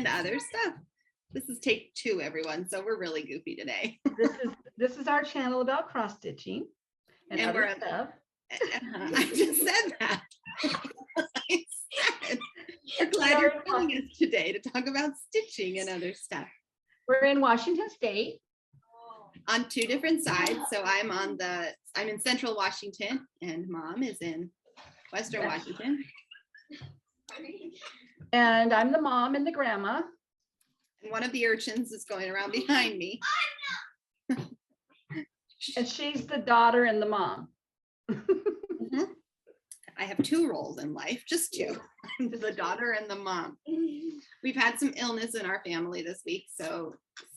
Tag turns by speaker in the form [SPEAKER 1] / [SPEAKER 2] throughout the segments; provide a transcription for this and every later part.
[SPEAKER 1] and other stuff. This is take 2, everyone, so we're really goofy today.
[SPEAKER 2] This is our channel about cross stitching and other stuff.
[SPEAKER 1] I just said that. We're glad you're joining us today to talk about stitching and other stuff.
[SPEAKER 2] We're in Washington State.
[SPEAKER 1] On 2 different sides. So I'm in Central Washington and Mom is in Western Washington.
[SPEAKER 2] And I'm the mom and the grandma.
[SPEAKER 1] And one of the urchins is going around behind me.
[SPEAKER 2] And she's the daughter and the mom.
[SPEAKER 1] Mm-hmm. I have 2 roles in life, just 2. The daughter and the mom. We've had some illness in our family this week, so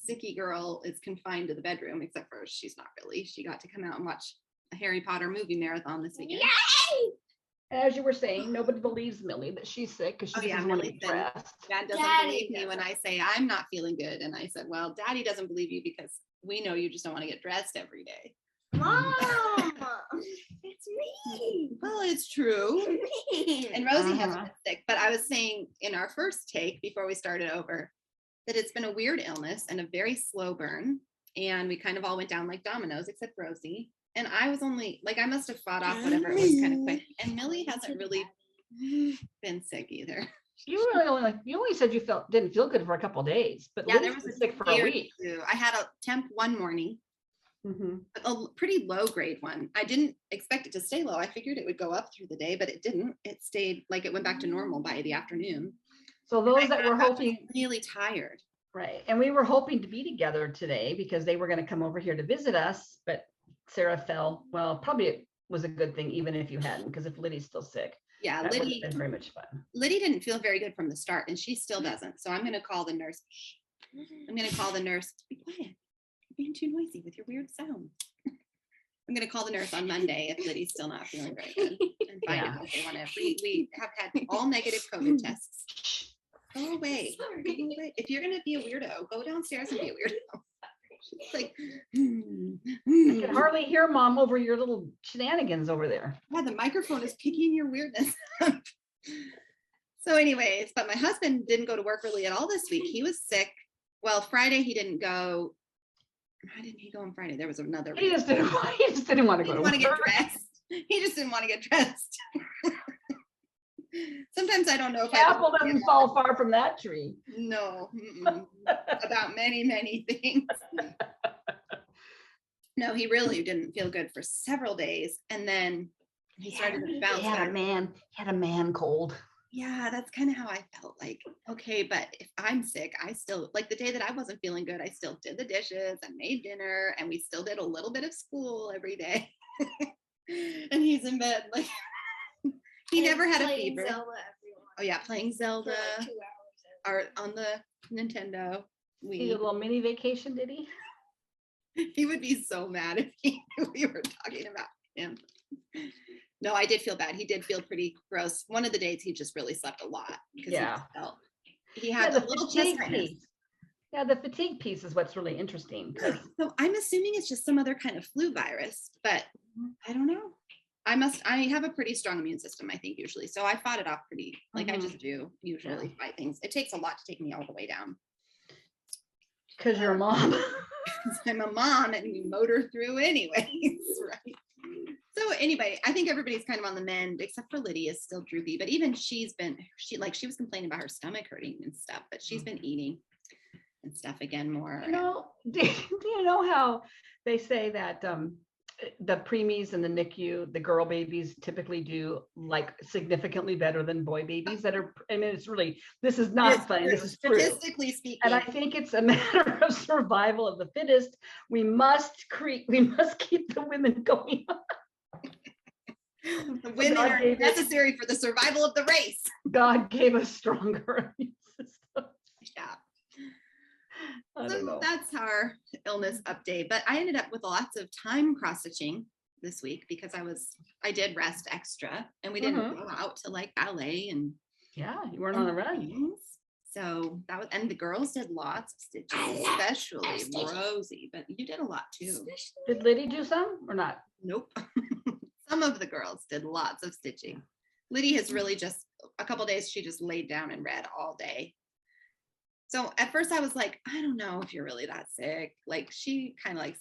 [SPEAKER 1] Sicky girl is confined to the bedroom, except for she's not really. She got to come out and watch a Harry Potter movie marathon this weekend.
[SPEAKER 2] Yay! As you were saying, nobody believes Millie that she's sick because she doesn't want to be dressed.
[SPEAKER 1] Dad doesn't believe me when I say I'm not feeling good. And I said, well, Daddy doesn't believe you because we know you just don't want to get dressed every day.
[SPEAKER 3] Mom, it's me.
[SPEAKER 1] Well, it's true. And Rosie hasn't been sick, but I was saying in our first take before we started over that it's been a weird illness and a very slow burn. And we kind of all went down like dominoes, except Rosie. And I was only like, I must have fought off whatever it was kind of quick. And Millie hasn't really been sick either.
[SPEAKER 2] You only said you didn't feel good for a couple of days, but
[SPEAKER 1] yeah, there was
[SPEAKER 2] sick for a week.
[SPEAKER 1] I had a temp one morning, a pretty low grade one. I didn't expect it to stay low. I figured it would go up through the day, but it didn't. It stayed like it went back to normal by the afternoon.
[SPEAKER 2] So those that were hoping,
[SPEAKER 1] really tired.
[SPEAKER 2] Right. And we were hoping to be together today because they were going to come over here to visit us, but Sarah fell. Well, probably it was a good thing, even if you hadn't, because if Liddy's still sick.
[SPEAKER 1] Yeah,
[SPEAKER 2] that
[SPEAKER 1] Liddy
[SPEAKER 2] been very much fun.
[SPEAKER 1] Liddy didn't feel very good from the start, and she still doesn't. So I'm going to call the nurse. I'm going to call the nurse. Be quiet. You're being too noisy with your weird sound. I'm going to call the nurse on Monday if Liddy's still not feeling very good and find out if they want to. We have had all negative COVID tests. Go away. If you're going to be a weirdo, go downstairs and be a weirdo. She's like,
[SPEAKER 2] I can hardly hear Mom over your little shenanigans over there.
[SPEAKER 1] Yeah, the microphone is picking your weirdness up. So anyways, but my husband didn't go to work really at all this week. He was sick. Well, Friday he didn't go. Why didn't he go on Friday? There was another reason.
[SPEAKER 2] He just didn't want to go to work.
[SPEAKER 1] Get dressed. He just didn't want to get dressed. Sometimes I don't know if
[SPEAKER 2] the apple doesn't fall far from that tree.
[SPEAKER 1] No, about many things. No, he really didn't feel good for several days, and then he started to bounce back.
[SPEAKER 2] He had a man cold.
[SPEAKER 1] Yeah, that's kind of how I felt. Like, okay, but if I'm sick, I still, like the day that I wasn't feeling good, I still did the dishes and made dinner, and we still did a little bit of school every day. And he's in bed, like. He never had a fever.
[SPEAKER 3] Zelda,
[SPEAKER 1] oh yeah, playing Zelda
[SPEAKER 3] like 2
[SPEAKER 1] or
[SPEAKER 3] hours
[SPEAKER 1] on the Nintendo.
[SPEAKER 2] He did a little mini vacation, did he?
[SPEAKER 1] He would be so mad if he knew we were talking about him. No, I did feel bad. He did feel pretty gross. One of the days he just really slept a lot because he had a little chest tightness.
[SPEAKER 2] Yeah, the fatigue piece is what's really interesting.
[SPEAKER 1] So I'm assuming it's just some other kind of flu virus, but I don't know. I have a pretty strong immune system, I think, usually. So I fought it off pretty, like I just do usually fight things. It takes a lot to take me all the way down.
[SPEAKER 2] Because you're a mom.
[SPEAKER 1] I'm a mom and we motor through anyways, right? So anyway, I think everybody's kind of on the mend, except for Liddy is still droopy. But even she was complaining about her stomach hurting and stuff, but she's been eating and stuff again more.
[SPEAKER 2] Do you know how they say that the preemies and the NICU, the girl babies typically do like significantly better than boy babies that are, I mean, this is not funny, this is true.
[SPEAKER 1] Statistically speaking.
[SPEAKER 2] And I think it's a matter of survival of the fittest. We must keep the women going on.
[SPEAKER 1] The women are necessary for the survival of the race.
[SPEAKER 2] God gave us stronger immune system.
[SPEAKER 1] Yeah.
[SPEAKER 2] So
[SPEAKER 1] that's our illness update. But I ended up with lots of time cross-stitching this week because I did rest extra and we didn't go out to like ballet and
[SPEAKER 2] you weren't on the run.
[SPEAKER 1] So that was, and the girls did lots of stitches, especially Rosie, but you did a lot too.
[SPEAKER 2] Did Liddy do some or not?
[SPEAKER 1] Nope. Some of the girls did lots of stitching. Liddy has really just a couple days, she just laid down and read all day. So at first I was like, I don't know if you're really that sick. Like she kind of likes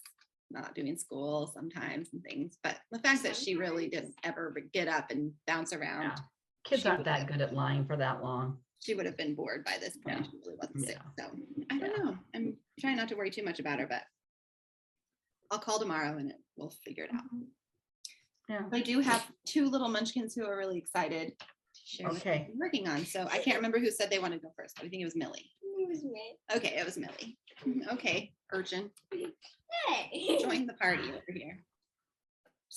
[SPEAKER 1] not doing school sometimes and things, but the fact that she really didn't ever get up and bounce around,
[SPEAKER 2] Yeah. Kids
[SPEAKER 1] she
[SPEAKER 2] aren't
[SPEAKER 1] would
[SPEAKER 2] that
[SPEAKER 1] have-
[SPEAKER 2] good at lying for that long.
[SPEAKER 1] she would have been bored by this point.
[SPEAKER 2] Yeah.
[SPEAKER 1] She really wasn't sick.
[SPEAKER 2] Yeah.
[SPEAKER 1] So I don't
[SPEAKER 2] Yeah.
[SPEAKER 1] know. I'm trying not to worry too much about her, but I'll call tomorrow and we'll figure it out.
[SPEAKER 2] Yeah.
[SPEAKER 1] I do have 2 little munchkins who are really excited to share what
[SPEAKER 2] Okay.
[SPEAKER 1] they're working on. So I can't remember who said they wanted to go first, but I think it was Millie.
[SPEAKER 3] It was me.
[SPEAKER 1] Okay, it was Millie. Okay, urchin,
[SPEAKER 3] Hey.
[SPEAKER 1] join the party over here.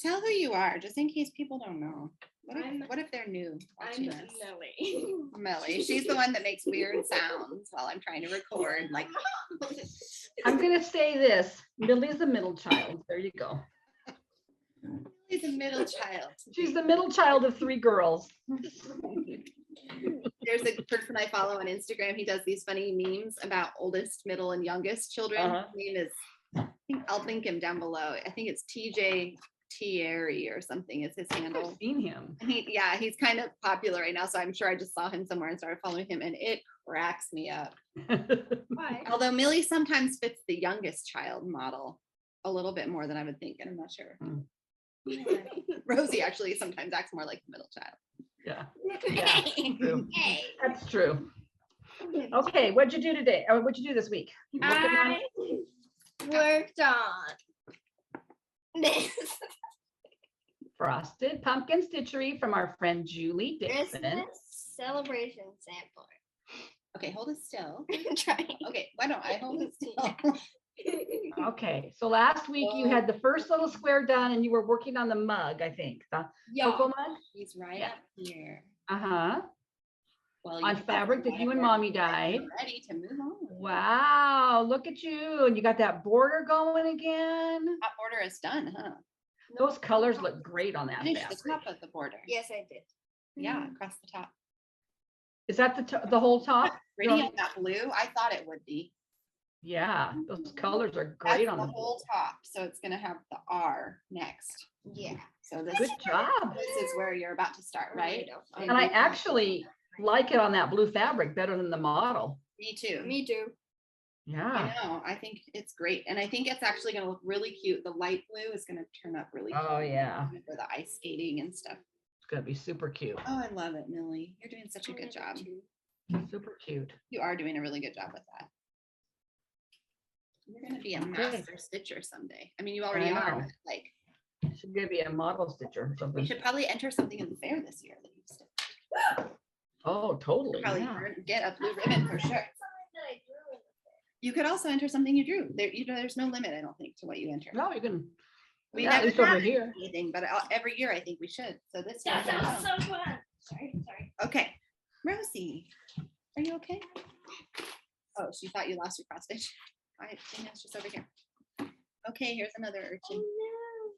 [SPEAKER 1] Tell who you are, just in case people don't know. What if they're new
[SPEAKER 3] I'm
[SPEAKER 1] watching us?
[SPEAKER 3] Millie.
[SPEAKER 1] Millie, she's the one that makes weird sounds while I'm trying to record. Like,
[SPEAKER 2] I'm gonna say this. Millie's the middle child. There you go.
[SPEAKER 1] Millie's a middle child.
[SPEAKER 2] She's the middle child of 3 girls.
[SPEAKER 1] There's a person I follow on Instagram. He does these funny memes about oldest, middle, and youngest children.
[SPEAKER 2] Uh-huh.
[SPEAKER 1] His name is, I think I'll link him down below. I think it's TJ Thierry or something is his
[SPEAKER 2] I've
[SPEAKER 1] handle.
[SPEAKER 2] seen him.
[SPEAKER 1] And he's kind of popular right now. So I'm sure I just saw him somewhere and started following him, and it cracks me up.
[SPEAKER 3] Why?
[SPEAKER 1] Although Millie sometimes fits the youngest child model a little bit more than I would think, and I'm not sure. Rosie actually sometimes acts more like the middle child.
[SPEAKER 2] Yeah, Yeah, true.
[SPEAKER 3] Hey.
[SPEAKER 2] That's true. Okay, what'd you do today? Or what'd you do this week? You working on
[SPEAKER 3] I worked on this
[SPEAKER 2] frosted pumpkin stitchery from our friend Julie Dixon.
[SPEAKER 3] Christmas celebration sampler.
[SPEAKER 1] Okay, hold it still.
[SPEAKER 3] I'm trying.
[SPEAKER 1] Okay, why don't I hold it still?
[SPEAKER 2] Okay, so last week you had the first little square done and you were working on the mug, I think, the cocoa mug.
[SPEAKER 1] He's right
[SPEAKER 2] Yeah.
[SPEAKER 1] up here.
[SPEAKER 2] Uh-huh.
[SPEAKER 1] Well,
[SPEAKER 2] On fabric that you and mommy dyed.
[SPEAKER 1] Ready to move on.
[SPEAKER 2] Wow, look at you. And you got that border going again.
[SPEAKER 1] That border is done, huh?
[SPEAKER 2] Those colors look great on that
[SPEAKER 1] Finish the
[SPEAKER 2] fabric.
[SPEAKER 1] top of the border.
[SPEAKER 3] Yes, I did.
[SPEAKER 1] Yeah, across the top.
[SPEAKER 2] Is that the whole top?
[SPEAKER 1] Pretty on that blue. I thought it would be.
[SPEAKER 2] Yeah, those colors are
[SPEAKER 1] That's
[SPEAKER 2] great on
[SPEAKER 1] the
[SPEAKER 2] the
[SPEAKER 1] whole top. So it's gonna have the R next.
[SPEAKER 3] Yeah.
[SPEAKER 1] So this,
[SPEAKER 2] Good job.
[SPEAKER 1] this is where you're about to start, right?
[SPEAKER 2] And I actually like it on that blue fabric better than the model.
[SPEAKER 1] Me too.
[SPEAKER 3] Me too.
[SPEAKER 2] Yeah,
[SPEAKER 1] I know. I think it's great. And I think it's actually gonna look really cute. The light blue is gonna turn up really
[SPEAKER 2] Oh,
[SPEAKER 1] cute
[SPEAKER 2] yeah.
[SPEAKER 1] for the ice skating and stuff.
[SPEAKER 2] It's gonna be super cute.
[SPEAKER 1] Oh, I love it, Millie. You're doing such a good job.
[SPEAKER 2] Super cute.
[SPEAKER 1] You are doing a really good job with that. You're gonna be a master stitcher someday. I mean, you already
[SPEAKER 2] I
[SPEAKER 1] are,
[SPEAKER 2] know.
[SPEAKER 1] but like
[SPEAKER 2] She's gonna be a model stitcher or
[SPEAKER 1] we
[SPEAKER 2] something.
[SPEAKER 1] should probably enter something in the fair this year that you stitched.
[SPEAKER 2] Oh, totally.
[SPEAKER 1] Probably
[SPEAKER 2] Yeah.
[SPEAKER 1] get a blue ribbon for sure. You could also enter something you drew. There, there's no limit, I don't think, to what you enter.
[SPEAKER 2] No, you can.
[SPEAKER 1] We
[SPEAKER 2] Yeah, at
[SPEAKER 1] never
[SPEAKER 2] least over
[SPEAKER 1] have
[SPEAKER 2] here.
[SPEAKER 1] anything, but every year I think we should. So this year.
[SPEAKER 3] That sounds so fun. Sorry.
[SPEAKER 1] Okay, Rosie, are you okay? Oh, she thought you lost your cross stitch. I think it's just over here. Okay, here's another urchin.
[SPEAKER 3] Oh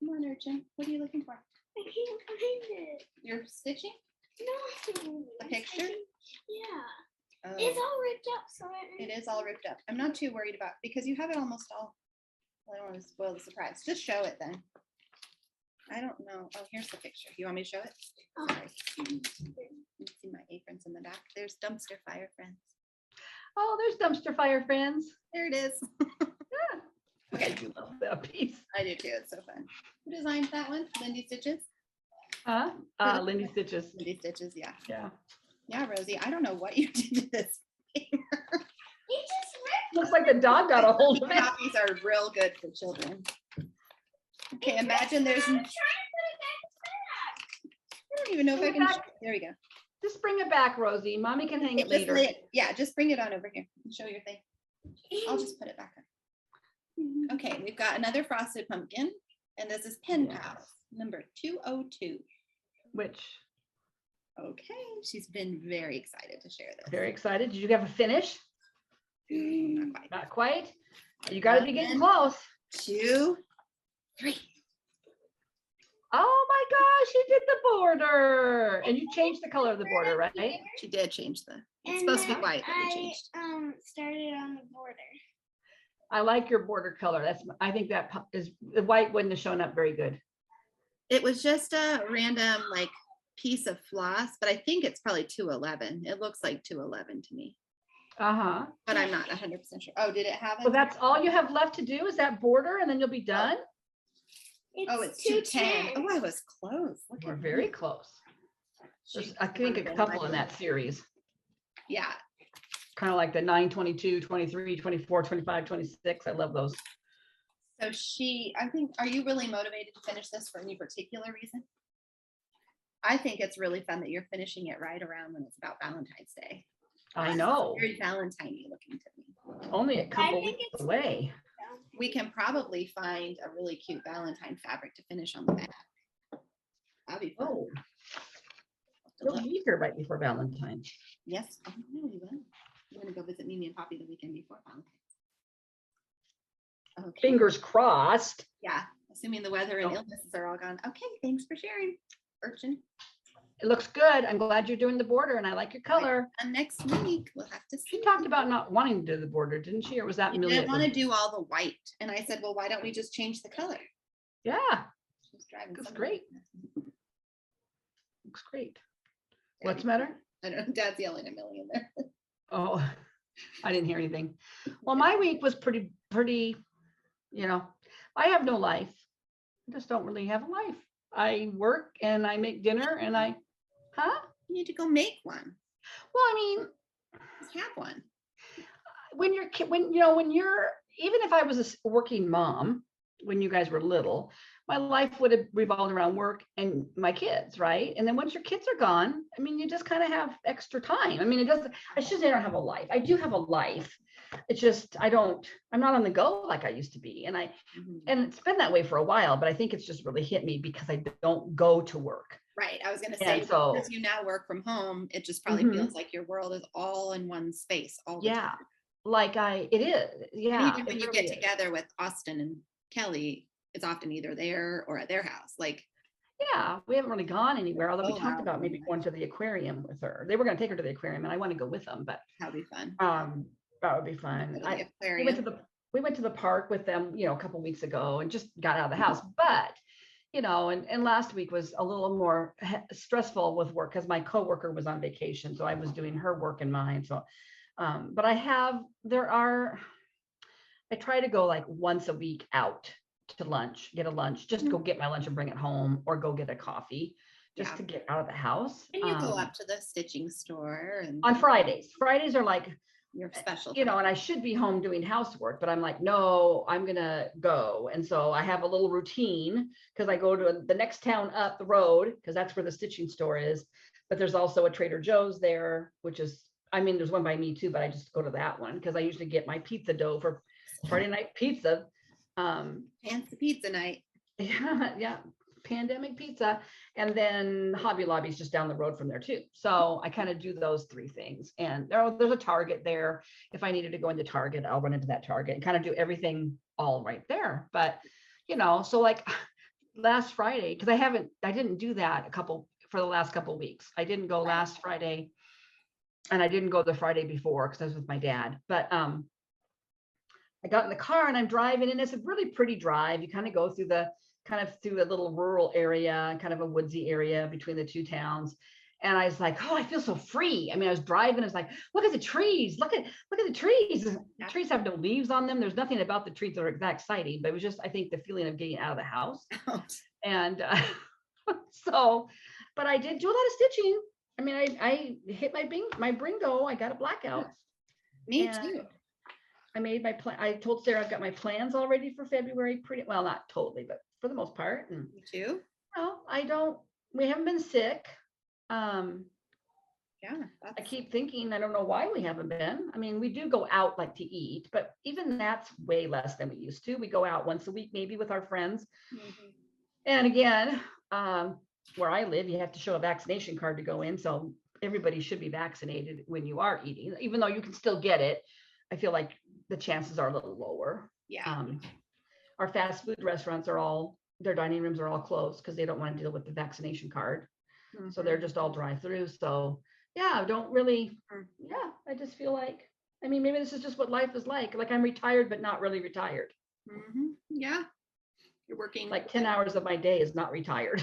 [SPEAKER 1] Come on, urchin. What are you looking for?
[SPEAKER 3] no, I can't find it.
[SPEAKER 1] You're stitching?
[SPEAKER 3] No.
[SPEAKER 1] A picture?
[SPEAKER 3] Yeah.
[SPEAKER 1] Oh,
[SPEAKER 3] It's all ripped up, so
[SPEAKER 1] it is all ripped up. I'm not too worried about because you have it almost all. Well, I don't want to spoil the surprise. Just show it then. I don't know. Oh, here's the picture. You want me to show it?
[SPEAKER 3] Oh.
[SPEAKER 1] Sorry. You can see my aprons in the back. There's dumpster fire friends.
[SPEAKER 2] Oh, there's dumpster fire friends.
[SPEAKER 1] There it is.
[SPEAKER 2] I do love that piece.
[SPEAKER 1] I do too. It's so fun. Who designed that one? Lindy Stitches?
[SPEAKER 2] Huh? Lindy Stitches.
[SPEAKER 1] Lindy Stitches, yeah.
[SPEAKER 2] Yeah.
[SPEAKER 1] Yeah, Rosie, I don't know what you did to this.
[SPEAKER 3] You just ripped
[SPEAKER 2] Looks like the dog got a hold of it.
[SPEAKER 1] Copies are real good for children. Okay,
[SPEAKER 3] it.
[SPEAKER 1] imagine there's,
[SPEAKER 3] I'm
[SPEAKER 1] I
[SPEAKER 3] trying to put it back.
[SPEAKER 1] don't even know if I
[SPEAKER 2] Bring it
[SPEAKER 1] can,
[SPEAKER 2] back.
[SPEAKER 1] there we go.
[SPEAKER 2] Just bring it back, Rosie. Mommy can hang it
[SPEAKER 1] Just
[SPEAKER 2] later.
[SPEAKER 1] lay it- yeah, just bring it on over here and show your thing. I'll just put it back on. Okay, we've got another frosted pumpkin, and this is Pen
[SPEAKER 2] Yes.
[SPEAKER 1] Pals, number 202.
[SPEAKER 2] Which,
[SPEAKER 1] Okay, she's been very excited to share this.
[SPEAKER 2] very excited. Did you have a finish?
[SPEAKER 1] Not quite.
[SPEAKER 2] Not quite. You gotta be getting
[SPEAKER 1] 1,
[SPEAKER 2] close.
[SPEAKER 1] 2, 3.
[SPEAKER 2] Oh my gosh, you did the border. And you changed the color of the border, right?
[SPEAKER 1] She did change the, it's
[SPEAKER 3] And
[SPEAKER 1] supposed to be
[SPEAKER 3] then
[SPEAKER 1] white, but we
[SPEAKER 3] I
[SPEAKER 1] changed.
[SPEAKER 3] started on the border.
[SPEAKER 2] I like your border color. I think that is, the white wouldn't have shown up very good.
[SPEAKER 1] It was just a random like piece of floss, but I think it's probably 211. It looks like 211 to me.
[SPEAKER 2] Uh-huh.
[SPEAKER 1] but I'm not 100% sure. Oh, did it have it?
[SPEAKER 2] Well, that's all you have left to do is that border and then you'll be done?
[SPEAKER 1] It's 210. Oh, I was close. Look
[SPEAKER 2] We're
[SPEAKER 1] at
[SPEAKER 2] very
[SPEAKER 1] me.
[SPEAKER 2] close. There's,
[SPEAKER 1] She
[SPEAKER 2] I think, a
[SPEAKER 1] would've been
[SPEAKER 2] couple
[SPEAKER 1] my-
[SPEAKER 2] in that series,
[SPEAKER 1] Yeah.
[SPEAKER 2] kind of like the 9, 22, 23, 24, 25, 26. I love those.
[SPEAKER 1] So I think, are you really motivated to finish this for any particular reason? I think it's really fun that you're finishing it right around when it's about Valentine's Day.
[SPEAKER 2] I know,
[SPEAKER 1] Very Valentine-y looking to me.
[SPEAKER 2] only a couple
[SPEAKER 3] think
[SPEAKER 2] weeks
[SPEAKER 3] it's-
[SPEAKER 2] away.
[SPEAKER 1] We can probably find a really cute Valentine fabric to finish on the back. That'd be fun.
[SPEAKER 2] Oh,
[SPEAKER 1] To
[SPEAKER 2] you'll
[SPEAKER 1] look.
[SPEAKER 2] be here right before Valentine's.
[SPEAKER 1] Yes. Oh, no, we will. I'm gonna go visit Mimi and Poppy the weekend before Valentine's. Okay.
[SPEAKER 2] Fingers crossed.
[SPEAKER 1] Yeah, assuming the weather and
[SPEAKER 2] Oh.
[SPEAKER 1] illnesses are all gone. Okay, thanks for sharing, Urchin.
[SPEAKER 2] It looks good. I'm glad you're doing the border and I like your color.
[SPEAKER 1] And next week we'll have to see.
[SPEAKER 2] She talked about not wanting to do the border, didn't she? Or was that
[SPEAKER 1] You
[SPEAKER 2] Amelia?
[SPEAKER 1] didn't want to do all the white, and I said, well, why don't we just change the color?
[SPEAKER 2] Yeah,
[SPEAKER 1] She was driving.
[SPEAKER 2] Looks
[SPEAKER 1] somebody-
[SPEAKER 2] looks great.
[SPEAKER 1] Dad-
[SPEAKER 2] What's the matter?
[SPEAKER 1] I don't know. Dad's yelling at Millie in there.
[SPEAKER 2] Oh, I didn't hear anything. Well, my week was pretty, I have no life. I just don't really have a life. I work and I make dinner and
[SPEAKER 1] You need to go make one.
[SPEAKER 2] well, I mean,
[SPEAKER 1] Just have one.
[SPEAKER 2] when you're, even if I was a working mom, when you guys were little, my life would have revolved around work and my kids, right? And then once your kids are gone, I mean, you just kind of have extra time. I mean, I shouldn't say I don't have a life. I do have a life. It's just, I'm not on the go like I used to be. And it's been that way for a while, but I think it's just really hit me because I don't go to work.
[SPEAKER 1] Right. I was going to
[SPEAKER 2] And
[SPEAKER 1] say,
[SPEAKER 2] so-
[SPEAKER 1] because you now work from home, it just probably
[SPEAKER 2] Mhm.
[SPEAKER 1] feels like your world is all in one space. All the
[SPEAKER 2] Yeah,
[SPEAKER 1] time.
[SPEAKER 2] like it is.
[SPEAKER 1] And
[SPEAKER 2] Yeah.
[SPEAKER 1] even when
[SPEAKER 2] it
[SPEAKER 1] you
[SPEAKER 2] really
[SPEAKER 1] get
[SPEAKER 2] is.
[SPEAKER 1] together with Austin and Kelly, it's often either there or at their house. Like,
[SPEAKER 2] Yeah, we haven't really gone anywhere, although we
[SPEAKER 1] Oh,
[SPEAKER 2] talked
[SPEAKER 1] wow.
[SPEAKER 2] about maybe going to the aquarium with her. They were going to take her to the aquarium and I want to go with them, but
[SPEAKER 1] that'd be fun.
[SPEAKER 2] that would be fun.
[SPEAKER 1] Go to the
[SPEAKER 2] We went
[SPEAKER 1] aquarium.
[SPEAKER 2] to we went to the park with them, a couple weeks ago and just got out of the house. But, and last week was a little more stressful with work because my coworker was on vacation. So I was doing her work and mine. So, but I try to go like once a week out to lunch, get a lunch, just go get my lunch and bring it home or go get a coffee just
[SPEAKER 1] Yeah.
[SPEAKER 2] to get out of the house.
[SPEAKER 1] And you go up to the stitching store and
[SPEAKER 2] On Fridays. Fridays are like,
[SPEAKER 1] your special.
[SPEAKER 2] and I should be home doing housework, but I'm like, no, I'm gonna go. And so I have a little routine because I go to the next town up the road because that's where the stitching store is. But there's also a Trader Joe's there, which is, there's one by me too, but I just go to that one because I usually get my pizza dough for Friday night pizza.
[SPEAKER 1] Fancy pizza night.
[SPEAKER 2] Yeah, pandemic pizza. And then Hobby Lobby's just down the road from there too. So I kind of do those three things. And there's a Target there. If I needed to go into Target, I'll run into that Target and kind of do everything all right there. But, so like last Friday, because I didn't do that for the last couple of weeks. I didn't go last Friday and I didn't go the Friday before because I was with my dad. But I got in the car and I'm driving and it's a really pretty drive. You kind of go through a little rural area, kind of a woodsy area between the two towns. And I was like, oh, I feel so free. I was driving, I was like, look at the trees, look at the trees. The trees have no leaves on them. There's nothing about the trees that are that exciting, but it was just, I think, the feeling of getting out of the house. And but I did do a lot of stitching. I hit my bingo. I got a blackout.
[SPEAKER 1] Me
[SPEAKER 2] And
[SPEAKER 1] too.
[SPEAKER 2] I made my plan. I told Sarah I've got my plans all ready for February. Pretty well, not totally, but for the most part. And
[SPEAKER 1] Me too.
[SPEAKER 2] we haven't been sick.
[SPEAKER 1] Yeah.
[SPEAKER 2] I keep thinking, I don't know why we haven't been. We do go out like to eat, but even that's way less than we used to. We go out once a week, maybe with our friends.
[SPEAKER 1] Mhm.
[SPEAKER 2] And again, where I live, you have to show a vaccination card to go in. So everybody should be vaccinated when you are eating, even though you can still get it. I feel like the chances are a little lower.
[SPEAKER 1] Yeah.
[SPEAKER 2] Our fast food restaurants their dining rooms are all closed because they don't want to deal with the vaccination card. So they're just all drive-through. So yeah, I just feel like, maybe this is just what life is like. Like I'm retired, but not really retired.
[SPEAKER 1] Mhm. Yeah. You're working
[SPEAKER 2] Like 10 hours of my day is not retired.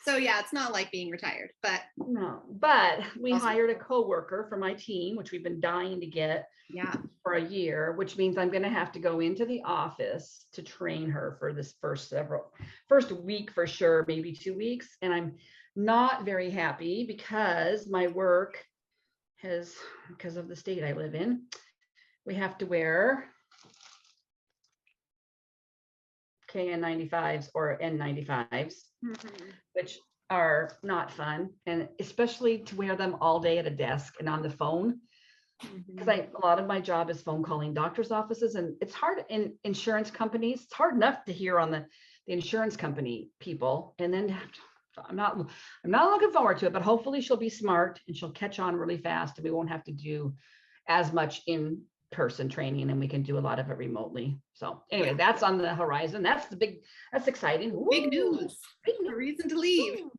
[SPEAKER 1] So yeah, it's not like being retired, but
[SPEAKER 2] No, but we
[SPEAKER 1] Awesome.
[SPEAKER 2] hired a coworker for my team, which we've been dying to get
[SPEAKER 1] yeah.
[SPEAKER 2] for a year, which means I'm going to have to go into the office to train her for this first week for sure, maybe 2 weeks. And I'm not very happy because my work has, because of the state I live in, we have to wear KN95s or N95s, which are not fun. And especially to wear them all day at a desk and on the phone. Because a lot of my job is phone calling doctor's offices, and it's hard in insurance companies. It's hard enough to hear on the insurance company people, and then I'm not looking forward to it. But hopefully she'll be smart and she'll catch on really fast, and we won't have to do as much in-person training, and we can do a lot of it remotely. So anyway, that's on the horizon. That's exciting.
[SPEAKER 1] Big news.
[SPEAKER 2] Big
[SPEAKER 1] A reason to leave.
[SPEAKER 2] news.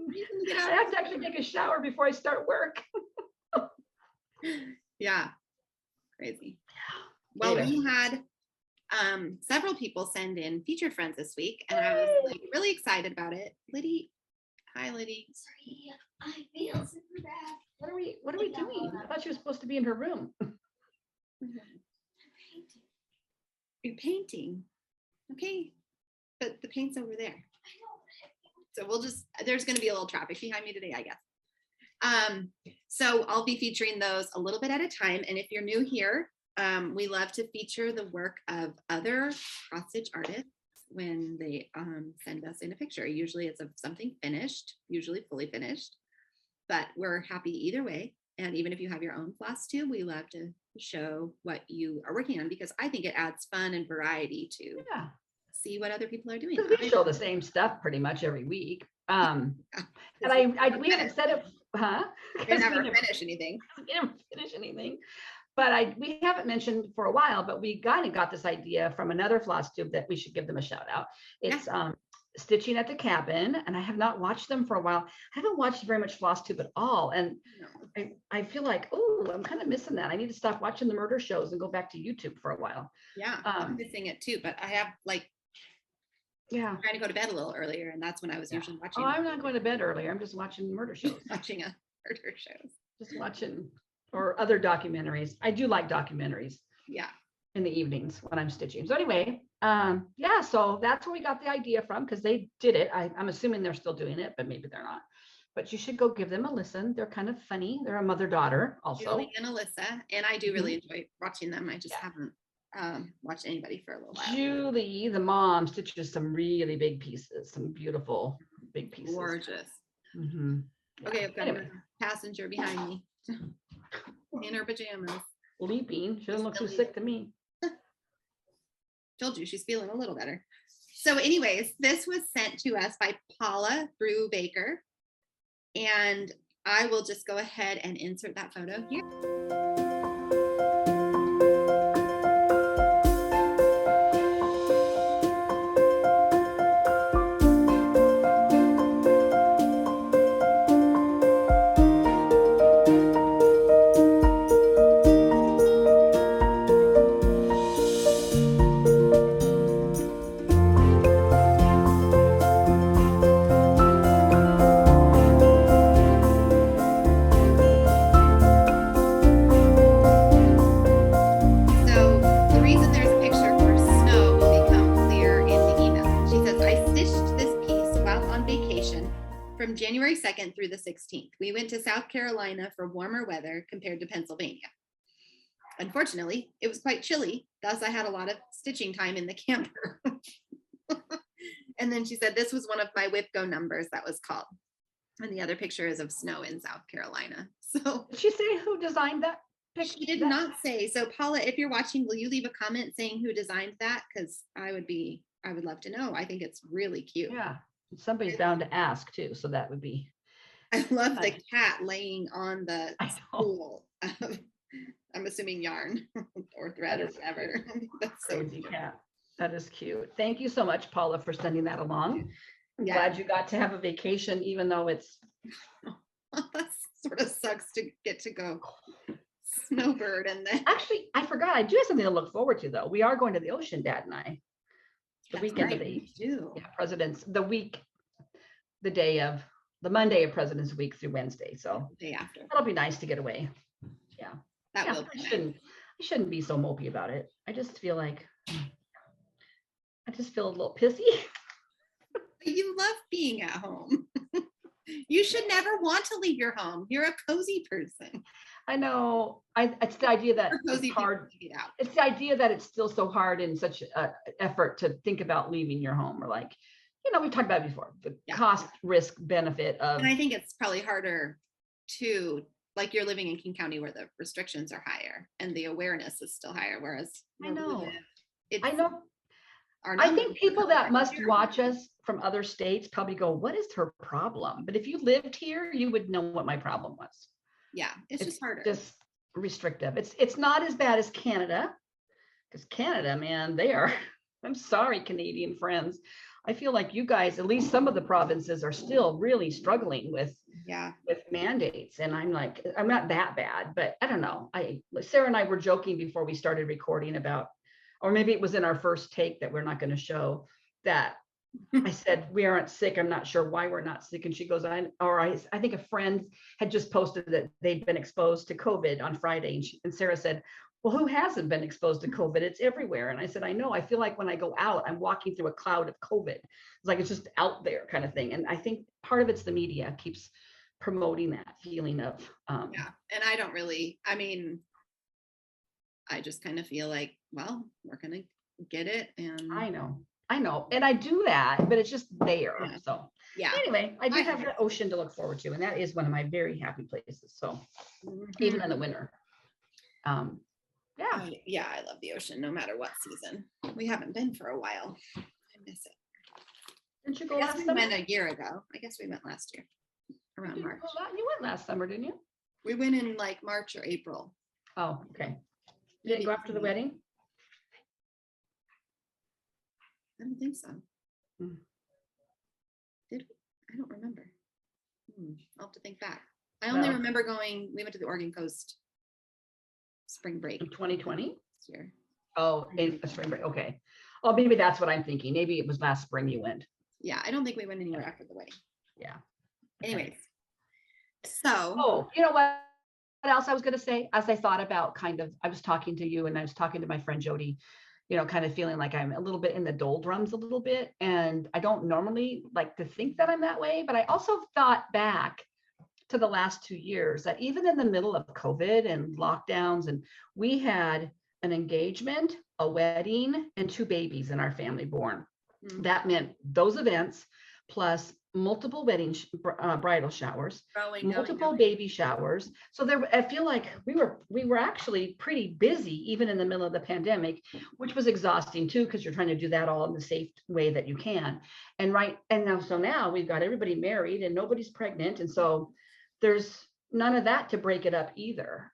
[SPEAKER 1] Reason to get
[SPEAKER 2] I
[SPEAKER 1] out.
[SPEAKER 2] have to actually take a shower before I start work.
[SPEAKER 1] Yeah. Crazy. Well,
[SPEAKER 2] Anyway.
[SPEAKER 1] we had several people send in featured friends this week, and I was like really excited about it. Liddy, hi Liddy.
[SPEAKER 3] Sorry, I feel super bad.
[SPEAKER 2] What are we doing? I thought she was supposed to be in her room.
[SPEAKER 1] You're painting. Okay. But the paint's over there. So there's going to be a little traffic behind me today, I guess. So I'll be featuring those a little bit at a time. And if you're new here, we love to feature the work of other cross stitch artists when they send us in a picture. Usually it's of something finished, usually fully finished, but we're happy either way. And even if you have your own Flosstube, we love to show what you are working on, because I think it adds fun and variety to see what other people are doing.
[SPEAKER 2] We show the same stuff pretty much every week. And we haven't said it, huh?
[SPEAKER 1] We never finish anything.
[SPEAKER 2] We never finish anything. But we haven't mentioned for a while, but we kind of got this idea from another Flosstube that we should give them a shout out. It's Stitching at the Cabin, and I have not watched them for a while. I haven't watched very much Flosstube at all, and I feel like, oh, I'm kind of missing that. I need to stop watching the murder shows and go back to YouTube for a while.
[SPEAKER 1] Yeah, I'm missing it too, but I have trying to go to bed a little earlier, and that's when I was usually watching.
[SPEAKER 2] Oh, I'm not going to bed earlier. I'm just watching murder shows.
[SPEAKER 1] Watching a murder shows.
[SPEAKER 2] Just watching, or other documentaries. I do like documentaries.
[SPEAKER 1] Yeah.
[SPEAKER 2] In the evenings when I'm stitching. So anyway, so that's where we got the idea from, because they did it. I'm assuming they're still doing it, but maybe they're not. But you should go give them a listen. They're kind of funny. They're a mother-daughter also.
[SPEAKER 1] Julie and Alyssa, and I do really enjoy watching them. I just haven't watched anybody for a little while.
[SPEAKER 2] Julie, the mom, stitches some really big pieces, some beautiful big pieces.
[SPEAKER 1] Gorgeous.
[SPEAKER 2] Mm-hmm. Yeah.
[SPEAKER 1] Okay, I've got a passenger behind me in her pajamas.
[SPEAKER 2] Leaping. She doesn't look too sick to me.
[SPEAKER 1] Told you she's feeling a little better. So anyways, this was sent to us by Paula Brubaker, and I will just go ahead and insert that photo here. From January 2nd through the 16th. We went to South Carolina for warmer weather compared to Pennsylvania. Unfortunately, it was quite chilly, thus I had a lot of stitching time in the camper. And then she said this was one of my whip go numbers that was called. And the other picture is of snow in South Carolina. So
[SPEAKER 2] did she say who designed that picture?
[SPEAKER 1] She did not say. So Paula, if you're watching, will you leave a comment saying who designed that? Because I would love to know. I think it's really cute.
[SPEAKER 2] Yeah. Somebody's bound to ask too, so that would be.
[SPEAKER 1] I love the cat laying on the spool of, I'm assuming yarn or thread or whatever. That's so
[SPEAKER 2] crazy cat. That is cute. Thank you so much, Paula, for sending that along. I'm glad you got to have a vacation, even though it's.
[SPEAKER 1] That sort of sucks to get to go snowbird and then.
[SPEAKER 2] Actually, I forgot. I do have something to look forward to, though. We are going to the ocean, Dad and I. The weekend of the President's, the week the Monday of President's Week through Wednesday. So
[SPEAKER 1] The day after.
[SPEAKER 2] that'll be nice to get away. Yeah.
[SPEAKER 1] That
[SPEAKER 2] Yeah,
[SPEAKER 1] will be nice.
[SPEAKER 2] I shouldn't be so mopey about it. I just feel a little pissy.
[SPEAKER 1] You love being at home. You should never want to leave your home. You're a cozy person.
[SPEAKER 2] I know. It's the idea that
[SPEAKER 1] We're cozy
[SPEAKER 2] it's
[SPEAKER 1] people
[SPEAKER 2] hard.
[SPEAKER 1] to get out.
[SPEAKER 2] It's the idea that it's still so hard and such an effort to think about leaving your home, or like, we talked about it before, the
[SPEAKER 1] Yeah.
[SPEAKER 2] cost, risk, benefit of.
[SPEAKER 1] And I think it's probably harder to, like, you're living in King County where the restrictions are higher and the awareness is still higher. Whereas
[SPEAKER 2] I
[SPEAKER 1] where we
[SPEAKER 2] know.
[SPEAKER 1] live, it's,
[SPEAKER 2] I know.
[SPEAKER 1] our
[SPEAKER 2] I
[SPEAKER 1] numbers
[SPEAKER 2] think people
[SPEAKER 1] are
[SPEAKER 2] that must
[SPEAKER 1] higher.
[SPEAKER 2] watch us from other states probably go, "What is her problem?" But if you lived here, you would know what my problem was.
[SPEAKER 1] Yeah, it's just harder.
[SPEAKER 2] Just restrictive. It's not as bad as Canada, because Canada, man, they are. I'm sorry, Canadian friends. I feel like you guys, at least some of the provinces, are still really struggling with
[SPEAKER 1] Yeah.
[SPEAKER 2] mandates, and I'm like, I'm not that bad, but I don't know. Sarah and I were joking before we started recording about, or maybe it was in our first take that we're not going to show, that I said, we aren't sick. I'm not sure why we're not sick. And she goes, I think a friend had just posted that they'd been exposed to COVID on Friday. And Sarah said, well, who hasn't been exposed to COVID? It's everywhere. And I said, I know. I feel like when I go out, I'm walking through a cloud of COVID. It's like, it's just out there kind of thing. And I think part of it's the media keeps promoting that feeling of.
[SPEAKER 1] Yeah. And I don't really, I mean, I just kind of feel like, well, we're going to get it. And
[SPEAKER 2] I know. And I do that, but it's just there.
[SPEAKER 1] Yeah.
[SPEAKER 2] So
[SPEAKER 1] yeah.
[SPEAKER 2] anyway, I do have the ocean to look forward to. And that is one of my very happy places. So even in the winter. Yeah.
[SPEAKER 1] Yeah, I love the ocean no matter what season. We haven't been for a while. I miss it.
[SPEAKER 2] Didn't you
[SPEAKER 1] I
[SPEAKER 2] go
[SPEAKER 1] guess
[SPEAKER 2] last
[SPEAKER 1] we
[SPEAKER 2] summer?
[SPEAKER 1] went a year ago. I guess we went last year around
[SPEAKER 2] You
[SPEAKER 1] March.
[SPEAKER 2] went last summer, didn't you?
[SPEAKER 1] We went in like March or April.
[SPEAKER 2] Oh, okay. Did you go after the wedding?
[SPEAKER 1] I don't think so.
[SPEAKER 2] Hmm.
[SPEAKER 1] Did we? I don't remember. I'll have to think back. I only
[SPEAKER 2] No.
[SPEAKER 1] remember going, we went to the Oregon Coast spring break
[SPEAKER 2] In 2020?
[SPEAKER 1] this year.
[SPEAKER 2] Oh, in a spring break. Okay. Oh, maybe that's what I'm thinking. Maybe it was last spring you went.
[SPEAKER 1] Yeah, I don't think we went anywhere after the wedding.
[SPEAKER 2] Yeah. Okay.
[SPEAKER 1] Anyways, so
[SPEAKER 2] Oh, you know what else I was going to say? As I thought about I was talking to you and I was talking to my friend Jody, kind of feeling like I'm a little bit in the doldrums a little bit. And I don't normally like to think that I'm that way, but I also thought back to the last 2 years that even in the middle of COVID and lockdowns, and we had an engagement, a wedding, and 2 babies in our family born. That meant those events plus multiple bridal showers, multiple baby showers. So I feel like we were actually pretty busy even in the middle of the pandemic, which was exhausting too, because you're trying to do that all in the safe way that you can. And now we've got everybody married and nobody's pregnant, and so there's none of that to break it up either.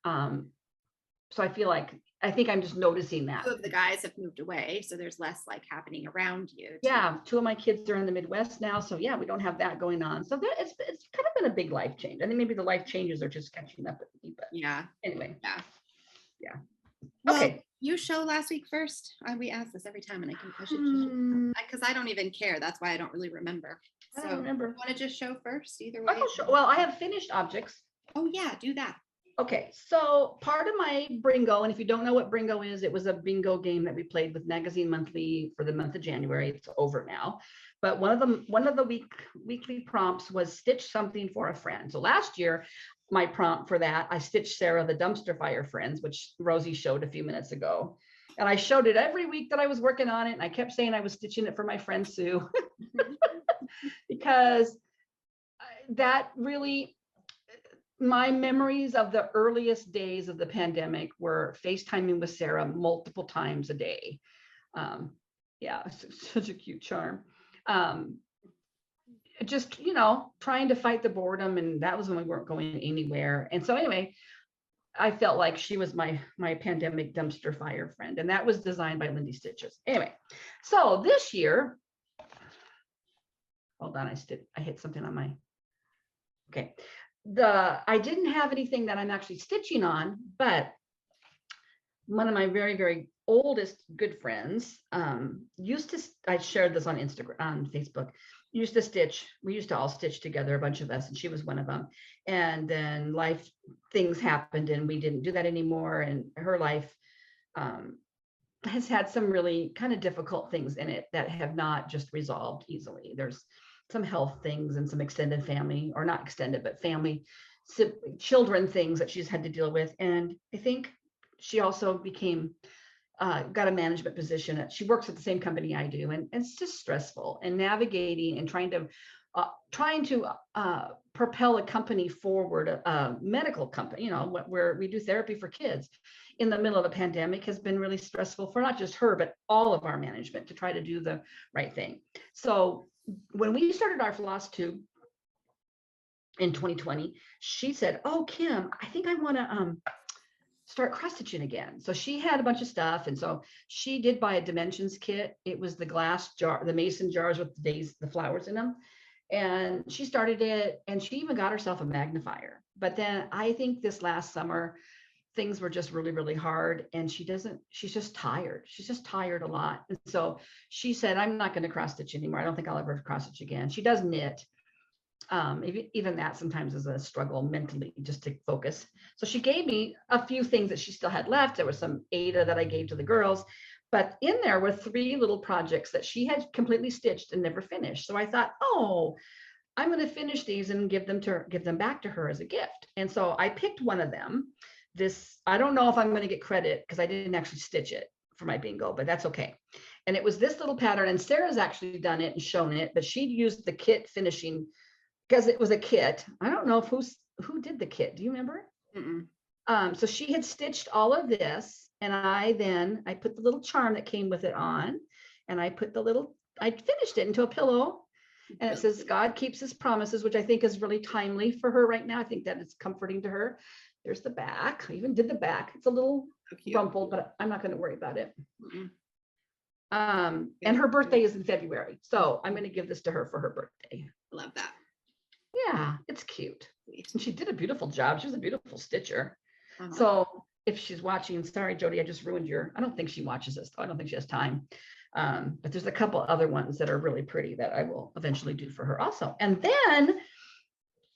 [SPEAKER 2] So I think I'm just noticing that.
[SPEAKER 1] 2 of the guys have moved away, so there's less like happening around you.
[SPEAKER 2] Yeah, 2 of my kids are in the Midwest now, so yeah, we don't have that going on. So it's kind of been a big life change. I think maybe the life changes are just catching up with me, but
[SPEAKER 1] Yeah.
[SPEAKER 2] anyway.
[SPEAKER 1] Yeah.
[SPEAKER 2] Okay.
[SPEAKER 1] Well, you show last week first. We ask this every time, and I should because I don't even care. That's why I don't really remember.
[SPEAKER 2] I
[SPEAKER 1] So
[SPEAKER 2] don't remember.
[SPEAKER 1] you want to just show first, either way?
[SPEAKER 2] Well, I have finished objects.
[SPEAKER 1] Oh yeah, do that.
[SPEAKER 2] Okay, so part of my bingo, and if you don't know what bingo is, it was a bingo game that we played with Magazine Monthly for the month of January. It's over now, but one of the weekly prompts was stitch something for a friend. So last year, my prompt for that, I stitched Sarah the dumpster fire friends, which Rosie showed a few minutes ago, and I showed it every week that I was working on it, and I kept saying I was stitching it for my friend Sue because that really. My memories of the earliest days of the pandemic were FaceTiming with Sarah multiple times a day. Yeah, such a cute charm. Just, trying to fight the boredom. And that was when we weren't going anywhere. And so anyway, I felt like she was my pandemic dumpster fire friend. And that was designed by Lindy Stitches. Anyway, so this year, hold on, I hit something on my, okay. I didn't have anything that I'm actually stitching on, but one of my very, very oldest good friends I shared this on Instagram, on Facebook. used to stitch. We used to all stitch together, a bunch of us, and she was one of them. And then life things happened and we didn't do that anymore. And her life has had some really kind of difficult things in it that have not just resolved easily. There's some health things and some extended family, or not extended, but family, children things that she's had to deal with. And I think she also became got a management position. She works at the same company I do, and it's just stressful and navigating and trying to propel a company forward, a medical company, you know, where we do therapy for kids in the middle of a pandemic has been really stressful for not just her, but all of our management to try to do the right thing. So when we started our Flosstube in 2020, she said, "Oh, Kim, I think I want to start cross stitching again." So she had a bunch of stuff. And so she did buy a dimensions kit. It was the glass jar, the mason jars with the flowers in them. And she started it, and she even got herself a magnifier. But then I think this last summer, things were just really, really hard. And she's just tired. She's just tired a lot. And so she said, "I'm not going to cross stitch anymore. I don't think I'll ever cross stitch again." She does knit. Even that sometimes is a struggle mentally just to focus. So she gave me a few things that she still had left. There was some Ada that I gave to the girls, but in there were 3 little projects that she had completely stitched and never finished. So I thought, oh, I'm going to finish these and give them back to her as a gift. And so I picked one of them. I don't know if I'm going to get credit because I didn't actually stitch it for my bingo, but that's okay. And it was this little pattern, and Sarah's actually done it and shown it, but she'd used the kit finishing because it was a kit. I don't know if who did the kit. Do you remember? So she had stitched all of this, and I put the little charm that came with it on, and I finished it into a pillow, and it says, "God keeps his promises," which I think is really timely for her right now. I think that it's comforting to her. There's the back. I even did the back. It's a little rumpled, but I'm not going to worry about it. And her birthday is in February, so I'm going to give this to her for her birthday.
[SPEAKER 1] Love that.
[SPEAKER 2] Yeah, it's cute. And she did a beautiful job. She was a beautiful stitcher.
[SPEAKER 1] Uh-huh.
[SPEAKER 2] So if she's watching, sorry, Jody, I just ruined I don't think she watches this, though. I don't think she has time. But there's a couple other ones that are really pretty that I will eventually do for her also. And then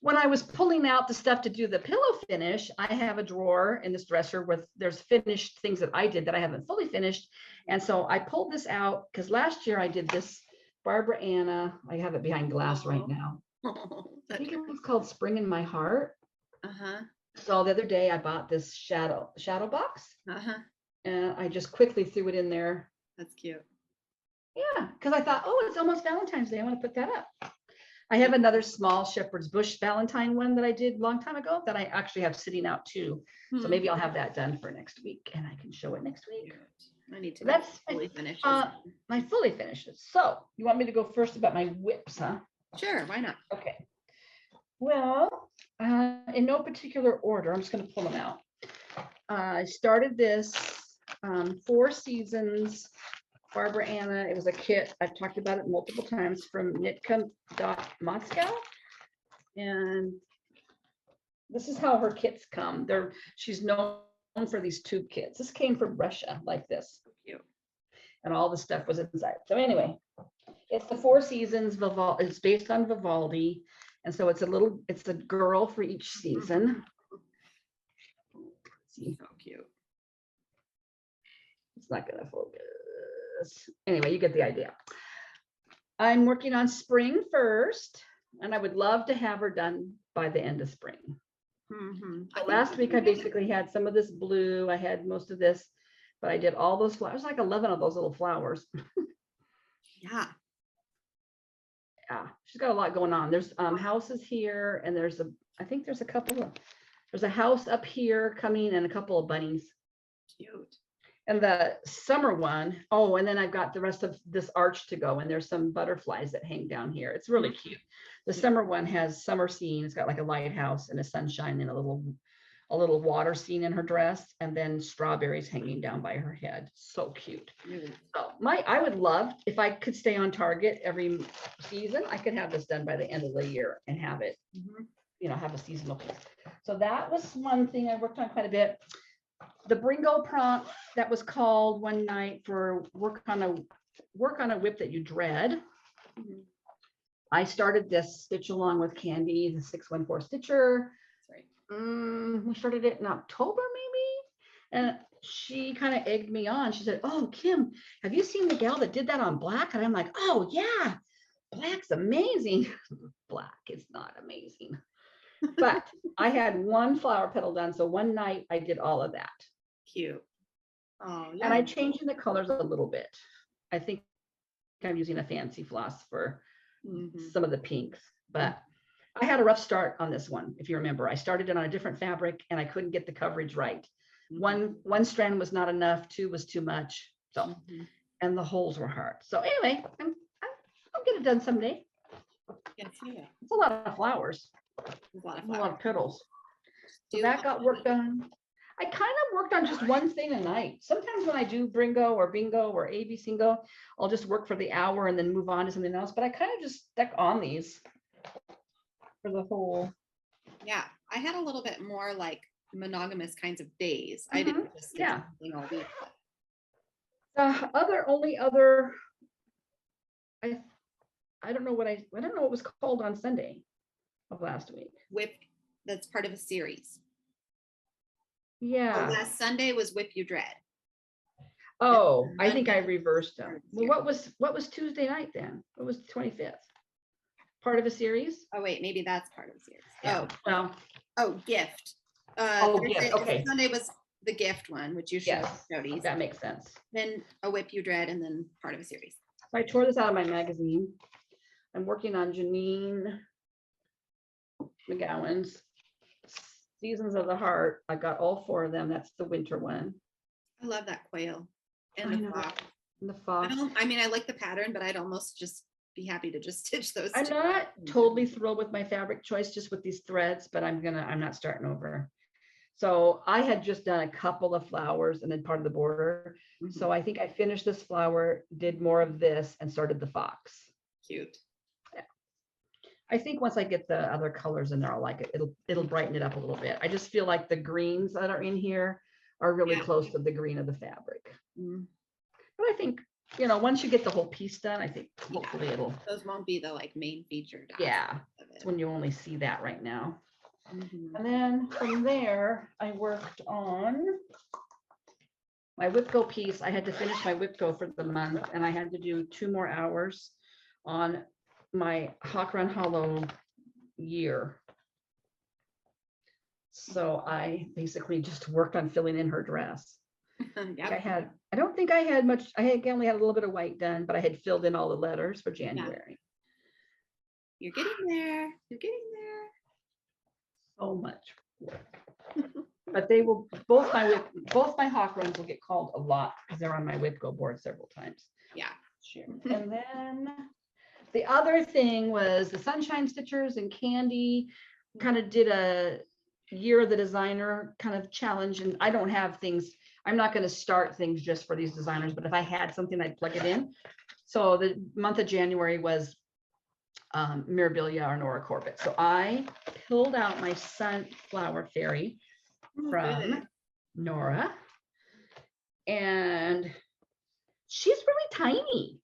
[SPEAKER 2] when I was pulling out the stuff to do the pillow finish, I have a drawer in this dresser with there's finished things that I did that I haven't fully finished. And so I pulled this out because last year I did this Barbara Anna. I have it behind glass right now. I think it was called Spring in My Heart. So the other day I bought this shadow box. And I just quickly threw it in there.
[SPEAKER 1] That's cute.
[SPEAKER 2] Yeah, because I thought, oh, it's almost Valentine's Day. I want to put that up. I have another small Shepherd's Bush Valentine one that I did a long time ago that I actually have sitting out too. So maybe I'll have that done for next week and I can show it next week.
[SPEAKER 1] I need to
[SPEAKER 2] fully
[SPEAKER 1] finish.
[SPEAKER 2] I fully finished it. So you want me to go first about my whips, huh?
[SPEAKER 1] Sure, why not?
[SPEAKER 2] Okay. Well, in no particular order, I'm just going to pull them out. I started this 4 Seasons Barbara Anna. It was a kit. I've talked about it multiple times from Nitka.Moscow. And this is how her kits come. She's known for these tube kits. This came from Russia like this.
[SPEAKER 1] Cute.
[SPEAKER 2] And all the stuff was inside. So anyway, it's the 4 Seasons. It's based on Vivaldi. And so it's a girl for each season. See.
[SPEAKER 1] So cute.
[SPEAKER 2] It's not going to focus. Anyway, you get the idea. I'm working on spring first, and I would love to have her done by the end of spring. So last week, I basically had some of this blue. I had most of this, but I did all those flowers, like 11 of those little flowers.
[SPEAKER 1] Yeah.
[SPEAKER 2] Yeah, she's got a lot going on. There's houses here, and there's a house up here coming and a couple of bunnies.
[SPEAKER 1] Cute.
[SPEAKER 2] And the summer one, and then I've got the rest of this arch to go, and there's some butterflies that hang down here. It's really cute. The summer one has summer scene. It's got like a lighthouse and a sunshine and a little water scene in her dress, and then strawberries hanging down by her head. So cute. So I would love, if I could stay on target every season, I could have this done by the end of the year and have it, have a seasonal piece. So that was one thing I worked on quite a bit. The Bringo prompt that was called one night for work on a whip that you dread. I started this stitch along with Candy, the 614 stitcher.
[SPEAKER 1] That's right.
[SPEAKER 2] We started it in October maybe, and she kind of egged me on. She said, "Oh, Kim, have you seen the gal that did that on black?" And I'm like, "Oh yeah, black's amazing." Black is not amazing, but I had one flower petal done, so one night I did all of that.
[SPEAKER 1] Cute. Oh,
[SPEAKER 2] And I changed the colors a little bit. I think I'm using a fancy floss for some of the pinks, but I had a rough start on this one. If you remember, I started it on a different fabric and I couldn't get the coverage right. One strand was not enough, two was too much. So, and the holes were hard. So anyway, I'll get it done someday.
[SPEAKER 1] Can see it.
[SPEAKER 2] It's a lot of flowers,
[SPEAKER 1] There's a lot of
[SPEAKER 2] a lot
[SPEAKER 1] flowers.
[SPEAKER 2] of petals. So
[SPEAKER 1] Do
[SPEAKER 2] that got work done. I kind of worked on just one thing a night. Sometimes when I do Bringo or Bingo or AB Singo, I'll just work for the hour and then move on to something else. But I kind of just stuck on these for the whole.
[SPEAKER 1] Yeah, I had a little bit more like monogamous kinds of days. I didn't just stitch something all week.
[SPEAKER 2] Only other, I don't know what it was called on Sunday of last week.
[SPEAKER 1] Whip, that's part of a series.
[SPEAKER 2] Yeah.
[SPEAKER 1] Oh, last Sunday was Whip You Dread.
[SPEAKER 2] Oh, I think I reversed them. Well, what was Tuesday night then? What was the 25th? Part of a series?
[SPEAKER 1] Oh wait, maybe that's part of the series.
[SPEAKER 2] Yeah.
[SPEAKER 1] Gift.
[SPEAKER 2] Gift. Okay.
[SPEAKER 1] Sunday was the gift one, which you showed Jody's.
[SPEAKER 2] That makes sense.
[SPEAKER 1] Then a Whip You Dread, and then part of a series.
[SPEAKER 2] So I tore this out of my magazine. I'm working on Janine McGowan's Seasons of the Heart. I got all four of them. That's the winter one.
[SPEAKER 1] I love that quail and the fox.
[SPEAKER 2] And the fox.
[SPEAKER 1] I mean, I like the pattern, but I'd almost just be happy to just stitch those.
[SPEAKER 2] I'm not totally thrilled with my fabric choice just with these threads, but I'm not starting over. So I had just done a couple of flowers and then part of the border. So I think I finished this flower, did more of this, and started the fox.
[SPEAKER 1] Cute.
[SPEAKER 2] Yeah. I think once I get the other colors in there, I'll like it. It'll brighten it up a little bit. I just feel like the greens that are in here are really close to the green of the fabric. But I think, once you get the whole piece done, I think hopefully
[SPEAKER 1] those won't be the like main feature.
[SPEAKER 2] Yeah, it's when you only see that right now. And then from there, I worked on my Whipco piece. I had to finish my Whipco for the month, and I had to do 2 more hours on my Hawk Run Hollow year. So I basically just worked on filling in her dress. I don't think I had much. I only had a little bit of white done, but I had filled in all the letters for January.
[SPEAKER 1] You're getting there. You're getting there.
[SPEAKER 2] So much work. But they will both my Hawk runs will get called a lot because they're on my Whipco board several times.
[SPEAKER 1] Yeah,
[SPEAKER 2] sure. And then the other thing was the Sunshine Stitchers and Candy kind of did a year of the designer kind of challenge, and I don't have things. I'm not going to start things just for these designers, but if I had something, I'd plug it in. So the month of January was Mirabilia or Nora Corbett. So I pulled out my Sunflower Fairy from Nora, and she's really tiny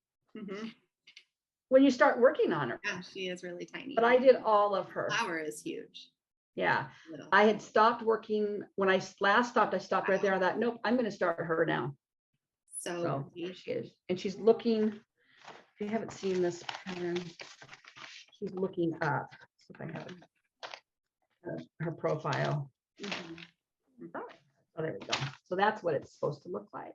[SPEAKER 2] when you start working on her.
[SPEAKER 1] Yeah, she is really tiny.
[SPEAKER 2] But I did all of her.
[SPEAKER 1] Flower is huge.
[SPEAKER 2] Yeah, I had stopped working when I last stopped. I stopped right there. I thought, nope, I'm going to start her now. So here she is, and she's looking. If you haven't seen this pattern, she's looking up. So if I have her profile. Oh, there we go. So that's what it's supposed to look like.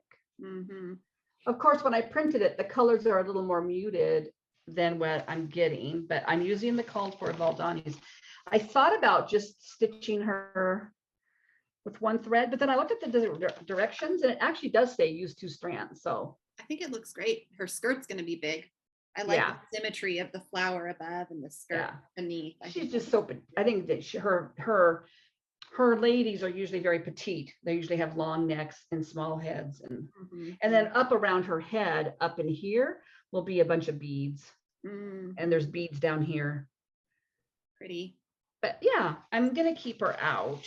[SPEAKER 2] Of course, when I printed it, the colors are a little more muted than what I'm getting, but I'm using the called for Valdani's. I thought about just stitching her with one thread, but then I looked at the directions and it actually does say use 2 strands. So
[SPEAKER 1] I think it looks great. Her skirt's going to be big. I like the symmetry of the flower above and the skirt beneath.
[SPEAKER 2] She's just so, I think that her ladies are usually very petite. They usually have long necks and small heads, and then up around her head, up in here, will be a bunch of beads, and there's beads down here.
[SPEAKER 1] Pretty.
[SPEAKER 2] But yeah, I'm gonna keep her out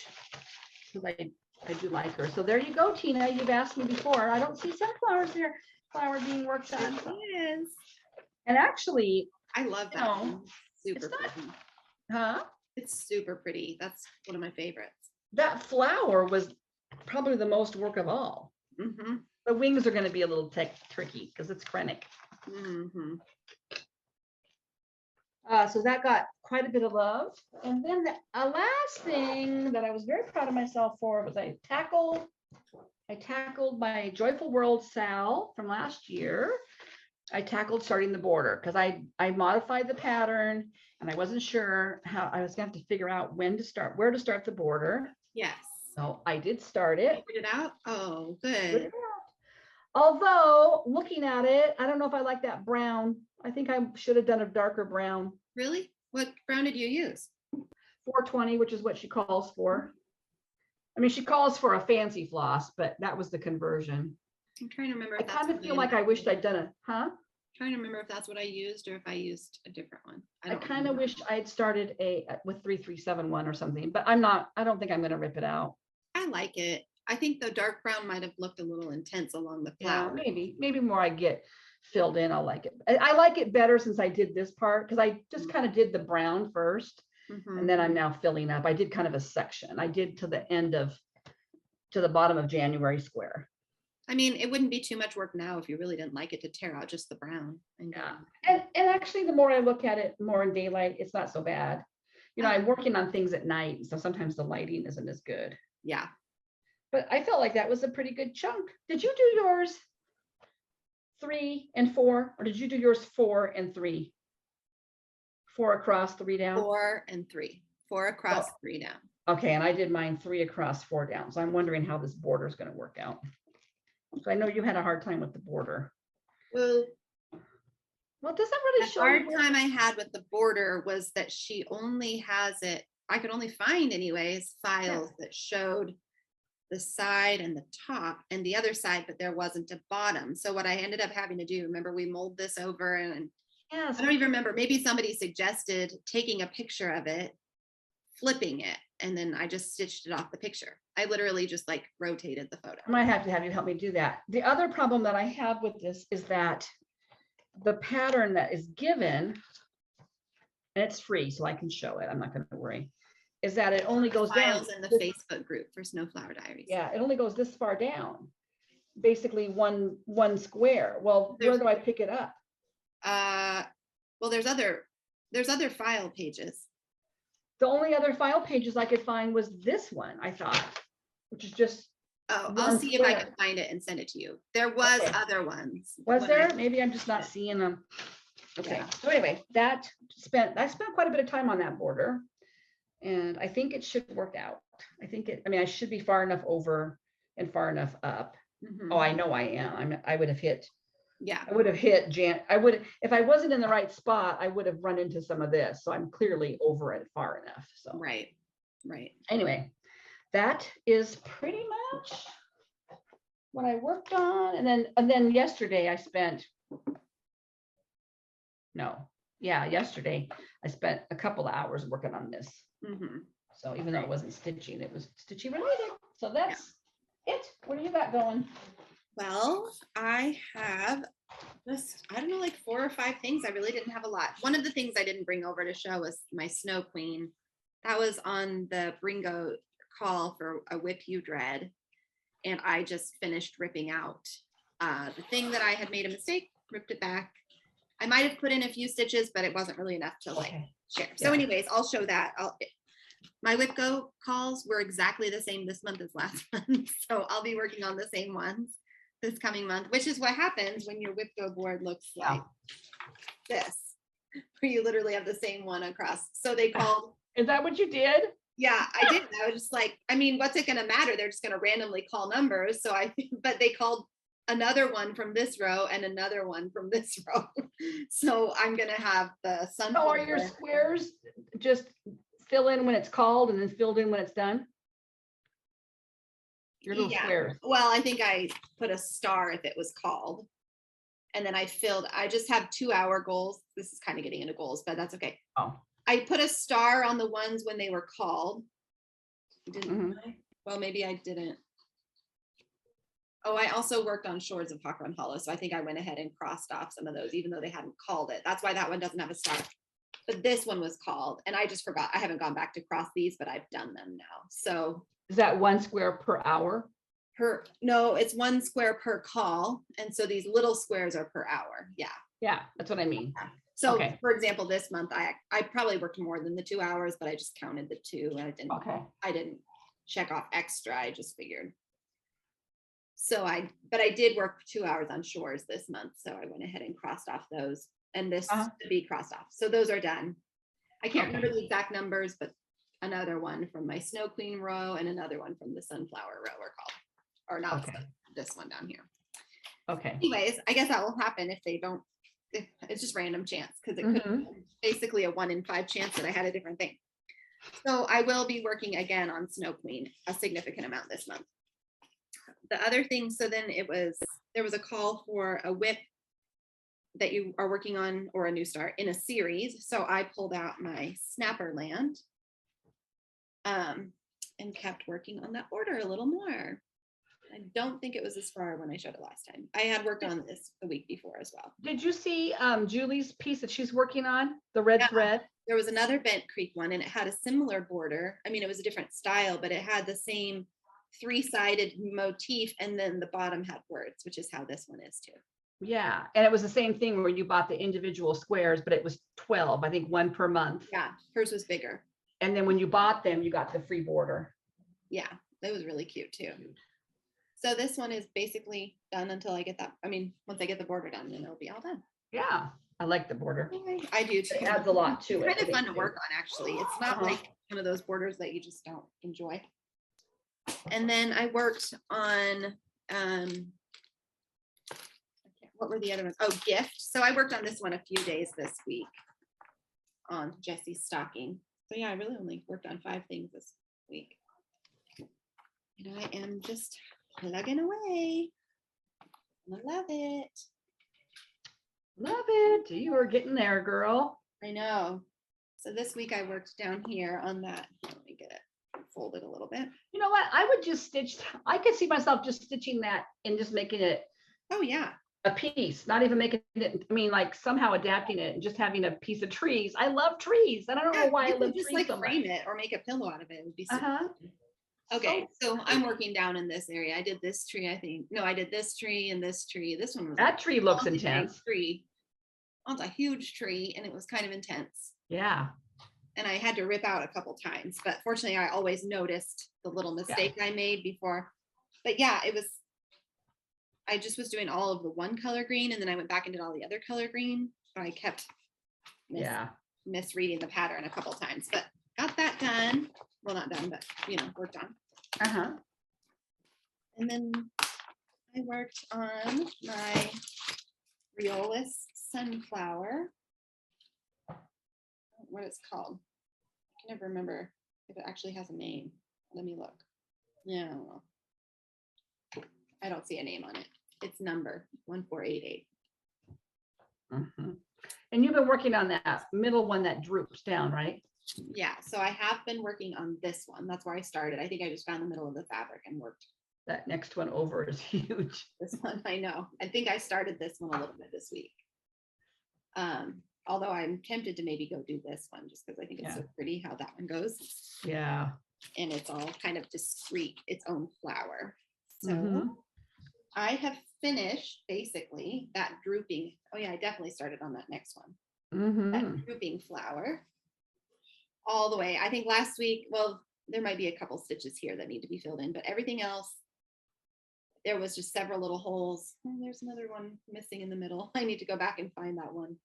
[SPEAKER 2] because I do like her. So there you go, Tina. You've asked me before. I don't see sunflowers here. Flower being worked on.
[SPEAKER 1] It is.
[SPEAKER 2] And actually,
[SPEAKER 1] I love that.
[SPEAKER 2] No,
[SPEAKER 1] one. Super
[SPEAKER 2] it's not-
[SPEAKER 1] pretty.
[SPEAKER 2] Huh?
[SPEAKER 1] It's super pretty. That's one of my favorites.
[SPEAKER 2] That flower was probably the most work of all.
[SPEAKER 1] Mm-hmm.
[SPEAKER 2] The wings are going to be a little tricky because it's krennic.
[SPEAKER 1] Mm-hmm.
[SPEAKER 2] So that got quite a bit of love. And then the last thing that I was very proud of myself for was I tackled my Joyful World SAL from last year. I tackled starting the border because I modified the pattern and I wasn't sure how I was going to have to figure out where to start the border.
[SPEAKER 1] Yes.
[SPEAKER 2] So I did start it.
[SPEAKER 1] Figured it out. Oh,
[SPEAKER 2] Figured
[SPEAKER 1] good.
[SPEAKER 2] it out. Although looking at it, I don't know if I like that brown. I think I should have done a darker brown.
[SPEAKER 1] Really? What brown did you use?
[SPEAKER 2] 420, which is what she calls for. I mean, she calls for a fancy floss, but that was the conversion.
[SPEAKER 1] I'm trying to remember.
[SPEAKER 2] I
[SPEAKER 1] If that's
[SPEAKER 2] kind of
[SPEAKER 1] what
[SPEAKER 2] feel like I wished I'd done it, huh?
[SPEAKER 1] Trying to remember if that's what I used or if I used a different one.
[SPEAKER 2] I
[SPEAKER 1] don't
[SPEAKER 2] kind of
[SPEAKER 1] remember.
[SPEAKER 2] wish I'd started with 3371 or something, but I don't think I'm going to rip it out.
[SPEAKER 1] I like it. I think the dark brown might have looked a little intense along the
[SPEAKER 2] Yeah,
[SPEAKER 1] flower.
[SPEAKER 2] maybe more I get filled in, I'll like it. I like it better since I did this part because I just kind of did the brown first
[SPEAKER 1] Mhm.
[SPEAKER 2] and then I'm now filling up. I did kind of a section. I did to the bottom of January square.
[SPEAKER 1] I mean, it wouldn't be too much work now if you really didn't like it to tear out just the brown. And go.
[SPEAKER 2] Yeah. And actually, the more I look at it more in daylight, it's not so bad. You know, I'm working on things at night, so sometimes the lighting isn't as good.
[SPEAKER 1] Yeah.
[SPEAKER 2] But I felt like that was a pretty good chunk. Did you do yours 3 and 4, or did you do yours 4 and 3? 4 across, 3 down?
[SPEAKER 1] 4 and 3. 4 across, 3 down.
[SPEAKER 2] Okay, and I did mine 3 across, 4 down. So I'm wondering how this border is going to work out. So I know you had a hard time with the border.
[SPEAKER 1] Well,
[SPEAKER 2] Well, it doesn't really
[SPEAKER 1] the
[SPEAKER 2] show
[SPEAKER 1] hard
[SPEAKER 2] you
[SPEAKER 1] time I had with the border was that she only has it, I could only find anyways, files that showed the side and the top and the other side, but there wasn't a bottom. So what I ended up having to do, remember we mold this over and
[SPEAKER 2] Yes.
[SPEAKER 1] I don't even remember, maybe somebody suggested taking a picture of it, flipping it, and then I just stitched it off the picture. I literally just like rotated the photo.
[SPEAKER 2] I might have to have you help me do that. The other problem that I have with this is that the pattern that is given, and it's free, so I can show it, I'm not going to worry, is that it only goes down.
[SPEAKER 1] Files in the Facebook group for Snowflower Diaries.
[SPEAKER 2] Yeah, it only goes this far down, basically one square. Well, where do I pick it up?
[SPEAKER 1] Well, there's other file pages.
[SPEAKER 2] The only other file pages I could find was this one, I thought, which is just,
[SPEAKER 1] Oh,
[SPEAKER 2] one
[SPEAKER 1] I'll see if I
[SPEAKER 2] square.
[SPEAKER 1] can find it and send it to you. There was
[SPEAKER 2] Okay.
[SPEAKER 1] other ones.
[SPEAKER 2] was
[SPEAKER 1] when
[SPEAKER 2] there?
[SPEAKER 1] I-
[SPEAKER 2] Maybe I'm just not seeing them. Okay,
[SPEAKER 1] Yeah.
[SPEAKER 2] so anyway, I spent quite a bit of time on that border. And I think it should work out. I should be far enough over and far enough up.
[SPEAKER 1] Mhm.
[SPEAKER 2] Oh, I know I am. I would have hit
[SPEAKER 1] Yeah.
[SPEAKER 2] if I wasn't in the right spot, I would have run into some of this. So I'm clearly over it far enough. So
[SPEAKER 1] Right.
[SPEAKER 2] anyway, that is pretty much what I worked on. And then yesterday yesterday I spent a couple of hours working on this.
[SPEAKER 1] Mhm.
[SPEAKER 2] So even though it wasn't stitching, it was stitching related. So that's it. What do you got going?
[SPEAKER 1] Well, I have just, I don't know, like 4 or 5 things. I really didn't have a lot. One of the things I didn't bring over to show was my Snow Queen. That was on the Bringo call for a whip you dread. And I just finished ripping out the thing that I had made a mistake, ripped it back. I might have put in a few stitches, but it wasn't really enough to like share. So
[SPEAKER 2] Yeah.
[SPEAKER 1] anyways, I'll show that. My whip go calls were exactly the same this month as last month. So I'll be working on the same ones this coming month, which is what happens when your whip go board looks like this, where you literally have the same one across. So they called.
[SPEAKER 2] Is that what you did?
[SPEAKER 1] Yeah, I did. I was just like, I mean, what's it going to matter? They're just going to randomly call numbers. So but they called another one from this row and another one from this row. So I'm going to have the sun.
[SPEAKER 2] So are your squares just fill in when it's called and then filled in when it's done? Your little squares.
[SPEAKER 1] Well, I think I put a star if it was called. And then I just have 2-hour goals. This is kind of getting into goals, but that's okay.
[SPEAKER 2] Oh.
[SPEAKER 1] I put a star on the ones when they were called.
[SPEAKER 2] Mhm.
[SPEAKER 1] Well, maybe I didn't. Oh, I also worked on Shores of Hawk Run Hollow, so I think I went ahead and crossed off some of those, even though they hadn't called it. That's why that one doesn't have a star. But this one was called, and I just forgot. I haven't gone back to cross these, but I've done them now. So
[SPEAKER 2] Is that 1 square per hour?
[SPEAKER 1] no, it's 1 square per call, and so these little squares are per hour. Yeah.
[SPEAKER 2] Yeah, that's what I mean.
[SPEAKER 1] So
[SPEAKER 2] Okay.
[SPEAKER 1] for example, this month I probably worked more than the 2 hours, but I just counted the 2. And I didn't check off extra. I just figured. So but I did work 2 hours on Shores this month, so I went ahead and crossed off those, and this to be crossed off. So those are done. I can't remember the exact numbers, but another one from my Snow Queen row and another one from the Sunflower row are called, or not this one down here.
[SPEAKER 2] Okay.
[SPEAKER 1] Anyways, I guess that will happen if they don't. It's just random chance, because it could be basically a 1 in 5 chance that I had a different thing. So I will be working again on Snow Queen a significant amount this month. The other thing, so then there was a call for a whip that you are working on, or a new start in a series. So I pulled out my Snapper Land and kept working on that order a little more. I don't think it was as far when I showed it last time. I had worked on this the week before as well.
[SPEAKER 2] Did you see Julie's piece that she's working on, the red thread?
[SPEAKER 1] There was another Bent Creek one, and it had a similar border. I mean, it was a different style, but it had the same 3-sided motif, and then the bottom had words, which is how this one is too.
[SPEAKER 2] Yeah, and it was the same thing where you bought the individual squares, but it was 12, I think 1 per month.
[SPEAKER 1] Yeah, hers was bigger.
[SPEAKER 2] And then when you bought them, you got the free border.
[SPEAKER 1] Yeah, that was really cute too. So this one is basically done until I get that. I mean, once I get the border done, then it'll be all done.
[SPEAKER 2] Yeah, I like the border.
[SPEAKER 1] I do too.
[SPEAKER 2] It adds a lot to it.
[SPEAKER 1] It's kind of fun to work on, actually. It's not like one of those borders that you just don't enjoy. And then I worked on, what were the other ones? Oh, Gift. So I worked on this one a few days this week on Jessie's stocking. So yeah, I really only worked on 5 things this week. And I am just plugging away. I love it.
[SPEAKER 2] Love it. You are getting there, girl.
[SPEAKER 1] I know. So this week I worked down here on that. Let me get it folded a little bit.
[SPEAKER 2] You know what? I would just stitch. I could see myself just stitching that and just making it.
[SPEAKER 1] Oh yeah.
[SPEAKER 2] A piece, not even making it. I mean, like somehow adapting it and just having a piece of trees. I love trees, and I don't know why I love
[SPEAKER 1] just
[SPEAKER 2] trees
[SPEAKER 1] like
[SPEAKER 2] so much.
[SPEAKER 1] frame it or make a pillow out of it. It would be super okay. So I'm working down in this area. I did this tree, I think. No, I did this tree and this tree. This one was
[SPEAKER 2] that tree looks intense.
[SPEAKER 1] Tree. Oh, it's a huge tree, and it was kind of intense.
[SPEAKER 2] Yeah.
[SPEAKER 1] And I had to rip out a couple times, but fortunately, I always noticed the little mistake I made before. But yeah, it was. I just was doing all of the one color green, and then I went back and did all the other color green. So I kept misreading the pattern a couple times, but got that done. Well, not done, but worked on. And then I worked on my Riolis sunflower. What it's called. I can never remember if it actually has a name. Let me look. Yeah, I don't know. I don't see a name on it. It's number 1488.
[SPEAKER 2] And you've been working on that middle one that droops down, right?
[SPEAKER 1] Yeah, so I have been working on this one. That's where I started. I think I just found the middle of the fabric and worked.
[SPEAKER 2] That next one over is huge.
[SPEAKER 1] This one, I know. I think I started this one a little bit this week. Although I'm tempted to maybe go do this one just because I think it's so pretty how that one goes.
[SPEAKER 2] Yeah.
[SPEAKER 1] And it's all kind of discreet, its own flower. So I have finished basically that drooping. Oh yeah, I definitely started on that next one. That drooping flower all the way. I think last week, well, there might be a couple stitches here that need to be filled in, but everything else, there was just several little holes. Oh, there's another one missing in the middle. I need to go back and find that one.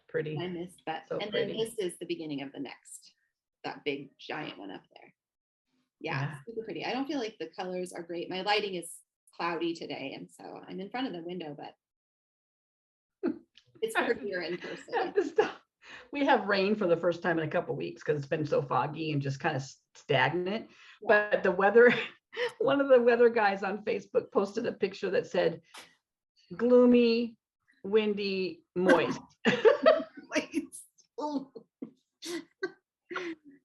[SPEAKER 2] Pretty.
[SPEAKER 1] I missed, but
[SPEAKER 2] so
[SPEAKER 1] and
[SPEAKER 2] pretty.
[SPEAKER 1] then this is the beginning of the next, that big giant one up there. Yeah, super pretty. I don't feel like the colors are great. My lighting is cloudy today, and so I'm in front of the window, but it's prettier in person.
[SPEAKER 2] We have rain for the first time in a couple of weeks because it's been so foggy and just kind of stagnant. But the weather, one of the weather guys on Facebook posted a picture that said gloomy, windy, moist.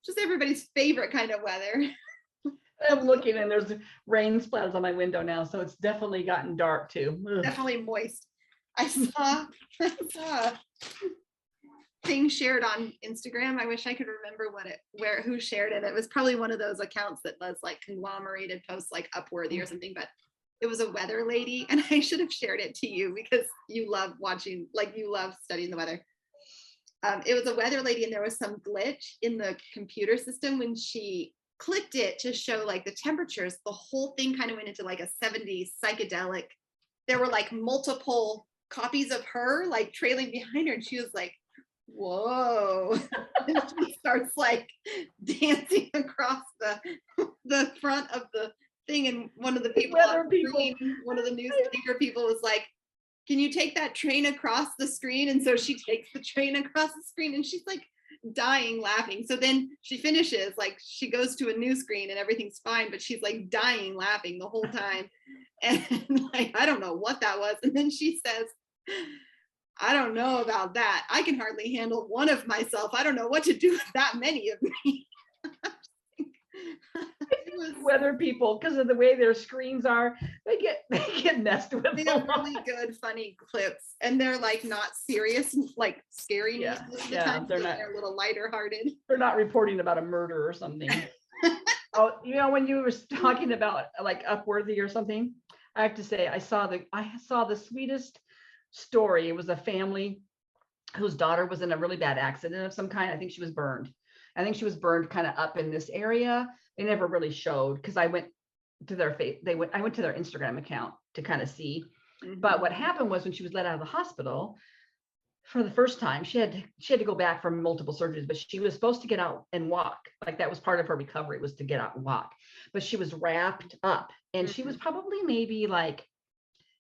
[SPEAKER 1] Just everybody's favorite kind of weather.
[SPEAKER 2] I'm looking and there's rain splatters on my window now, so it's definitely gotten dark too. Ugh.
[SPEAKER 1] Definitely moist. I saw a thing shared on Instagram. I wish I could remember who shared it. It was probably one of those accounts that does like conglomerated posts like Upworthy or something, but it was a weather lady, and I should have shared it to you because you love watching, like you love studying the weather. It was a weather lady, and there was some glitch in the computer system when she clicked it to show like the temperatures. The whole thing kind of went into like a 70s psychedelic. There were like multiple copies of her like trailing behind her, and she was like, whoa. And she starts like dancing across the front of the thing, and one of the people, one of the newspaper people was like, can you take that train across the screen? And so she takes the train across the screen, and she's like dying laughing. So then she finishes, like she goes to a new screen and everything's fine, but she's like dying laughing the whole time. And like, I don't know what that was. And then she says, I don't know about that. I can hardly handle one of myself. I don't know what to do with that many of me.
[SPEAKER 2] Weather people, because of the way their screens are, they get messed with.
[SPEAKER 1] They have really good, funny clips, and they're like not serious, like scary.
[SPEAKER 2] Yeah,
[SPEAKER 1] most of the
[SPEAKER 2] yeah,
[SPEAKER 1] time,
[SPEAKER 2] they're
[SPEAKER 1] so
[SPEAKER 2] not.
[SPEAKER 1] They're a little lighter hearted.
[SPEAKER 2] They're not reporting about a murder or something. Oh, you know, when you were talking about like Upworthy or something, I have to say I saw the sweetest story. It was a family whose daughter was in a really bad accident of some kind. I think she was burned. Kind of up in this area. They never really showed because I went to their I went to their Instagram account to kind of see.
[SPEAKER 1] Mm-hmm.
[SPEAKER 2] But what happened was when she was let out of the hospital for the first time, she had to go back for multiple surgeries, but she was supposed to get out and walk. Like that was part of her recovery, was to get out and walk. But she was wrapped up, and she was probably maybe like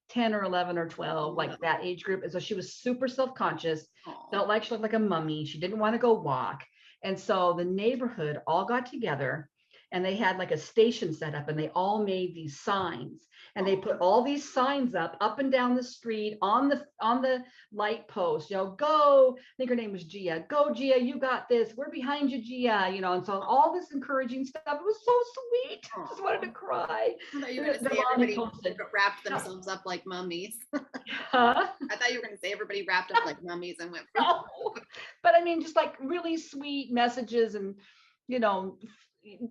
[SPEAKER 2] 10 or 11 or 12, like that age group. And so she was super self-conscious, felt like she looked like a mummy. She didn't want to go walk. And so the neighborhood all got together, and they had like a station set up, and they all made these signs, and they put all these signs up and down the street on the light post, you know, go, I think her name was Gia, go Gia, you got this, we're behind you, Gia, you know. And so all this encouraging stuff, it was so sweet. I just wanted to cry.
[SPEAKER 1] I thought you were going to say everybody wrapped themselves up like mummies.
[SPEAKER 2] Huh?
[SPEAKER 1] I thought you were going to say everybody wrapped up like mummies and went for
[SPEAKER 2] No. But I mean, just like really sweet messages, and you know,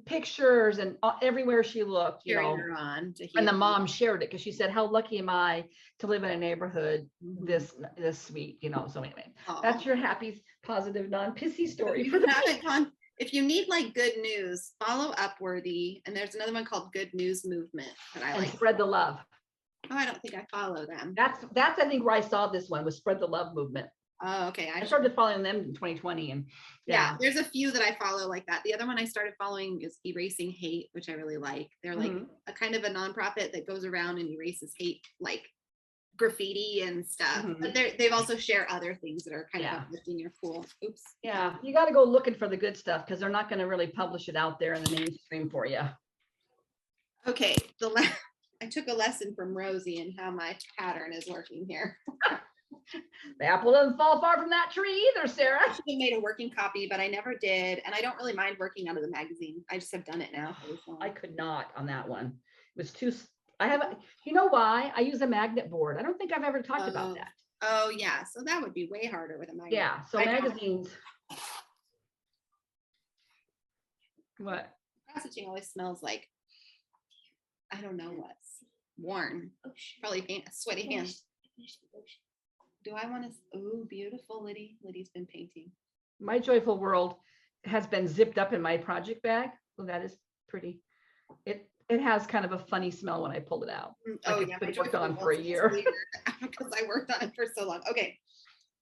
[SPEAKER 2] pictures, and everywhere she looked, you know,
[SPEAKER 1] her on to
[SPEAKER 2] and the mom shared it because she said, how lucky am I to live in a neighborhood this sweet, you know. So anyway, that's your happy, positive, non-pissy story for the week.
[SPEAKER 1] If you need like good news, follow Upworthy, and there's another one called Good News Movement that I like.
[SPEAKER 2] Spread the love.
[SPEAKER 1] Oh, I don't think I follow them.
[SPEAKER 2] That's I think where I saw this one was Spread the Love Movement.
[SPEAKER 1] Oh, okay.
[SPEAKER 2] I started following them in 2020, and
[SPEAKER 1] yeah, there's a few that I follow like that. The other one I started following is Erasing Hate, which I really like. They're like a kind of a nonprofit that goes around and erases hate, like graffiti and stuff. But they've also share other things that are kind of uplifting or cool. Oops.
[SPEAKER 2] Yeah, you got to go looking for the good stuff because they're not going to really publish it out there in the mainstream for you.
[SPEAKER 1] Okay, I took a lesson from Rosie and how my pattern is working here.
[SPEAKER 2] The apple doesn't fall far from that tree either, Sarah.
[SPEAKER 1] I should have made a working copy, but I never did. And I don't really mind working out of the magazine. I just have done it now.
[SPEAKER 2] I could not on that one. It was too, I haven't, you know why? I use a magnet board. I don't think I've ever talked about that.
[SPEAKER 1] Oh yeah, so that would be way harder with a magnet.
[SPEAKER 2] Yeah, so magazines. What?
[SPEAKER 1] Cross stitching always smells like, I don't know what's worn. Probably sweaty hands. Do I want to? Oh, beautiful, Liddy. Liddy's been painting.
[SPEAKER 2] My Joyful World has been zipped up in my project bag. Well, that is pretty. It has kind of a funny smell when I pull it out.
[SPEAKER 1] Oh
[SPEAKER 2] like
[SPEAKER 1] yeah,
[SPEAKER 2] it's been worked on for a year.
[SPEAKER 1] Because I worked on it for so long. Okay,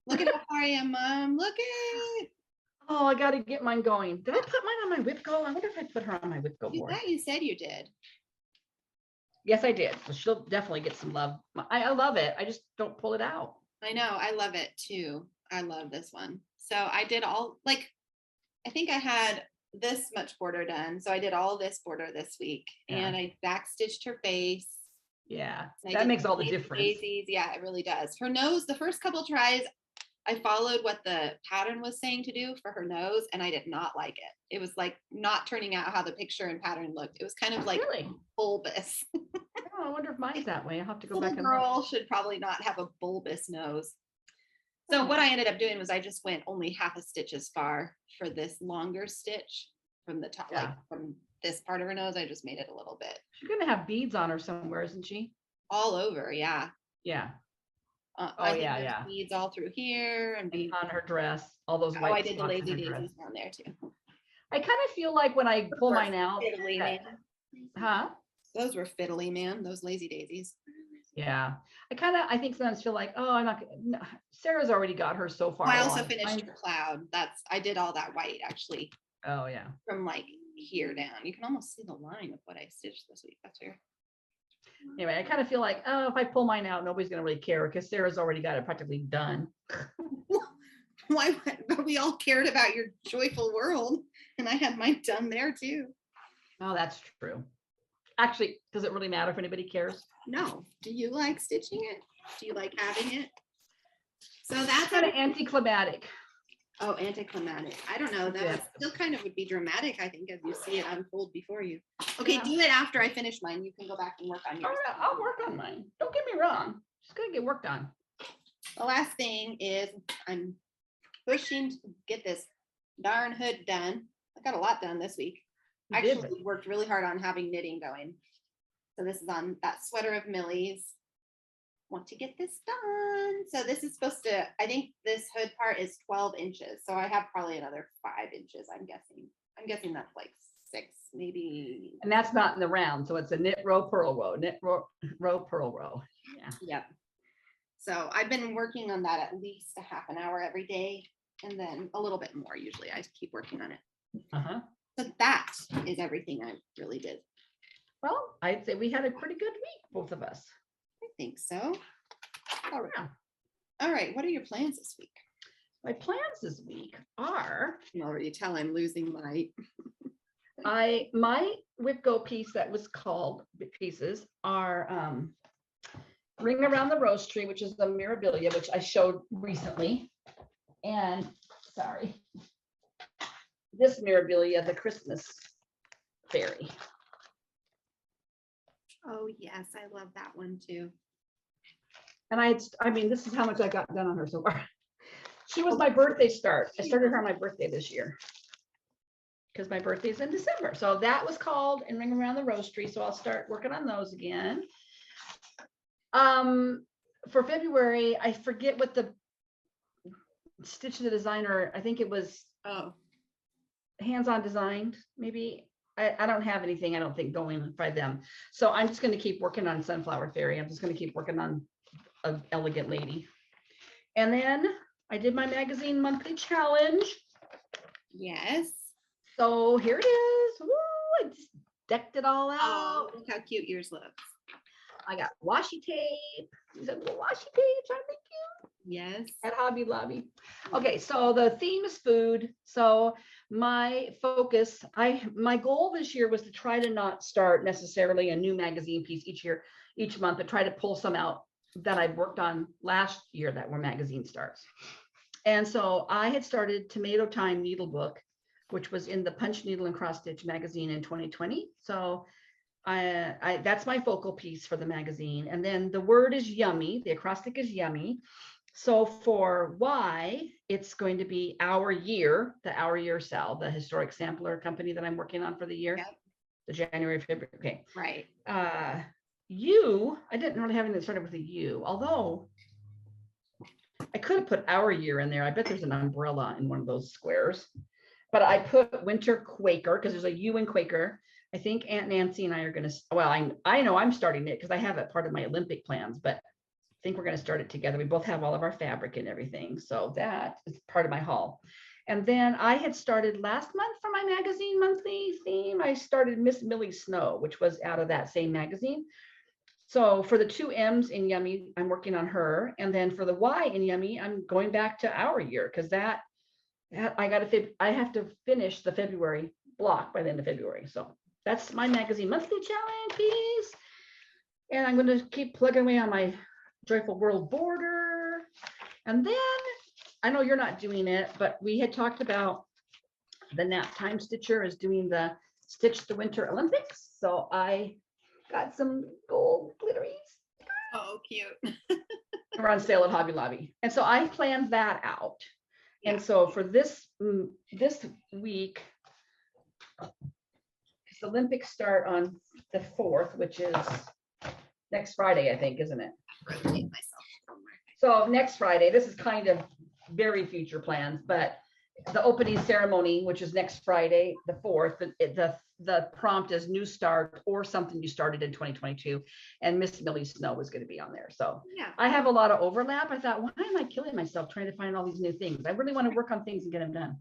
[SPEAKER 1] look at how far I am, Mom. Look at.
[SPEAKER 2] Oh, I got to get mine going. Did I put mine on my whip go? I wonder if I put her on my whip go board.
[SPEAKER 1] You said you did.
[SPEAKER 2] Yes, I did. So she'll definitely get some love. I love it. I just don't pull it out.
[SPEAKER 1] I know. I love it too. I love this one. So I did all, like, I think I had this much border done. So I did all this border this week, and I backstitched her face.
[SPEAKER 2] Yeah, that makes all the difference.
[SPEAKER 1] Daisies. Yeah, it really does. Her nose, the first couple tries, I followed what the pattern was saying to do for her nose, and I did not like it. It was like not turning out how the picture and pattern looked. It was kind of like
[SPEAKER 2] Really?
[SPEAKER 1] bulbous.
[SPEAKER 2] Oh, I wonder if mine's that way. I'll have to go
[SPEAKER 1] Little
[SPEAKER 2] back and
[SPEAKER 1] girl
[SPEAKER 2] look.
[SPEAKER 1] should probably not have a bulbous nose. So
[SPEAKER 2] Oh.
[SPEAKER 1] what I ended up doing was I just went only half a stitch as far for this longer stitch from the top, like
[SPEAKER 2] Yeah.
[SPEAKER 1] from this part of her nose. I just made it a little bit
[SPEAKER 2] She's gonna have beads on her somewhere, isn't she?
[SPEAKER 1] all over. Yeah.
[SPEAKER 2] Yeah.
[SPEAKER 1] I
[SPEAKER 2] Oh,
[SPEAKER 1] think
[SPEAKER 2] yeah,
[SPEAKER 1] there's
[SPEAKER 2] yeah.
[SPEAKER 1] beads all through here and beads.
[SPEAKER 2] On her dress, all those
[SPEAKER 1] Oh,
[SPEAKER 2] white
[SPEAKER 1] I did the
[SPEAKER 2] spots in
[SPEAKER 1] lazy
[SPEAKER 2] her dress.
[SPEAKER 1] daisies down there too.
[SPEAKER 2] I kind of feel like when I pull mine out,
[SPEAKER 1] Fiddly,
[SPEAKER 2] that-
[SPEAKER 1] man.
[SPEAKER 2] huh?
[SPEAKER 1] Those were fiddly, man. Those lazy daisies.
[SPEAKER 2] Yeah. I think sometimes feel like, oh, I'm not gonna, no, Sarah's already got her so far
[SPEAKER 1] I also
[SPEAKER 2] along.
[SPEAKER 1] finished
[SPEAKER 2] Mine-
[SPEAKER 1] your cloud. I did all that white actually
[SPEAKER 2] Oh, yeah.
[SPEAKER 1] from like here down. You can almost see the line of what I stitched this week. That's weird.
[SPEAKER 2] Anyway, I kind of feel like, oh, if I pull mine out, nobody's gonna really care because Sarah's already got it practically done.
[SPEAKER 1] Why? But we all cared about your joyful world, and I had mine done there too.
[SPEAKER 2] Oh, that's true. Actually, does it really matter if anybody cares?
[SPEAKER 1] No. Do you like stitching it? Do you like having it? So that's
[SPEAKER 2] Kind of anticlimactic.
[SPEAKER 1] oh, anticlimactic. I don't know. That
[SPEAKER 2] Yeah.
[SPEAKER 1] still kind of would be dramatic, I think, as you see it unfold before you. Okay,
[SPEAKER 2] Yeah.
[SPEAKER 1] do it after I finish mine. You can go back and work on
[SPEAKER 2] All
[SPEAKER 1] yours.
[SPEAKER 2] right, I'll work on mine. Don't get me wrong. Just gonna get work done.
[SPEAKER 1] The last thing is I'm pushing to get this darn hood done. I got a lot done this week.
[SPEAKER 2] You did,
[SPEAKER 1] Actually worked really hard on having knitting going. So this is on that sweater of Millie's. Want to get this done. So this is supposed to, I think this hood part is 12 inches. So I have probably another 5 inches, I'm guessing. I'm guessing that's like 6, maybe.
[SPEAKER 2] and that's not in the round. So it's a knit row, purl row, knit row, purl row. Yeah.
[SPEAKER 1] Yep. So I've been working on that at least a half an hour every day, and then a little bit more usually. I keep working on it.
[SPEAKER 2] Uh-huh.
[SPEAKER 1] So that is everything I really did.
[SPEAKER 2] Well, I'd say we had a pretty good week, both of us.
[SPEAKER 1] I think so. All right.
[SPEAKER 2] Yeah.
[SPEAKER 1] All right. What are your plans this week?
[SPEAKER 2] My plans this week are
[SPEAKER 1] I can already tell I'm losing my.
[SPEAKER 2] my Whipco piece that was called pieces are Ring Around the Rose Tree, which is the Mirabilia, which I showed recently. And sorry, this Mirabilia, the Christmas fairy.
[SPEAKER 1] Oh yes, I love that one too.
[SPEAKER 2] And I mean, this is how much I got done on her so far. She was my birthday start. I started her on my birthday this year because my birthday is in December. So that was called and Ring Around the Rose Tree. So I'll start working on those again. For February, I forget what the Stitch the Designer, I think it was
[SPEAKER 1] Oh,
[SPEAKER 2] hands-on design, maybe. I don't have anything, I don't think, going by them. So I'm just going to keep working on Sunflower Fairy. I'm just going to keep working on an Elegant Lady. And then I did my magazine monthly challenge.
[SPEAKER 1] yes.
[SPEAKER 2] So here it is. Woo, I just decked it all
[SPEAKER 1] Oh,
[SPEAKER 2] out.
[SPEAKER 1] look how cute yours looks.
[SPEAKER 2] I got washi tape. These are little washi tapes, aren't they cute?
[SPEAKER 1] Yes.
[SPEAKER 2] At Hobby Lobby. Okay, so the theme is food. So my focus, my goal this year was to try to not start necessarily a new magazine piece each month, but try to pull some out that I worked on last year that were magazine starts. And so I had started Tomato Time Needlebook, which was in the Punch Needle and Cross Stitch magazine in 2020. So that's my focal piece for the magazine. And then the word is yummy. The acrostic is yummy. So for Y, it's going to be Our Year, the Our Year SAL, the historic sampler company that I'm working on for the year,
[SPEAKER 1] Yep.
[SPEAKER 2] the January, February. Okay.
[SPEAKER 1] Right.
[SPEAKER 2] U, I didn't really have anything that started with a U, although I could have put Our Year in there. I bet there's an umbrella in one of those squares, but I put Winter Quaker because there's a U in Quaker. I think Aunt Nancy and I are going to, well, I know I'm starting it because I have it part of my Olympic plans, but I think we're going to start it together. We both have all of our fabric and everything. So that is part of my haul. And then I had started last month for my magazine monthly theme. I started Miss Millie Snow, which was out of that same magazine. So for the 2 M's in Yummy, I'm working on her. And then for the Y in Yummy, I'm going back to Our Year because that I have to finish the February block by the end of February. So that's my magazine monthly challenge piece. And I'm going to keep plugging away on my Joyful World border. And then I know you're not doing it, but we had talked about the nap time stitcher is doing the Stitch the Winter Olympics. So I got some gold glitteries.
[SPEAKER 1] Oh, cute.
[SPEAKER 2] We're on sale at Hobby Lobby. And so I planned that out. And so for this week, the Olympics start on the 4th, which is next Friday, I think, isn't it?
[SPEAKER 1] Rotate myself somewhere.
[SPEAKER 2] So next Friday, this is kind of very future plans, but the opening ceremony, which is next Friday, the 4th, the prompt is new start or something you started in 2022. And Miss Millie Snow is going to be on there. So
[SPEAKER 1] Yeah.
[SPEAKER 2] I have a lot of overlap. I thought, why am I killing myself trying to find all these new things? I really want to work on things and get them done.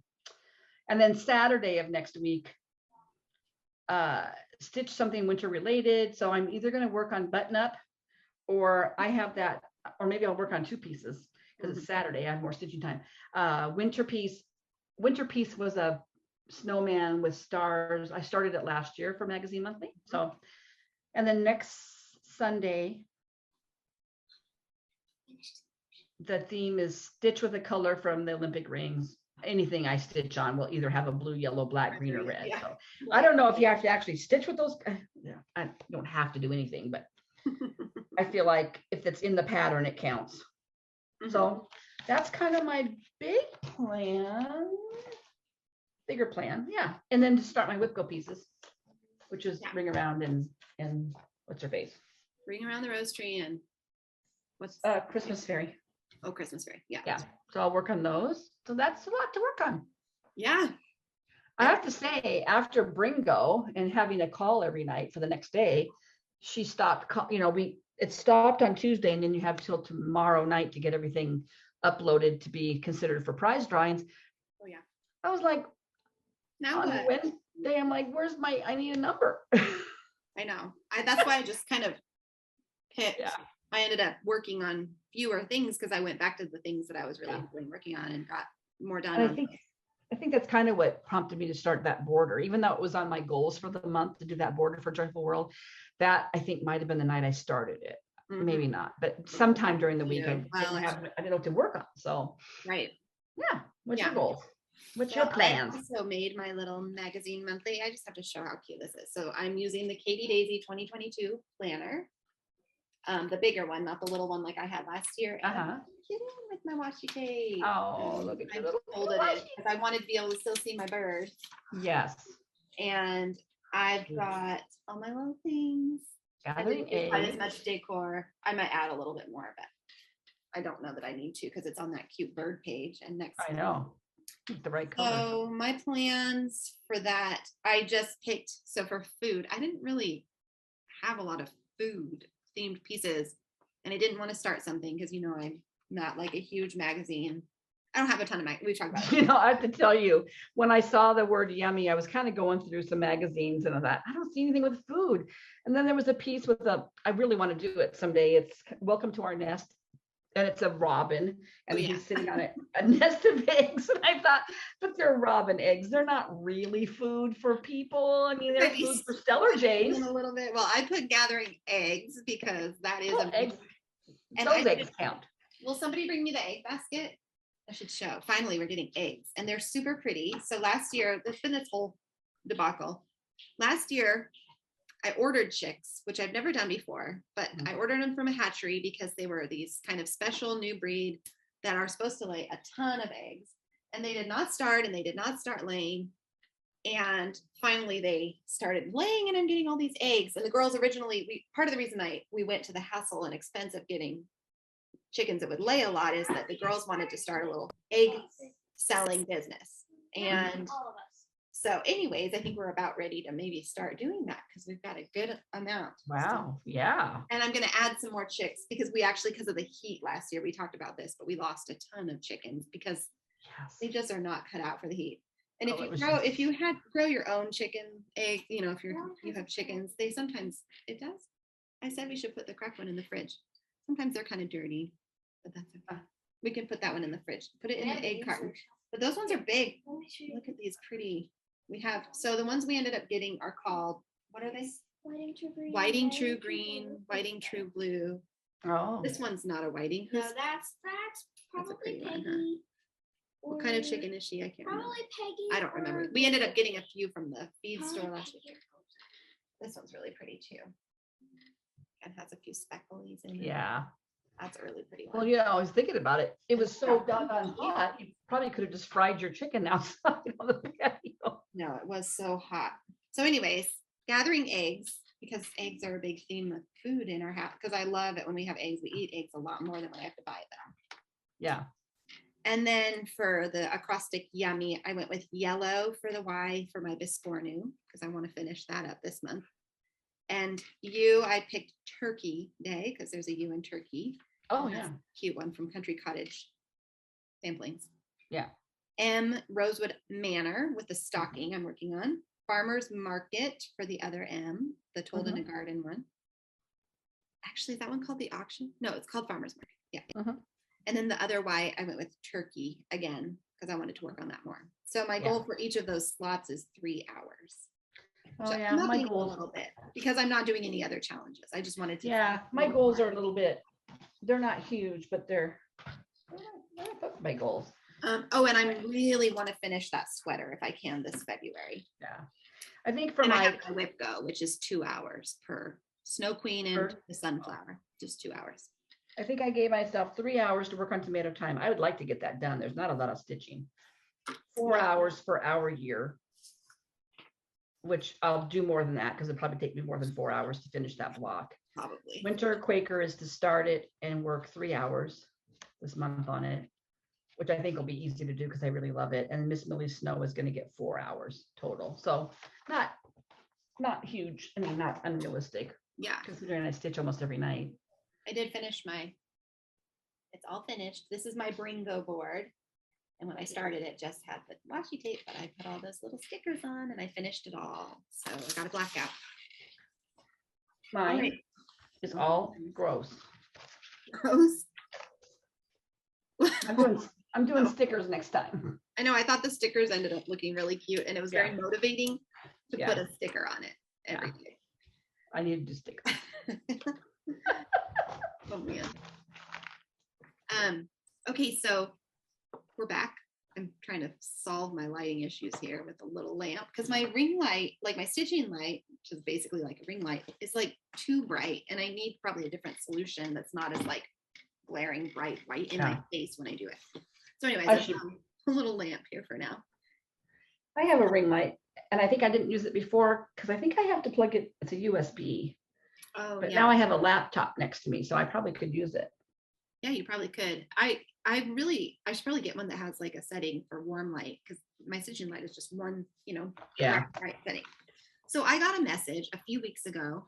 [SPEAKER 2] And then Saturday of next week, stitch something winter related. So I'm either going to work on button up, or I have that, or maybe I'll work on 2 pieces because it's Saturday. I have more stitching time. Winter piece was a snowman with stars. I started it last year for Magazine Monthly. So, and then next Sunday, the theme is stitch with a color from the Olympic rings. Anything I stitch on will either have a blue, yellow, black, green, or red.
[SPEAKER 1] Yeah.
[SPEAKER 2] So I don't know if you have to actually stitch with those. Yeah, I don't have to do anything, but I feel like if it's in the pattern, it counts. So that's kind of my big plan, bigger plan. Yeah. And then to start my whip go pieces, which is ring around and what's her face?
[SPEAKER 1] Ring around the rose tree and what's
[SPEAKER 2] Christmas fairy.
[SPEAKER 1] Oh, Christmas fairy. Yeah.
[SPEAKER 2] Yeah. So I'll work on those. So that's a lot to work on.
[SPEAKER 1] Yeah.
[SPEAKER 2] I have to say, after Bringo and having a call every night for the next day, she stopped, it stopped on Tuesday, and then you have till tomorrow night to get everything uploaded to be considered for prize drawings.
[SPEAKER 1] Oh yeah.
[SPEAKER 2] I was like,
[SPEAKER 1] Now
[SPEAKER 2] on
[SPEAKER 1] what?
[SPEAKER 2] Wednesday, I'm like, I need a number.
[SPEAKER 1] I know. That's why I just kind of picked.
[SPEAKER 2] Yeah.
[SPEAKER 1] I ended up working on fewer things because I went back to the things that I was really enjoying working on and got more done.
[SPEAKER 2] And I think that's kind of what prompted me to start that border, even though it was on my goals for the month to do that border for Joyful World. That I think might have been the night I started it. Maybe not, but sometime during the week I didn't know what to work on. So
[SPEAKER 1] right.
[SPEAKER 2] Yeah. What's your goals? What's your plans?
[SPEAKER 1] I also made my little magazine monthly. I just have to show how cute this is. So I'm using the Katie Daisy 2022 planner. The bigger one, not the little one like I had last year. And I'm kidding with my washi tape.
[SPEAKER 2] Oh, look at your little
[SPEAKER 1] folded it because I wanted to be able to still see my birds.
[SPEAKER 2] Yes.
[SPEAKER 1] And I've got all my little things.
[SPEAKER 2] Gathering eggs.
[SPEAKER 1] Quite as much decor. I might add a little bit more, but I don't know that I need to because it's on that cute bird page. And next,
[SPEAKER 2] I know. The right color.
[SPEAKER 1] So my plans for that, I just picked. So for food, I didn't really have a lot of food themed pieces, and I didn't want to start something because I'm not like a huge magazine. I don't have a ton of we've talked about it.
[SPEAKER 2] I have to tell you, when I saw the word yummy, I was kind of going through some magazines and I thought, I don't see anything with food. And then there was a piece with I really want to do it someday. It's Welcome to Our Nest. And it's a robin, and he's sitting on a nest of eggs. And I thought, but they're robin eggs. They're not really food for people. I mean, they're food for stellar jays.
[SPEAKER 1] A little bit. Well, I put gathering eggs because that is
[SPEAKER 2] eggs.
[SPEAKER 1] And
[SPEAKER 2] those eggs count.
[SPEAKER 1] Will somebody bring me the egg basket? I should show. Finally, we're getting eggs, and they're super pretty. So last year, there's been this whole debacle. Last year, I ordered chicks, which I've never done before, but I ordered them from a hatchery because they were these kind of special new breed that are supposed to lay a ton of eggs. And they did not start, and they did not start laying. And finally they started laying, and I'm getting all these eggs. And the girls originally, part of the reason we went to the hassle and expense of getting chickens that would lay a lot is that the girls wanted to start a little egg selling business. And so anyways, I think we're about ready to maybe start doing that because we've got a good amount.
[SPEAKER 2] Wow. Yeah.
[SPEAKER 1] And I'm going to add some more chicks because because of the heat last year, we talked about this, but we lost a ton of chickens because they just are not cut out for the heat. And if you grow your own chicken egg, if you have chickens, they sometimes, it does. I said we should put the cracked one in the fridge. Sometimes they're kind of dirty, but that's okay. We can put that one in the fridge. Put it in the egg carton. But those ones are big. Look at these pretty. So the ones we ended up getting are called, what are they? Whiting True Green, Whiting True Blue.
[SPEAKER 2] Oh.
[SPEAKER 1] This one's not a whiting.
[SPEAKER 3] No, that's probably
[SPEAKER 1] pretty one, huh?
[SPEAKER 3] Peggy.
[SPEAKER 1] What kind of chicken is she? I can't remember.
[SPEAKER 3] Probably Peggy.
[SPEAKER 1] I don't remember.
[SPEAKER 3] or
[SPEAKER 1] We ended up getting a few from the feed
[SPEAKER 3] probably
[SPEAKER 1] store last week.
[SPEAKER 3] Peggy.
[SPEAKER 1] This one's really pretty too. And has a few speckles in it.
[SPEAKER 2] Yeah.
[SPEAKER 1] That's a really pretty
[SPEAKER 2] Well,
[SPEAKER 1] one.
[SPEAKER 2] you know, I was thinking about it. It was so doggone hot. You probably could have just fried your chicken outside on the patio.
[SPEAKER 1] No, it was so hot. So anyways, gathering eggs, because eggs are a big theme of food in our house. Because I love it when we have eggs. We eat eggs a lot more than when I have to buy them.
[SPEAKER 2] Yeah.
[SPEAKER 1] And then for the acrostic yummy, I went with yellow for the Y for my Biscornu, because I want to finish that up this month. And I picked Turkey Day, because there's a U in Turkey.
[SPEAKER 2] Oh,
[SPEAKER 1] That's
[SPEAKER 2] yeah.
[SPEAKER 1] a cute one from Country Cottage Samplings.
[SPEAKER 2] Yeah.
[SPEAKER 1] M, Rosewood Manor with the stocking I'm working on. Farmer's Market for the other M, the Told in a Garden one. Actually, is that one called the auction? No, it's called Farmer's Market. Yeah. And then the other Y, I went with Turkey again, because I wanted to work on that more. So my goal for each of those slots is 3 hours.
[SPEAKER 2] Oh,
[SPEAKER 1] So
[SPEAKER 2] yeah.
[SPEAKER 1] I'm
[SPEAKER 2] My
[SPEAKER 1] upping it a
[SPEAKER 2] goals.
[SPEAKER 1] little bit because I'm not doing any other challenges. I just wanted to.
[SPEAKER 2] Yeah. My goals are a little bit, they're not huge, but they're my goals.
[SPEAKER 1] And I really want to finish that sweater if I can this February.
[SPEAKER 2] Yeah. I think for
[SPEAKER 1] And I
[SPEAKER 2] my,
[SPEAKER 1] have my whip go, which is 2 hours per Snow Queen and
[SPEAKER 2] Per-
[SPEAKER 1] the Sunflower, just 2 hours.
[SPEAKER 2] I think I gave myself 3 hours to work on tomato time. I would like to get that done. There's not a lot of stitching. 4 hours for our year, which I'll do more than that because it'll probably take me more than 4 hours to finish that block.
[SPEAKER 1] Probably.
[SPEAKER 2] Winter Quaker is to start it and work 3 hours this month on it, which I think will be easy to do because I really love it. And Miss Millie's Snow is going to get 4 hours total. So not huge. I mean, not unrealistic
[SPEAKER 1] Yeah,
[SPEAKER 2] considering I stitch almost every night.
[SPEAKER 1] I did finish it's all finished. This is my Bringo board. And when I started, it just had the washi tape, but I put all those little stickers on and I finished it all. So I got a blackout.
[SPEAKER 2] Mine
[SPEAKER 1] right.
[SPEAKER 2] is all gross.
[SPEAKER 1] Gross.
[SPEAKER 2] I'm doing stickers next time.
[SPEAKER 1] I know, I thought the stickers ended up looking really cute and it was very motivating to put a sticker on it every day.
[SPEAKER 2] I need to do stickers.
[SPEAKER 1] Oh man. Okay, so we're back. I'm trying to solve my lighting issues here with a little lamp because my ring light, like my stitching light, which is basically like a ring light, is like too bright and I need probably a different solution that's not as like glaring bright right in my face when I do it. So anyways, I have a little lamp here for now.
[SPEAKER 2] I have a ring light and I think I didn't use it before because I think I have to plug it. It's a USB.
[SPEAKER 1] Oh,
[SPEAKER 2] but now I have a laptop next to me, so I probably could use it.
[SPEAKER 1] Yeah, you probably could. I should probably get one that has like a setting for warm light because my stitching light is just one, bright setting. So I got a message a few weeks ago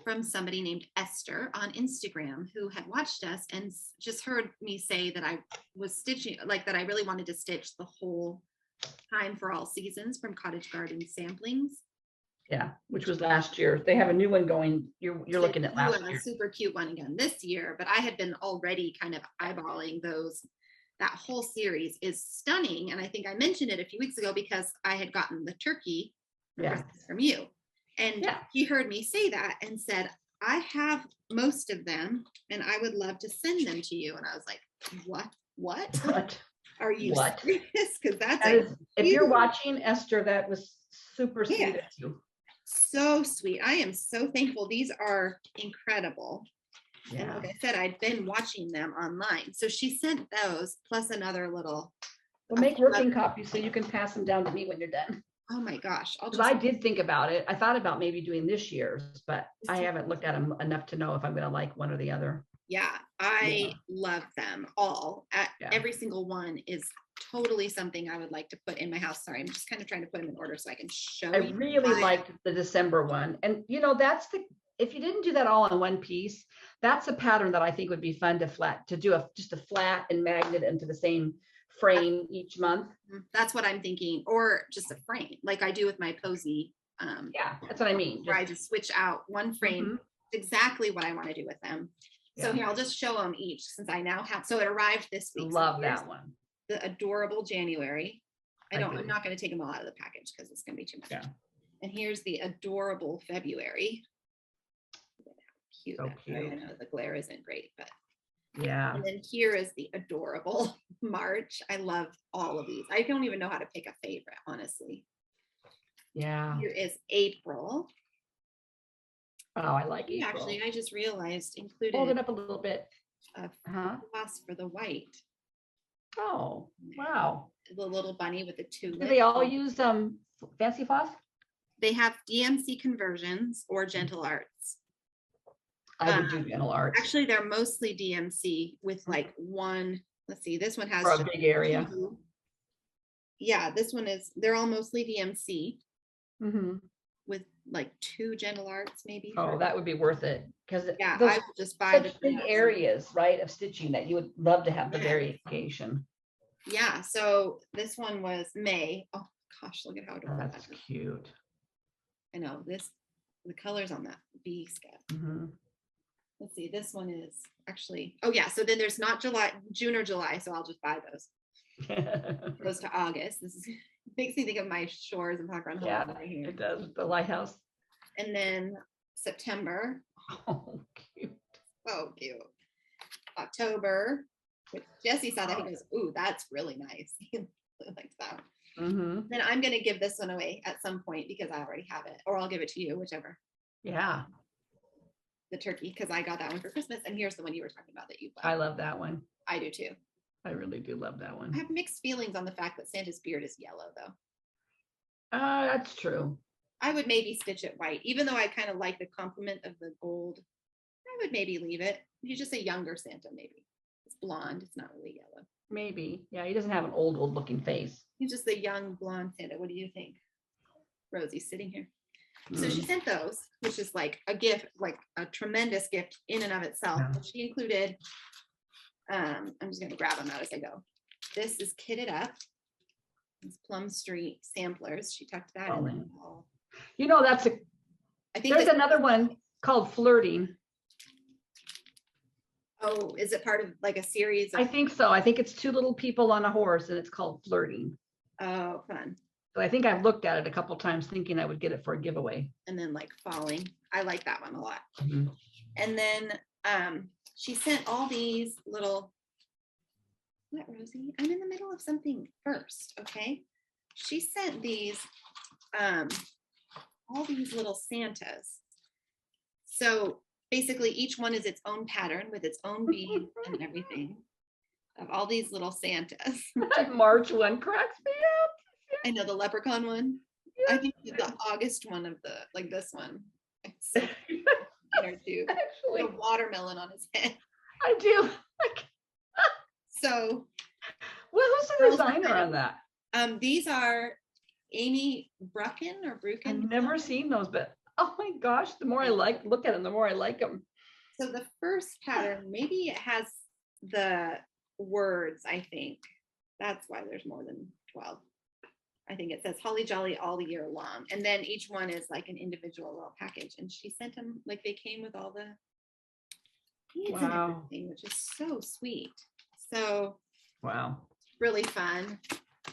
[SPEAKER 1] from somebody named Esther on Instagram who had watched us and just heard me say that I was stitching, like that I really wanted to stitch the whole time for all seasons from Cottage Garden Samplings.
[SPEAKER 2] Yeah, which was last year. They have a new one going. You're looking at last year.
[SPEAKER 1] A super cute one again this year, but I had been already kind of eyeballing those. That whole series is stunning, and I think I mentioned it a few weeks ago because I had gotten the turkey from you, and he heard me say that and said, "I have most of them, and I would love to send them to you." And I was like, "What? Are you serious?" Because that is,
[SPEAKER 2] if you're watching, Esther, that was super sweet of you.
[SPEAKER 1] So sweet. I am so thankful. These are incredible. Yeah. And like I said, I'd been watching them online. So she sent those plus another little.
[SPEAKER 2] Well, make working copies so you can pass them down to me when you're done.
[SPEAKER 1] Oh my gosh.
[SPEAKER 2] I did think about it. I thought about maybe doing this year's, but I haven't looked at them enough to know if I'm going to like one or the other.
[SPEAKER 1] Yeah, I love them all. Every single one is totally something I would like to put in my house. Sorry, I'm just kind of trying to put them in order so I can show you.
[SPEAKER 2] I really liked the December one. And that's if you didn't do that all in one piece, that's a pattern that I think would be fun to do just a flat and magnet into the same frame each month.
[SPEAKER 1] That's what I'm thinking, or just a frame like I do with my Posy.
[SPEAKER 2] That's what I mean.
[SPEAKER 1] Where I just switch out one frame. Exactly what I want to do with them. So here, I'll just show them each since I now have. So it arrived this week.
[SPEAKER 2] Love that one.
[SPEAKER 1] The adorable January. I'm not going to take them all out of the package because it's going to be too much.
[SPEAKER 2] Yeah.
[SPEAKER 1] And here's the adorable February. Cute.
[SPEAKER 2] So cute.
[SPEAKER 1] I know the glare isn't great, but
[SPEAKER 2] Yeah.
[SPEAKER 1] And then here is the adorable March. I love all of these. I don't even know how to pick a favorite, honestly.
[SPEAKER 2] Yeah.
[SPEAKER 1] Here is April.
[SPEAKER 2] Oh, I like
[SPEAKER 1] Oh,
[SPEAKER 2] April.
[SPEAKER 1] actually, I just realized
[SPEAKER 2] Hold
[SPEAKER 1] included
[SPEAKER 2] it up a little bit.
[SPEAKER 1] a
[SPEAKER 2] Huh?
[SPEAKER 1] floss for the white.
[SPEAKER 2] Oh, wow.
[SPEAKER 1] The little bunny with the tulip.
[SPEAKER 2] Do they all use fancy floss?
[SPEAKER 1] They have DMC conversions or gentle arts.
[SPEAKER 2] I would do gentle arts
[SPEAKER 1] Actually, they're mostly DMC with like one. Let's see, this one has
[SPEAKER 2] for a
[SPEAKER 1] just
[SPEAKER 2] big area.
[SPEAKER 1] 2. Yeah, this one is. They're all mostly DMC
[SPEAKER 2] Mhm.
[SPEAKER 1] with like 2 gentle arts, maybe.
[SPEAKER 2] Oh, that would be worth it because
[SPEAKER 1] Yeah,
[SPEAKER 2] those
[SPEAKER 1] I will just buy the
[SPEAKER 2] such big areas, right, of stitching that you would love to have the
[SPEAKER 1] Yeah.
[SPEAKER 2] variation.
[SPEAKER 1] Yeah, so this one was May. Oh gosh, look at how
[SPEAKER 2] Oh,
[SPEAKER 1] adorable
[SPEAKER 2] that's
[SPEAKER 1] that is.
[SPEAKER 2] cute.
[SPEAKER 1] I know the colors on that bee sketch.
[SPEAKER 2] Mhm.
[SPEAKER 1] Let's see, this one is actually, oh yeah, so then there's not June or July, so I'll just buy those. It goes to August. This is makes me think of my shores and background home
[SPEAKER 2] Yeah,
[SPEAKER 1] right here.
[SPEAKER 2] it does. The lighthouse.
[SPEAKER 1] And then September,
[SPEAKER 2] Oh, cute.
[SPEAKER 1] oh cute. October, which Jesse saw that, he goes, ooh, that's really nice. He really likes that.
[SPEAKER 2] Mhm.
[SPEAKER 1] Then I'm gonna give this one away at some point because I already have it, or I'll give it to you, whichever.
[SPEAKER 2] Yeah,
[SPEAKER 1] The turkey, because I got that one for Christmas, and here's the one you were talking about that you
[SPEAKER 2] I
[SPEAKER 1] bought.
[SPEAKER 2] love that one.
[SPEAKER 1] I do too.
[SPEAKER 2] I really do love that
[SPEAKER 1] I
[SPEAKER 2] one.
[SPEAKER 1] have mixed feelings on the fact that Santa's beard is yellow, though.
[SPEAKER 2] That's true.
[SPEAKER 1] I would maybe stitch it white, even though I kind of like the complement of the gold. I would maybe leave it. He's just a younger Santa, maybe. It's blonde. It's not really yellow.
[SPEAKER 2] Maybe. Yeah, he doesn't have an old looking face.
[SPEAKER 1] He's just a young blonde Santa. What do you think? Rosie's sitting here. So she
[SPEAKER 2] Mm.
[SPEAKER 1] sent those, which is like a gift, like a tremendous gift in and of itself.
[SPEAKER 2] Yeah.
[SPEAKER 1] But she included, I'm just going to grab them out as I go. This is kitted up. It's Plum Street samplers. She tucked that in there.
[SPEAKER 2] Oh. You know,
[SPEAKER 1] I think
[SPEAKER 2] there's
[SPEAKER 1] this,
[SPEAKER 2] another one called Flirting.
[SPEAKER 1] oh, is it part of like a series
[SPEAKER 2] I
[SPEAKER 1] of,
[SPEAKER 2] think so. I think it's 2 little people on a horse and it's called Flirting.
[SPEAKER 1] oh, fun.
[SPEAKER 2] So I think I've looked at it a couple times thinking I would get it for a giveaway.
[SPEAKER 1] And then like falling. I like that one a lot.
[SPEAKER 2] Mhm.
[SPEAKER 1] And then she sent all these little, what, Rosie? I'm in the middle of something first, okay? She sent these, all these little Santas. So basically each one is its own pattern with its own bead and everything of all these little Santas.
[SPEAKER 2] March one cracks me up.
[SPEAKER 1] I know the leprechaun one. I think the August one of the, like this one. It's so inner too.
[SPEAKER 2] Actually,
[SPEAKER 1] A watermelon on his head.
[SPEAKER 2] I do.
[SPEAKER 1] So
[SPEAKER 2] Well, who's the
[SPEAKER 1] Girls are
[SPEAKER 2] designer
[SPEAKER 1] kind
[SPEAKER 2] on that?
[SPEAKER 1] these are Amy Brucken or
[SPEAKER 2] I've
[SPEAKER 1] Brucken.
[SPEAKER 2] never seen those, but oh my gosh, the more I look at them, the more I like them.
[SPEAKER 1] So the first pattern, maybe it has the words, I think. That's why there's more than 12. I think it says Holly Jolly all the year long. And then each one is like an individual little package. And she sent them, like they came with all the beads and
[SPEAKER 2] Wow.
[SPEAKER 1] everything, which is so sweet. So
[SPEAKER 2] Wow.
[SPEAKER 1] really fun.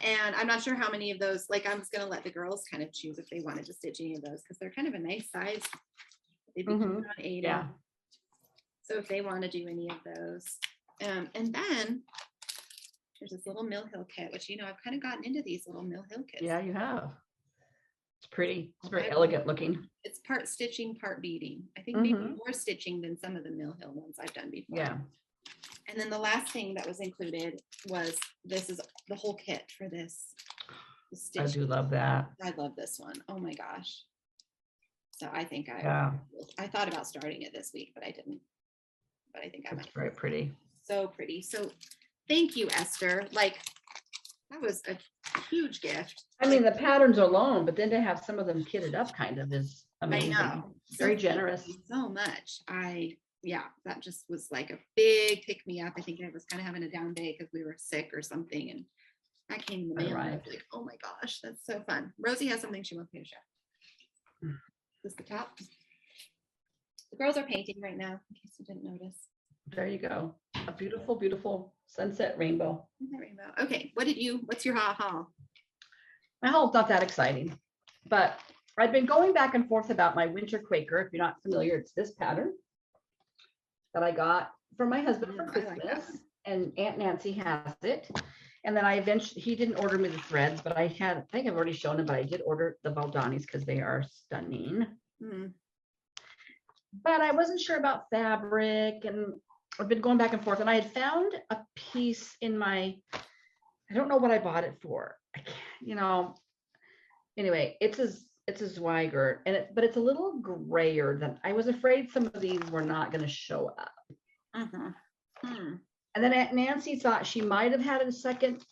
[SPEAKER 1] And I'm not sure how many of those, like I was going to let the girls kind of choose if they wanted to stitch any of those because they're kind of a nice size. They'd be cute on Ada.
[SPEAKER 2] Yeah.
[SPEAKER 1] So if they want to do any of those. And then there's this little Mill Hill kit, which, you know, I've kind of gotten into these little Mill Hill kits.
[SPEAKER 2] Yeah, you have. It's pretty. It's very
[SPEAKER 1] I-
[SPEAKER 2] elegant looking.
[SPEAKER 1] It's part stitching, part beading. I think maybe
[SPEAKER 2] Mhm.
[SPEAKER 1] more stitching than some of the Mill Hill ones I've done before.
[SPEAKER 2] Yeah.
[SPEAKER 1] And then the last thing that was included was, this is the whole kit for this. The
[SPEAKER 2] I
[SPEAKER 1] stitch.
[SPEAKER 2] do love that.
[SPEAKER 1] I love this one. Oh my gosh. So I think
[SPEAKER 2] Yeah.
[SPEAKER 1] I thought about starting it this week, but I didn't. But I think I
[SPEAKER 2] It's
[SPEAKER 1] might.
[SPEAKER 2] very pretty.
[SPEAKER 1] So pretty. So thank you, Esther. Like that was a huge gift.
[SPEAKER 2] I mean, the patterns alone, but then to have some of them kitted up kind of is
[SPEAKER 1] I
[SPEAKER 2] amazing.
[SPEAKER 1] know.
[SPEAKER 2] Very
[SPEAKER 1] So
[SPEAKER 2] generous.
[SPEAKER 1] thank you so much. Yeah, that just was like a big pick me up. I think I was kind of having a down day because we were sick or something. And that came in the mail. And I was
[SPEAKER 2] Right.
[SPEAKER 1] like, oh my gosh, that's so fun. Rosie has something she wants me to show. Is this the top? The girls are painting right now, in case you didn't notice.
[SPEAKER 2] There you go. A beautiful, beautiful sunset rainbow.
[SPEAKER 1] Isn't that rainbow? Okay, what's your haul?
[SPEAKER 2] My haul's not that exciting, but I've been going back and forth about my winter Quaker. If you're not familiar, it's this pattern. that I got for my husband for
[SPEAKER 1] I like that
[SPEAKER 2] Christmas, and Aunt Nancy has it. And then I eventually, he didn't order me the threads, but I think I've already shown him, but I did order the Valdanis because they are stunning.
[SPEAKER 1] Mm.
[SPEAKER 2] But I wasn't sure about fabric, and I've been going back and forth, and I had found a piece in my, I don't know what I bought it for. I can't, you know, anyway, it's a Zweigert, but it's a little grayer than I was afraid some of these were not going to show up.
[SPEAKER 1] Hmm.
[SPEAKER 2] And then Aunt Nancy thought she might have had a second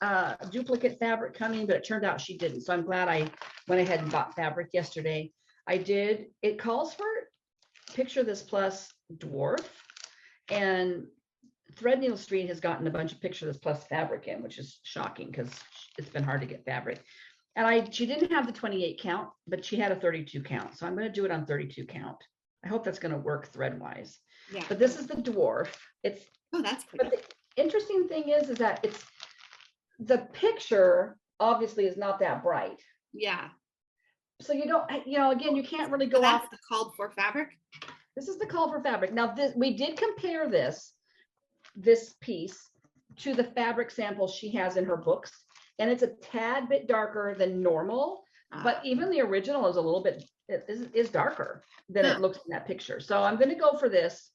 [SPEAKER 2] duplicate fabric coming, but it turned out she didn't. So I'm glad I went ahead and bought fabric yesterday. I did. It calls for Picture This Plus dwarf, and Threadneedle Street has gotten a bunch of Picture This Plus fabric in, which is shocking because it's been hard to get fabric. And she didn't have the 28 count, but she had a 32 count. So I'm going to do it on 32 count. I hope that's going to work thread wise.
[SPEAKER 1] Yeah.
[SPEAKER 2] But this is the dwarf.
[SPEAKER 1] Oh, that's pretty.
[SPEAKER 2] But the interesting thing is that it's the picture obviously is not that bright.
[SPEAKER 1] Yeah.
[SPEAKER 2] So you don't, again, you can't really go
[SPEAKER 1] So
[SPEAKER 2] off.
[SPEAKER 1] that's the called for fabric.
[SPEAKER 2] This is the call for fabric. Now we did compare this piece to the fabric samples she has in her books, and it's a tad bit darker than normal, but even the original is a little bit, is darker than it looks in that picture. So I'm going to go for this.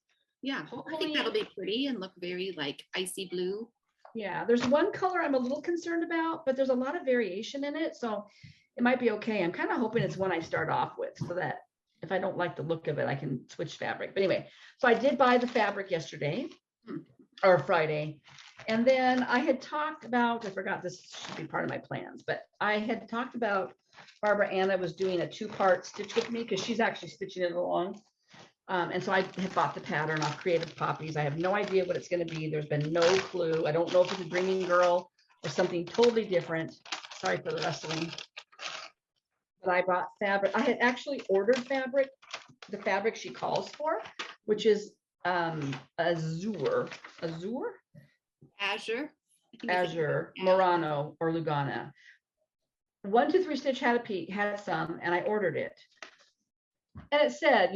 [SPEAKER 1] Yeah, I think that'll be pretty and look very like icy blue.
[SPEAKER 2] Yeah, there's one color I'm a little concerned about, but there's a lot of variation in it, so it might be okay. I'm kind of hoping it's one I start off with, so that if I don't like the look of it, I can switch fabric. But anyway, so I did buy the fabric yesterday or Friday. And then I had talked about, I forgot this should be part of my plans, but I had talked about Barbara Anna was doing a 2-part stitch with me because she's actually stitching it along. And so I had bought the pattern off Creative Poppies. I have no idea what it's going to be. There's been no clue. I don't know if it's a Dreaming Girl or something totally different. Sorry for the rustling. But I bought fabric. I had actually ordered fabric, the fabric she calls for, which is azure, Murano, or Lugana. 1 2 3 Stitch had some, and I ordered it. And it said,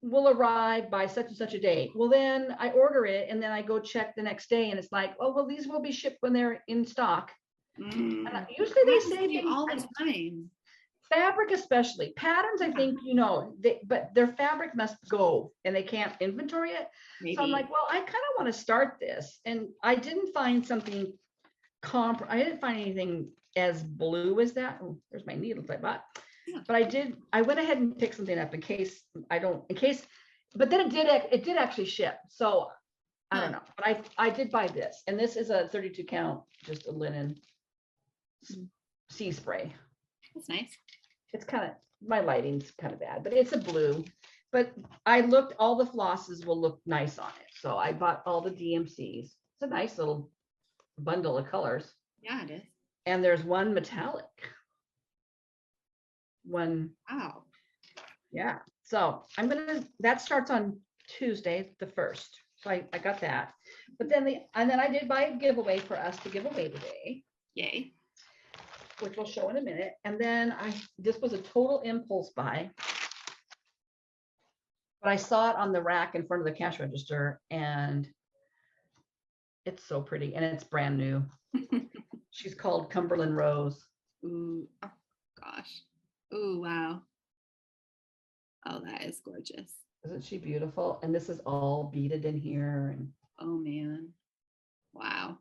[SPEAKER 2] will arrive by such and such a date. Well, then I order it, and then I go check the next day, and it's like, oh, well, these will be shipped when they're in stock. And usually they say
[SPEAKER 1] all the time.
[SPEAKER 2] Fabric, especially patterns, I think, but their fabric must go, and they can't inventory it.
[SPEAKER 1] Maybe.
[SPEAKER 2] So I'm like, well, I kind of want to start this, and I didn't find something I didn't find anything as blue as that. Oh, there's my needles I bought. Yeah. But I went ahead and picked something up but then it did actually ship. So I don't know, but I did buy this, and this is a 32 count, just a linen sea spray.
[SPEAKER 1] That's nice.
[SPEAKER 2] It's kind of, my lighting's kind of bad, but it's a blue. But I looked, all the flosses will look nice on it. So I bought all the DMCs. It's a nice little bundle of colors.
[SPEAKER 1] Yeah, it is.
[SPEAKER 2] And there's one metallic. One.
[SPEAKER 1] Wow.
[SPEAKER 2] Yeah. So that starts on Tuesday, the 1st. So I got that. But then I did buy a giveaway for us to give away today.
[SPEAKER 1] Yay.
[SPEAKER 2] Which we'll show in a minute. And then this was a total impulse buy. But I saw it on the rack in front of the cash register, and it's so pretty, and it's brand new. She's called Cumberland Rose.
[SPEAKER 1] Ooh, oh gosh. Ooh, wow. Oh, that is gorgeous.
[SPEAKER 2] Isn't she beautiful? And this is all beaded in here. And
[SPEAKER 1] oh man. Wow.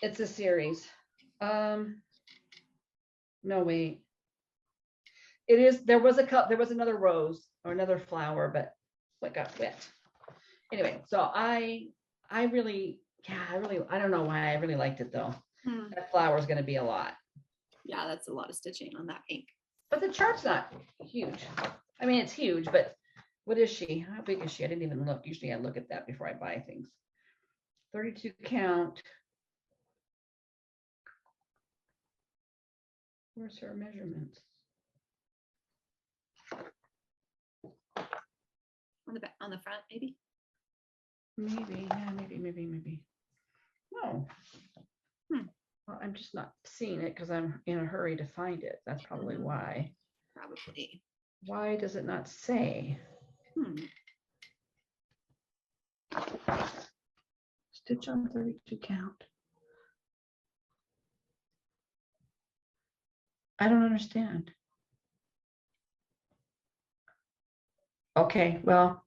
[SPEAKER 2] It's a series. No, wait. It is, there was another rose or another flower, but what got wet. Anyway, so I don't know why I really liked it though. That flower is going to be a lot.
[SPEAKER 1] Yeah, that's a lot of stitching on that pink.
[SPEAKER 2] But the chart's not huge. I mean, it's huge, but what is she? How big is she? I didn't even look. Usually I look at that before I buy things. 32 count. Where's her measurements?
[SPEAKER 1] On the back, on the front, maybe?
[SPEAKER 2] Maybe, yeah, maybe. No. Well, I'm just not seeing it because I'm in a hurry to find it. That's probably why.
[SPEAKER 1] Probably.
[SPEAKER 2] Why does it not say? Stitch on 32 count. I don't understand. Okay, well,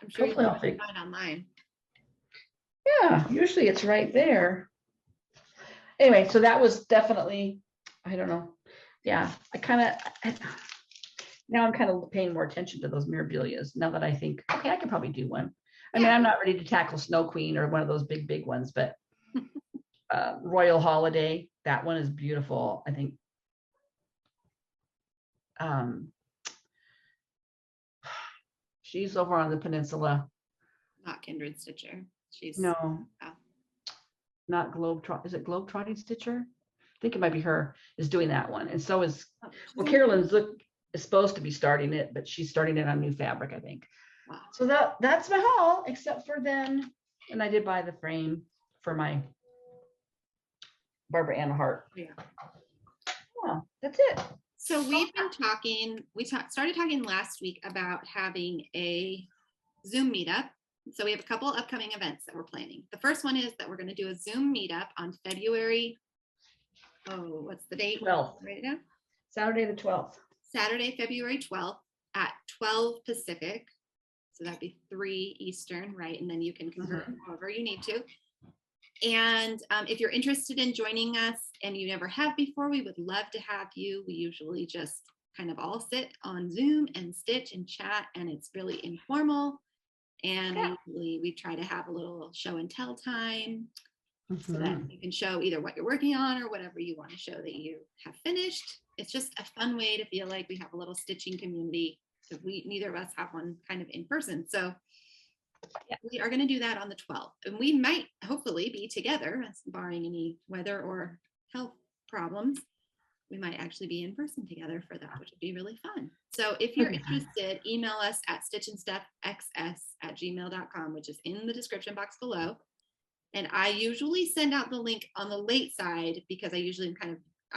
[SPEAKER 1] I'm sure you
[SPEAKER 2] hopefully I'll
[SPEAKER 1] can
[SPEAKER 2] figure.
[SPEAKER 1] find online.
[SPEAKER 2] Yeah, usually it's right there. Anyway, so that was definitely, I don't know. Yeah, now I'm kind of paying more attention to those Mirabilias now that I think, okay, I could probably do one. I mean,
[SPEAKER 1] Yeah.
[SPEAKER 2] I'm not ready to tackle Snow Queen or one of those big ones, but Royal Holiday, that one is beautiful. I think she's over on the peninsula.
[SPEAKER 1] Not Kindred Stitcher. She's
[SPEAKER 2] No,
[SPEAKER 1] oh.
[SPEAKER 2] not Globetrot. Is it Globetrotting Stitcher? I think it might be her is doing that one. And so is, well, Carolyn's is supposed to be starting it, but she's starting it on new fabric, I think.
[SPEAKER 1] Wow.
[SPEAKER 2] So that's my haul, except for then, and I did buy the frame for my Barbara Ann Hart.
[SPEAKER 1] Yeah.
[SPEAKER 2] Yeah, that's it.
[SPEAKER 1] So we've been talking, started talking last week about having a Zoom meetup. So we have a couple upcoming events that we're planning. The first one is that we're going to do a Zoom meetup on February, what's the date?
[SPEAKER 2] 12th.
[SPEAKER 1] Write it down.
[SPEAKER 2] Saturday the 12th.
[SPEAKER 1] Saturday, February 12th at 12 Pacific. So that'd be 3 Eastern, right? And then you can convert however you need to. And if you're interested in joining us and you never have before, we would love to have you. We usually just kind of all sit on Zoom and stitch and chat, and it's really informal. And we try to have a little show and tell time so that you can show either what you're working on or whatever you want to show that you have finished. It's just a fun way to feel like we have a little stitching community. If neither of us have one kind of in person. So yeah, we are going to do that on the 12th, and we might hopefully be together, barring any weather or health problems. We might actually be in person together for that, which would be really fun. So if you're interested, email us at stitchandstuffxs@gmail.com, which is in the description box below. And I usually send out the link on the late side because I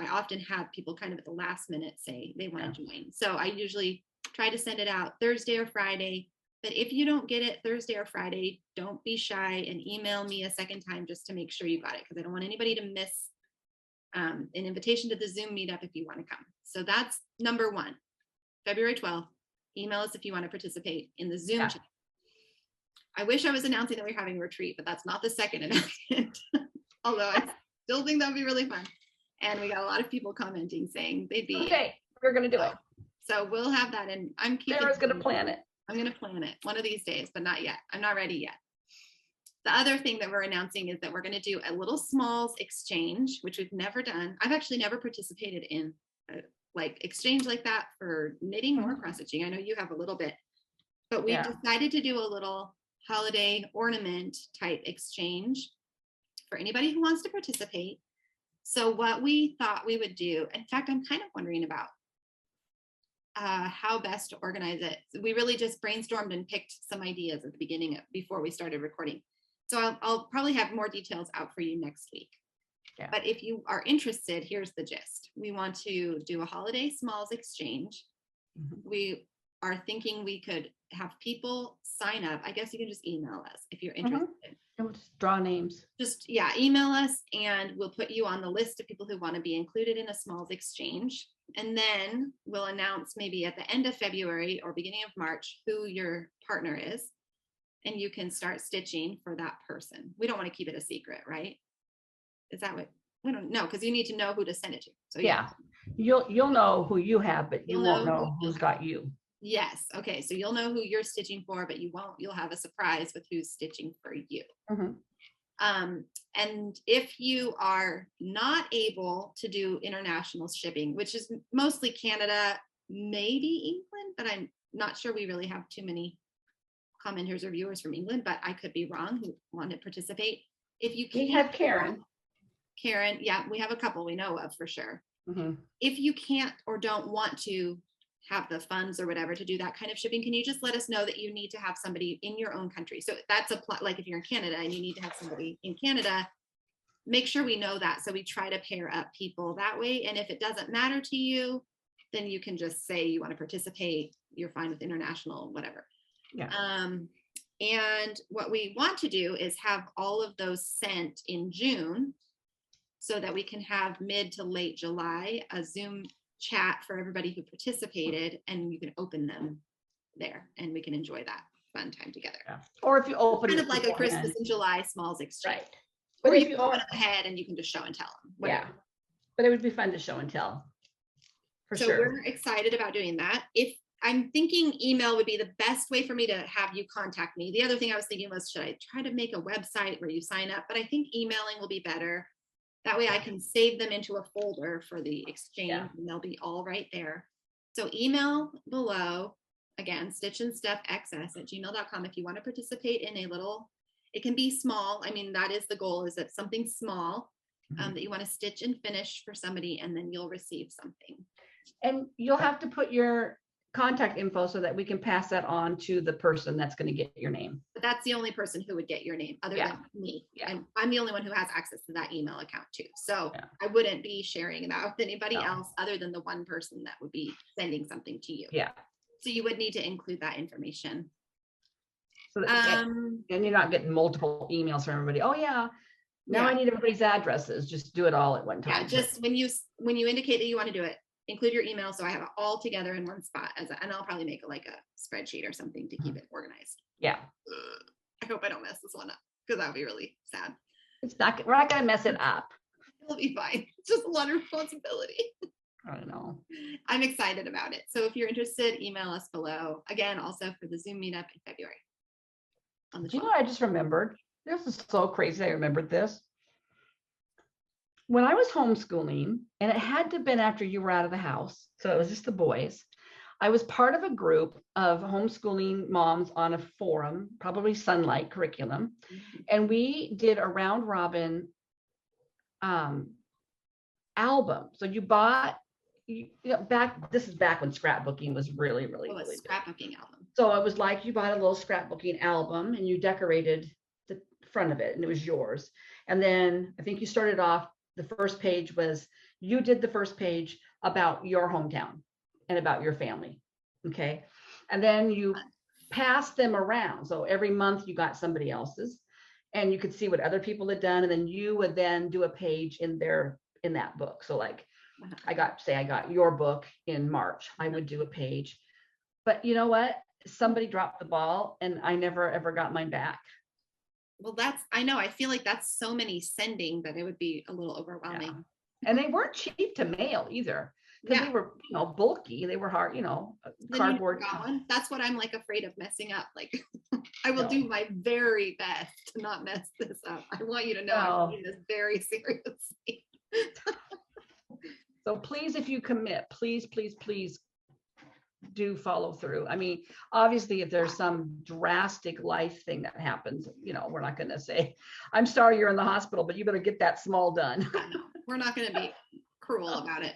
[SPEAKER 1] often have people kind of at the last minute say they want to join. So I usually try to send it out Thursday or Friday. But if you don't get it Thursday or Friday, don't be shy and email me a second time just to make sure you got it, because I don't want anybody to miss an invitation to the Zoom meetup if you want to come. So that's number 1, February 12th. Email us if you want to participate in the Zoom chat. I wish I was announcing that we're having a retreat, but that's not the second announcement. Although I still think that would be really fun. And we got a lot of people commenting saying they'd be.
[SPEAKER 2] Okay, we're going to do it.
[SPEAKER 1] So we'll have that, and I'm keeping.
[SPEAKER 2] Sarah's going to plan it.
[SPEAKER 1] I'm going to plan it one of these days, but not yet. I'm not ready yet. The other thing that we're announcing is that we're going to do a little smalls exchange, which we've never done. I've actually never participated in like exchange like that for knitting or cross stitching. I know you have a little bit, but we decided to do a little holiday ornament type exchange for anybody who wants to participate. So what we thought we would do, in fact, I'm kind of wondering about how best to organize it. We really just brainstormed and picked some ideas at the beginning before we started recording. So I'll probably have more details out for you next week. Yeah. But if you are interested, here's the gist. We want to do a holiday smalls exchange. We are thinking we could have people sign up. I guess you can just email us if you're interested.
[SPEAKER 2] And we'll just draw names.
[SPEAKER 1] Just, email us and we'll put you on the list of people who want to be included in a smalls exchange. And then we'll announce maybe at the end of February or beginning of March who your partner is. And you can start stitching for that person. We don't want to keep it a secret, right? Is that what? We don't know, because you need to know who to send it to. So
[SPEAKER 2] you'll know who you have, but you won't know who's got you.
[SPEAKER 1] Yes. Okay. So you'll know who you're stitching for, but you won't. You'll have a surprise with who's stitching for you. And if you are not able to do international shipping, which is mostly Canada, maybe England, but I'm not sure we really have too many commenters or viewers from England, but I could be wrong who want to participate. If you can't,
[SPEAKER 2] we have Karen,
[SPEAKER 1] we have a couple we know of for sure. If you can't or don't want to have the funds or whatever to do that kind of shipping, can you just let us know that you need to have somebody in your own country? So that's like if you're in Canada and you need to have somebody in Canada, make sure we know that. So we try to pair up people that way. And if it doesn't matter to you, then you can just say you want to participate. You're fine with international, whatever. And what we want to do is have all of those sent in June so that we can have mid to late July a Zoom chat for everybody who participated, and you can open them there and we can enjoy that fun time together.
[SPEAKER 2] Yeah. Or if you open
[SPEAKER 1] Kind
[SPEAKER 2] it
[SPEAKER 1] of like a
[SPEAKER 2] beforehand.
[SPEAKER 1] Christmas in July smalls exchange.
[SPEAKER 2] Right.
[SPEAKER 1] Or
[SPEAKER 2] But
[SPEAKER 1] you
[SPEAKER 2] if you
[SPEAKER 1] can go
[SPEAKER 2] open,
[SPEAKER 1] ahead and you can just show and tell them.
[SPEAKER 2] yeah, but it would be fun to show and tell. For
[SPEAKER 1] So
[SPEAKER 2] sure.
[SPEAKER 1] we're excited about doing that. If I'm thinking email would be the best way for me to have you contact me. The other thing I was thinking was, should I try to make a website where you sign up? But I think emailing will be better. That way I can save them into a folder for the exchange, and they'll be all right there. So email below, again, stitchandstuffxs@gmail.com if you want to participate in a little, it can be small. I mean, that is the goal, is that something small that you want to stitch and finish for somebody, and then you'll receive something.
[SPEAKER 2] And you'll have to put your contact info so that we can pass that on to the person that's going to get your name.
[SPEAKER 1] But that's the only person who would get your name other than me.
[SPEAKER 2] Yeah.
[SPEAKER 1] And I'm the only one who has access to that email account too. So
[SPEAKER 2] Yeah.
[SPEAKER 1] I wouldn't be sharing that with anybody
[SPEAKER 2] No.
[SPEAKER 1] else other than the one person that would be sending something to you.
[SPEAKER 2] Yeah.
[SPEAKER 1] So you would need to include that information.
[SPEAKER 2] So that, and you're not getting multiple emails from everybody. Oh yeah. Now I need everybody's addresses. Just do it all at one time.
[SPEAKER 1] Yeah, just when you indicate that you want to do it, include your email so I have it all together in one spot, and I'll probably make like a spreadsheet or something to keep it organized.
[SPEAKER 2] Yeah.
[SPEAKER 1] I hope I don't mess this one up, because that would be really sad.
[SPEAKER 2] It's not, we're not gonna mess it up.
[SPEAKER 1] It'll be fine. It's just a lot of responsibility.
[SPEAKER 2] I don't know.
[SPEAKER 1] I'm excited about it. So if you're interested, email us below. Again, also for the Zoom meetup in February. On the
[SPEAKER 2] Do you
[SPEAKER 1] 12th.
[SPEAKER 2] know what I just remembered? This is so crazy. I remembered this. When I was homeschooling, and it had to have been after you were out of the house, so it was just the boys, I was part of a group of homeschooling moms on a forum, probably Sunlight curriculum, and we did a round robin album. So you bought, this is back when scrapbooking was really, really,
[SPEAKER 1] Oh, a
[SPEAKER 2] really big.
[SPEAKER 1] scrapbooking album.
[SPEAKER 2] So it was like you bought a little scrapbooking album and you decorated the front of it, and it was yours. And then I think you started off, the first page was, you did the first page about your hometown and about your family. Okay. And then you passed them around. So every month you got somebody else's, and you could see what other people had done. And then you would then do a page in that book. So like I got your book in March, I would do a page. But you know what? Somebody dropped the ball and I never ever got mine back.
[SPEAKER 1] Well, I know, I feel like that's so many sending that it would be a little overwhelming.
[SPEAKER 2] Yeah. And they weren't cheap to mail either, because they were, bulky. They were hard, cardboard.
[SPEAKER 1] Got one. That's what I'm like afraid of messing up. Like I will do my very best to not mess this up. I want you to know I'm taking this very seriously.
[SPEAKER 2] So please, if you commit, please, please, please do follow through. I mean, obviously, if there's some drastic life thing that happens, we're not going to say, I'm sorry you're in the hospital, but you better get that small done.
[SPEAKER 1] No, we're not going to be cruel about it.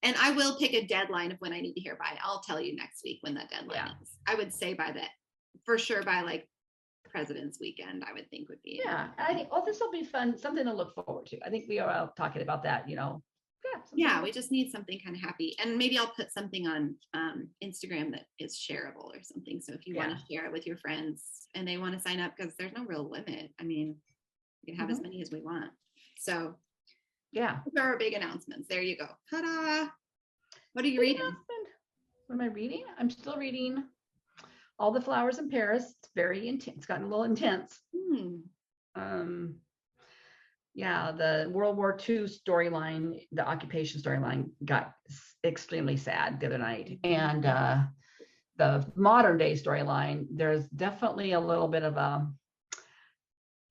[SPEAKER 1] And I will pick a deadline of when I need to hear by. I'll tell you next week when that deadline is. I would say for sure by like President's Weekend, I would think would be.
[SPEAKER 2] Yeah. I think, this will be fun. Something to look forward to. I think we are out talking about that,
[SPEAKER 1] Yeah, we just need something kind of happy. And maybe I'll put something on Instagram that is shareable or something. So if you want to share it with your friends and they want to sign up, because there's no real limit. I mean, we can have as many as we want. So
[SPEAKER 2] yeah,
[SPEAKER 1] those are our big announcements. There you go. Ta-da. What are you reading?
[SPEAKER 2] What am I reading? I'm still reading All the Flowers in Paris. It's very intense. It's gotten a little intense. Yeah, the World War II storyline, the occupation storyline got extremely sad the other night. And the modern day storyline, there's definitely a little bit of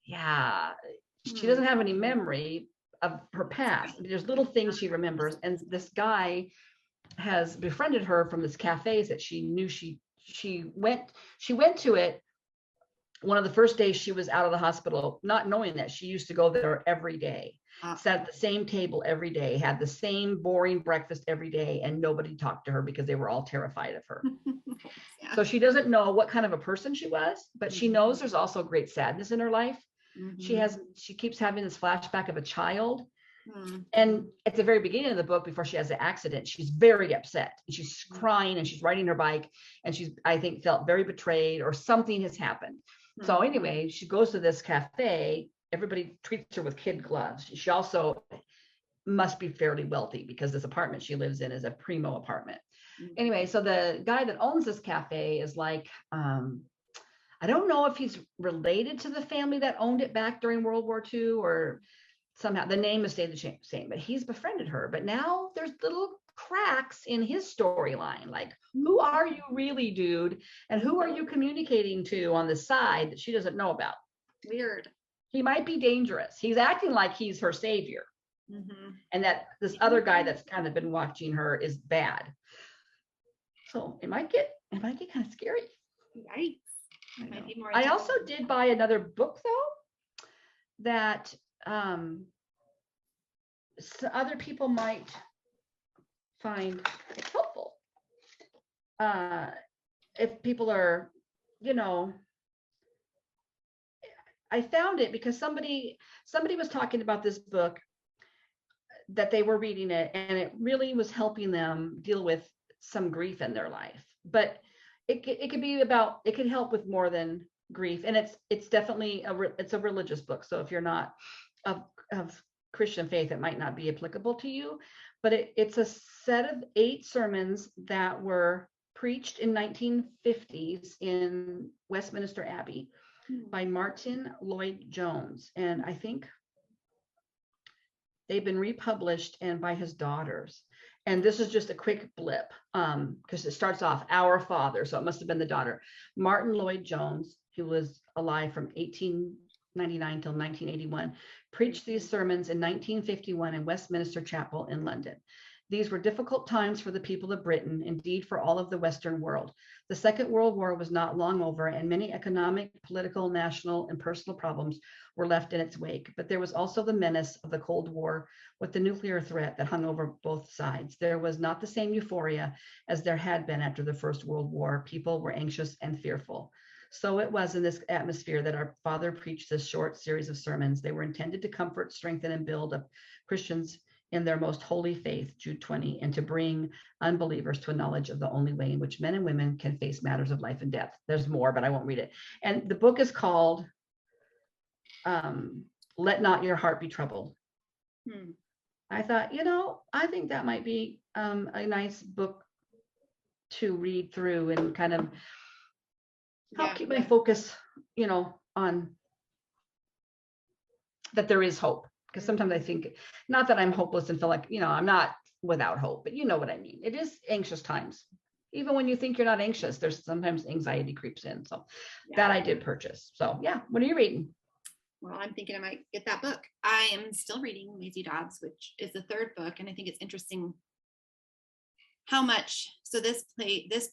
[SPEAKER 2] she doesn't have any memory of her past. There's little things she remembers. And this guy has befriended her from this cafes that she knew she went to it. One of the first days she was out of the hospital, not knowing that she used to go there every day, sat at the same table every day, had the same boring breakfast every day, and nobody talked to her because they were all terrified of her. So she doesn't know what kind of a person she was, but she knows there's also great sadness in her life. She keeps having this flashback of a child And at the very beginning of the book, before she has the accident, she's very upset and she's crying and she's riding her bike and she's, I think, felt very betrayed or something has happened. So anyway, she goes to this cafe. Everybody treats her with kid gloves. She also must be fairly wealthy because this apartment she lives in is a primo apartment. Anyway, so the guy that owns this cafe is like, I don't know if he's related to the family that owned it back during World War II or somehow the name has stayed the same, but he's befriended her. But now there's little cracks in his storyline. Like, who are you really, dude? And who are you communicating to on the side that she doesn't know about?
[SPEAKER 1] Weird.
[SPEAKER 2] He might be dangerous. He's acting like he's her savior. And that this other guy that's kind of been watching her is bad. So it might get kind of scary.
[SPEAKER 1] Yikes.
[SPEAKER 2] I also did buy another book though that so other people might find helpful. If people are, I found it because somebody was talking about this book that they were reading it and it really was helping them deal with some grief in their life. But it could be about, it could help with more than grief. And it's definitely it's a religious book. So if you're not of Christian faith, it might not be applicable to you, but it's a set of 8 sermons that were preached in 1950s in Westminster Abbey by Martin Lloyd-Jones. And I think they've been republished and by his daughters. And this is just a quick blip because it starts off Our Father. So it must have been the daughter. Martin Lloyd-Jones, who was alive from 1899 till 1981, preached these sermons in 1951 in Westminster Chapel in London. These were difficult times for the people of Britain, indeed for all of the Western world. The Second World War was not long over, and many economic, political, national, and personal problems were left in its wake. But there was also the menace of the Cold War with the nuclear threat that hung over both sides. There was not the same euphoria as there had been after the First World War. People were anxious and fearful. So it was in this atmosphere that our father preached this short series of sermons. They were intended to comfort, strengthen, and build up Christians in their most holy faith, Jude 20, and to bring unbelievers to a knowledge of the only way in which men and women can face matters of life and death. There's more, but I won't read it. And the book is called Let Not Your Heart Be Troubled. I thought, I think that might be a nice book to read through and kind of help keep my focus, on that there is hope. Because sometimes I think, not that I'm hopeless and feel like, I'm not without hope, but you know what I mean. It is anxious times. Even when you think you're not anxious, there's sometimes anxiety creeps in. So that I did purchase. So yeah, what are you reading?
[SPEAKER 1] Well, I'm thinking I might get that book. I am still reading Maisie Dobbs, which is the 3rd book. And I think it's interesting how much, so this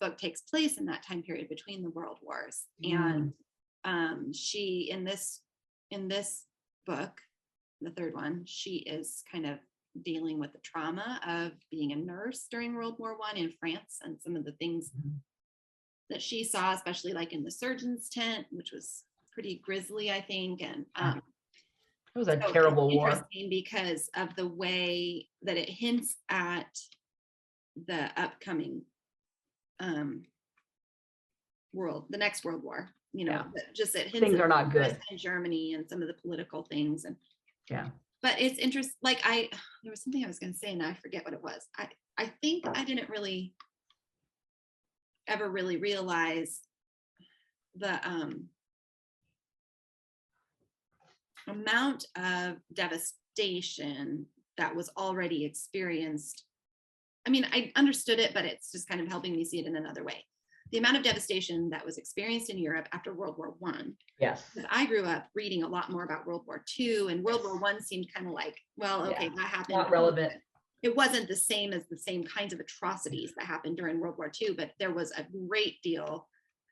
[SPEAKER 1] book takes place in that time period between the world wars. And she, in this book, the 3rd one, she is kind of dealing with the trauma of being a nurse during World War I in France and some of the things that she saw, especially like in the surgeon's tent, which was pretty grisly, I think. And
[SPEAKER 2] it was a terrible war.
[SPEAKER 1] Interesting because of the way that it hints at the upcoming the next World War. Just it hints
[SPEAKER 2] things are not good
[SPEAKER 1] in Germany and some of the political things and.
[SPEAKER 2] Yeah.
[SPEAKER 1] But it's interesting. Like there was something I was going to say and now I forget what it was. I think I didn't ever really realize the amount of devastation that was already experienced. I mean, I understood it, but it's just kind of helping me see it in another way. The amount of devastation that was experienced in Europe after World War I.
[SPEAKER 2] Yes.
[SPEAKER 1] I grew up reading a lot more about World War II, and World War I seemed kind of like, well, okay, that happened.
[SPEAKER 2] Not relevant.
[SPEAKER 1] It wasn't the same as the same kinds of atrocities that happened during World War II, but there was a great deal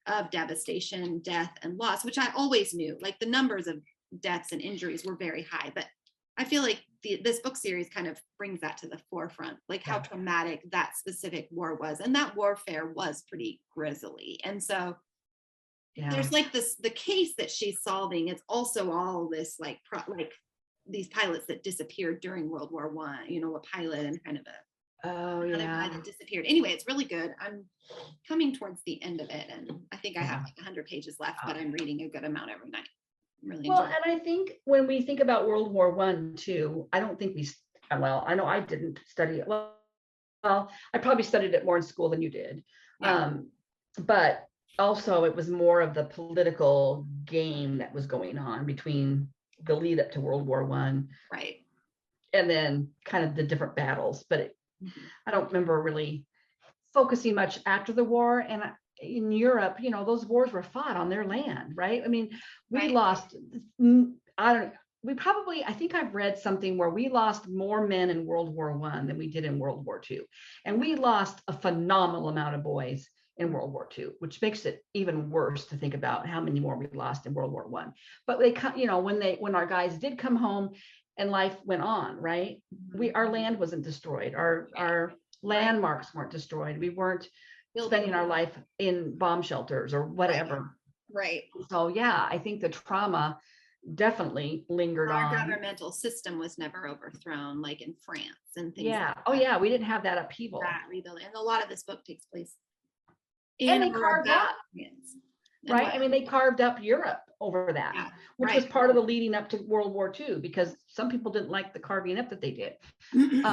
[SPEAKER 1] of devastation, death, and loss, which I always knew. Like the numbers of deaths and injuries were very high, but I feel like this book series kind of brings that to the forefront, like how traumatic that specific war was. And that warfare was pretty grisly. And so there's like the case that she's solving. It's also all this like these pilots that disappeared during World War I, a pilot and kind of
[SPEAKER 2] Oh
[SPEAKER 1] another guy
[SPEAKER 2] yeah.
[SPEAKER 1] that disappeared. Anyway, it's really good. I'm coming towards the end of it, and I think I have
[SPEAKER 2] Yeah.
[SPEAKER 1] like 100 pages left, but I'm reading a good amount every night. I'm really
[SPEAKER 2] Well,
[SPEAKER 1] enjoying it.
[SPEAKER 2] and I think when we think about World War One, too, I don't think I know I didn't study it. Well, I probably studied it more in school than you did.
[SPEAKER 1] Yeah.
[SPEAKER 2] But also it was more of the political game that was going on between the lead up to World War One
[SPEAKER 1] Right.
[SPEAKER 2] and then kind of the different battles. But
[SPEAKER 1] Mhm.
[SPEAKER 2] I don't remember really focusing much after the war. And in Europe, those wars were fought on their land, right? I mean, we
[SPEAKER 1] Right.
[SPEAKER 2] lost, I think I've read something where we lost more men in World War One than we did in World War Two. And we lost a phenomenal amount of boys in World War Two, which makes it even worse to think about how many more we lost in World War One. But when our guys did come home and life went on, right? Our land wasn't destroyed. Our landmarks weren't destroyed. We weren't spending our life in bomb shelters or whatever.
[SPEAKER 1] Right.
[SPEAKER 2] So yeah, I think the trauma definitely lingered
[SPEAKER 1] Our
[SPEAKER 2] on.
[SPEAKER 1] governmental system was never overthrown, like in France and things.
[SPEAKER 2] Yeah.
[SPEAKER 1] Like
[SPEAKER 2] Oh
[SPEAKER 1] that.
[SPEAKER 2] yeah, we didn't have that upheaval.
[SPEAKER 1] That rebuilding, and a lot of this book takes place
[SPEAKER 2] And
[SPEAKER 1] in
[SPEAKER 2] they
[SPEAKER 1] or
[SPEAKER 2] carved
[SPEAKER 1] about
[SPEAKER 2] up,
[SPEAKER 1] France.
[SPEAKER 2] right? I mean, they carved up Europe over that,
[SPEAKER 1] Yeah,
[SPEAKER 2] which was part of the leading up to World War II, because some people didn't like the carving up that they did. And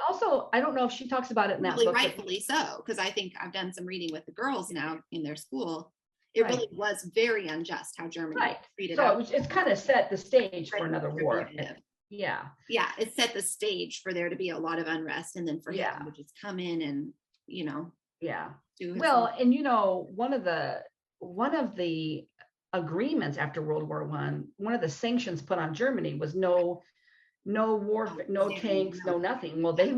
[SPEAKER 2] also, I don't know if she talks about it in that
[SPEAKER 1] Really
[SPEAKER 2] book.
[SPEAKER 1] rightfully so, because I think I've done some reading with the girls now in their school. It
[SPEAKER 2] Right.
[SPEAKER 1] really was very unjust how Germany
[SPEAKER 2] Right.
[SPEAKER 1] treated
[SPEAKER 2] So
[SPEAKER 1] us.
[SPEAKER 2] it's kind of set the stage for
[SPEAKER 1] Right.
[SPEAKER 2] another war.
[SPEAKER 1] Punitive.
[SPEAKER 2] Yeah.
[SPEAKER 1] Yeah, it set the stage for there to be a lot of unrest, and then for
[SPEAKER 2] Yeah.
[SPEAKER 1] him to just come in and
[SPEAKER 2] Yeah.
[SPEAKER 1] do his
[SPEAKER 2] Well,
[SPEAKER 1] thing.
[SPEAKER 2] and one of the agreements after World War One, one of the sanctions put on Germany was no warfare, no tanks, no nothing. Well, they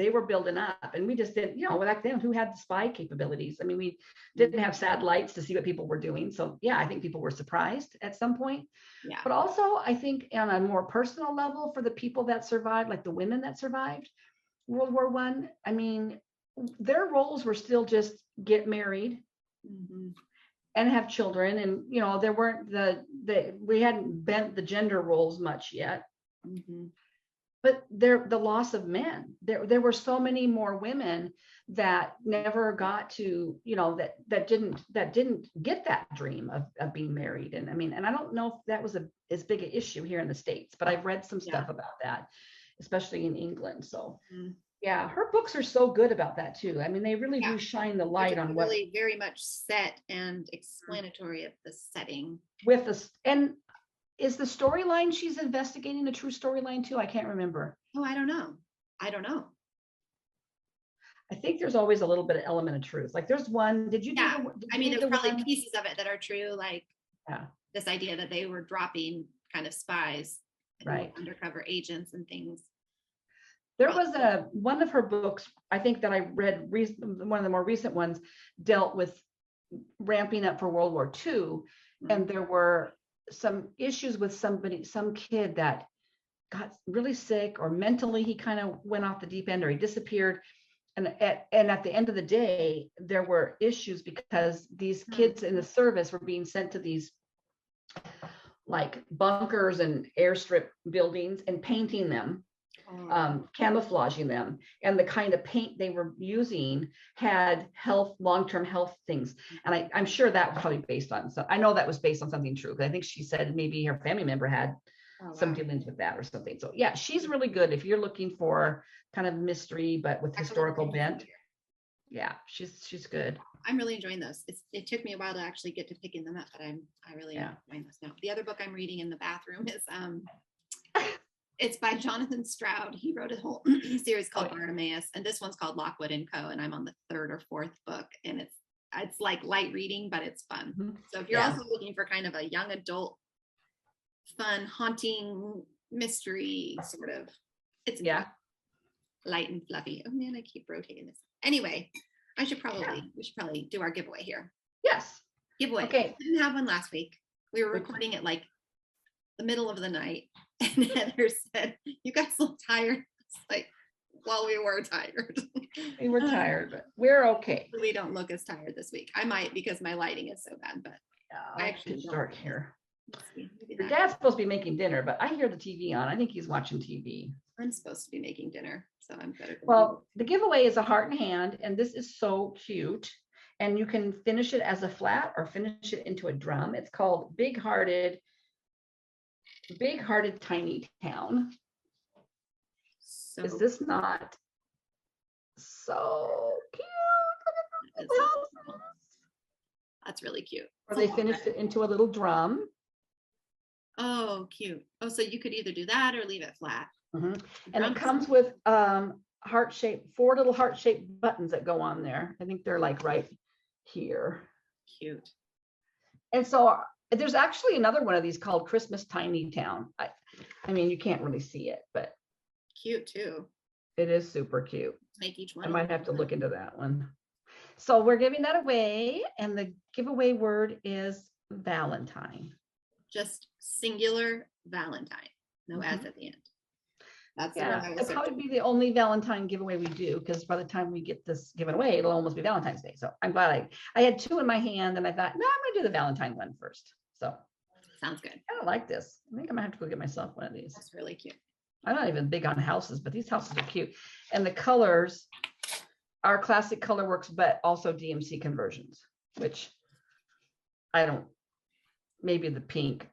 [SPEAKER 2] were building up, and we just didn't, back then, who had the spy capabilities? I mean, we didn't have satellites to see what people were doing. So yeah, I think people were surprised at some point.
[SPEAKER 1] Yeah.
[SPEAKER 2] But also, I think on a more personal level, for the people that survived, like the women that survived World War One, I mean, their roles were still just get married
[SPEAKER 1] Mhm.
[SPEAKER 2] and have children, and there weren't we hadn't bent the gender roles much yet.
[SPEAKER 1] Mhm.
[SPEAKER 2] But the loss of men, there were so many more women that never got to, that didn't get that dream of being married. And I mean, and I don't know if that was as big an issue here in the States, but I've read some stuff about that, especially in England. So
[SPEAKER 1] Mhm.
[SPEAKER 2] yeah, her books are so good about that too. I mean, they really
[SPEAKER 1] Yeah.
[SPEAKER 2] do shine the
[SPEAKER 1] They're
[SPEAKER 2] light
[SPEAKER 1] just
[SPEAKER 2] on what
[SPEAKER 1] really very much set and explanatory of the setting.
[SPEAKER 2] with us. And is the storyline she's investigating a true storyline too? I can't remember.
[SPEAKER 1] Oh, I don't know.
[SPEAKER 2] I think there's always a little bit of element of truth. Like there's one, did you
[SPEAKER 1] Yeah.
[SPEAKER 2] do
[SPEAKER 1] I mean,
[SPEAKER 2] the
[SPEAKER 1] there's probably
[SPEAKER 2] one?
[SPEAKER 1] pieces of it that are true, like
[SPEAKER 2] Yeah,
[SPEAKER 1] this idea that they were dropping kind of spies and
[SPEAKER 2] right.
[SPEAKER 1] undercover agents and things.
[SPEAKER 2] There was one of her books, I think, that I read, one of the more recent ones, dealt with ramping up for World War II. And there were some issues with some kid that got really sick, or mentally he kind of went off the deep end, or he disappeared. And at the end of the day, there were issues because these kids in the service were being sent to these like bunkers and airstrip buildings and painting them, camouflaging them, and the kind of paint they were using had long-term health things. And I'm sure that was probably based on, so I know that was based on something true, because I think she said maybe her family member had some dealings with that or something. So yeah, she's really good if you're looking for kind of mystery but with historical bent. Yeah, she's good.
[SPEAKER 1] I'm really enjoying those. It took me a while to actually get to picking them up, but I really enjoying this now. The other book I'm reading in the bathroom is it's by Jonathan Stroud. He wrote a whole series called Bartimaeus, and this one's called Lockwood and Co. And I'm on the 3rd or 4th book, and it's like light reading, but it's fun.
[SPEAKER 2] Mm-hmm.
[SPEAKER 1] So if you're also looking for kind of a young adult, fun, haunting mystery sort of, it's light and fluffy. Oh man, I keep rotating this. Anyway, we should probably do our giveaway here.
[SPEAKER 2] Yes.
[SPEAKER 1] Giveaway.
[SPEAKER 2] Okay.
[SPEAKER 1] We didn't have one last week. We were recording it like the middle of the night, and Heather said, "You guys look tired." It's like, well, we were tired.
[SPEAKER 2] We were tired, but we're okay.
[SPEAKER 1] We don't look as tired this week. I might, because my lighting is so bad, but
[SPEAKER 2] I actually start here.
[SPEAKER 1] Let's see. Maybe
[SPEAKER 2] Your
[SPEAKER 1] that.
[SPEAKER 2] dad's supposed to be making dinner, but I hear the TV on. I think he's watching TV.
[SPEAKER 1] I'm supposed to be making dinner, so I'm better.
[SPEAKER 2] Well, the giveaway is a heart and hand, and this is so cute. And you can finish it as a flat or finish it into a drum. It's called Big Hearted Tiny Town.
[SPEAKER 1] So
[SPEAKER 2] Is this not so cute?
[SPEAKER 1] that is adorable. That's really cute.
[SPEAKER 2] Or they finished it into a little drum.
[SPEAKER 1] Oh, cute. Oh, so you could either do that or leave it flat.
[SPEAKER 2] And it
[SPEAKER 1] Drums.
[SPEAKER 2] comes with four little heart-shaped buttons that go on there. I think they're like right here.
[SPEAKER 1] Cute.
[SPEAKER 2] And so there's actually another one of these called Christmas Tiny Town. I mean, you can't really see it, but
[SPEAKER 1] Cute too.
[SPEAKER 2] it is super cute.
[SPEAKER 1] Make each one.
[SPEAKER 2] I might have to look into that one. So we're giving that away, and the giveaway word is Valentine.
[SPEAKER 1] Just singular Valentine. No ads at the end. That's the one I
[SPEAKER 2] Yeah,
[SPEAKER 1] was
[SPEAKER 2] it'll probably be the only Valentine giveaway we do, because by the time we get this given away, it'll almost be Valentine's Day. So I'm glad I had two in my hand, and I thought, no, I'm gonna do the Valentine one first. So
[SPEAKER 1] Sounds good.
[SPEAKER 2] I don't like this. I think I'm gonna have to go get myself one of these.
[SPEAKER 1] That's really cute.
[SPEAKER 2] I'm not even big on houses, but these houses are cute. And the colors are classic color works, but also DMC conversions, which I don't, maybe the pink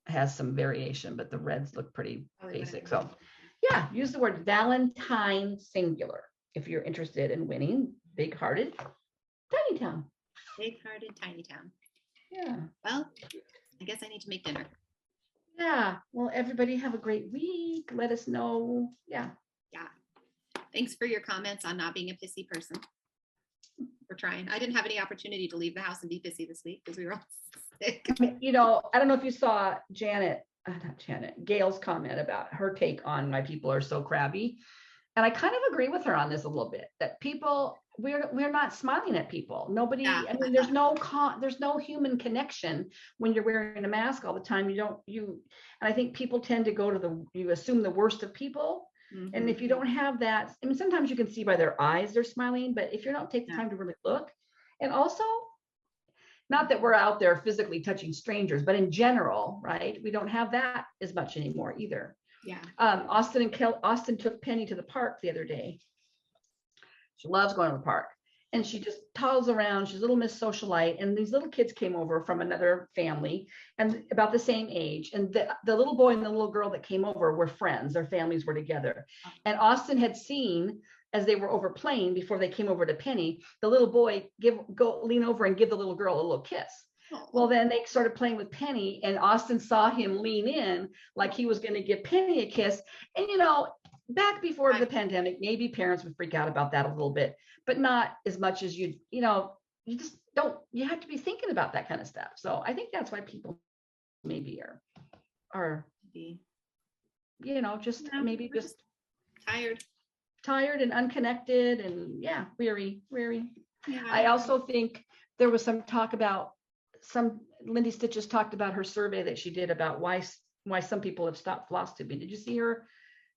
[SPEAKER 2] has some variation, but the reds look pretty basic. So yeah, use the word Valentine singular if you're interested in winning Big Hearted Tiny Town.
[SPEAKER 1] Big-hearted tiny town.
[SPEAKER 2] Yeah.
[SPEAKER 1] Well, I guess I need to make dinner.
[SPEAKER 2] Yeah. Well, everybody have a great week. Let us know. Yeah.
[SPEAKER 1] Thanks for your comments on not being a pissy person. We're trying. I didn't have any opportunity to leave the house and be pissy this week because we were all sick.
[SPEAKER 2] You know, I don't know if you saw Gail's comment about her take on why people are so crabby. And I kind of agree with her on this a little bit, that people, we're not smiling at people. Nobody,
[SPEAKER 1] Yeah.
[SPEAKER 2] I mean, there's no human connection when you're wearing a mask all the time. And I think people tend to go to you assume the worst of people. And if you don't have that, I mean, sometimes you can see by their eyes they're smiling, but if you don't take the time to really look, and also, not that we're out there physically touching strangers, but in general, right? We don't have that as much anymore either.
[SPEAKER 1] Yeah.
[SPEAKER 2] Austin took Penny to the park the other day. She loves going to the park, and she just toddles around. She's little Miss Socialite, and these little kids came over from another family and about the same age. And the little boy and the little girl that came over were friends. Their families were together. And Austin had seen, as they were over playing before they came over to Penny, the little boy lean over and give the little girl a little kiss. Well, then they started playing with Penny, and Austin saw him lean in like he was going to give Penny a kiss. And, you know, back before the pandemic, maybe parents would freak out about that a little bit, but not as much as you just don't, you have to be thinking about that kind of stuff. So I think that's why people maybe are, just maybe just tired and unconnected and weary.
[SPEAKER 1] Yeah.
[SPEAKER 2] I also think there was some talk about Lindy Stitches talked about her survey that she did about why some people have stopped floss tubing. Did you see her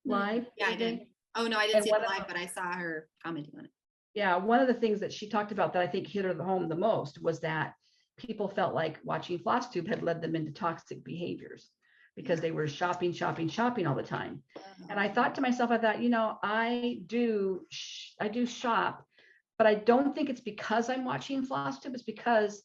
[SPEAKER 2] live?
[SPEAKER 1] Yeah, I did. Oh no, I didn't see it live, but I saw her commenting on it.
[SPEAKER 2] Yeah, one of the things that she talked about that I think hit her home the most was that people felt like watching Flosstube had led them into toxic behaviors because they were shopping all the time. And I thought to myself, I do shop, but I don't think it's because I'm watching Flosstube. It's because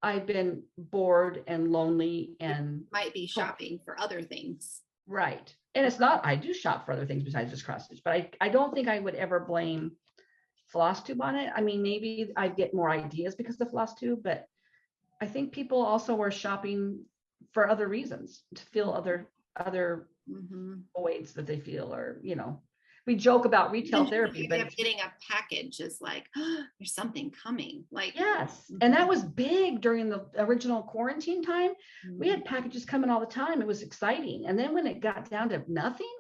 [SPEAKER 2] I've been bored and lonely and
[SPEAKER 1] might be shopping for other things.
[SPEAKER 2] Right. And it's not, I do shop for other things besides just cross stitch, but I don't think I would ever blame Flosstube on it. I mean, maybe I get more ideas because of Flosstube, but I think people also are shopping for other reasons, to fill other voids that they feel, or, we joke about retail therapy, but
[SPEAKER 1] getting a package is like, there's something coming. Like,
[SPEAKER 2] yes. And that was big during the original quarantine time. We had packages coming all the time. It was exciting. And then when it got down to nothing,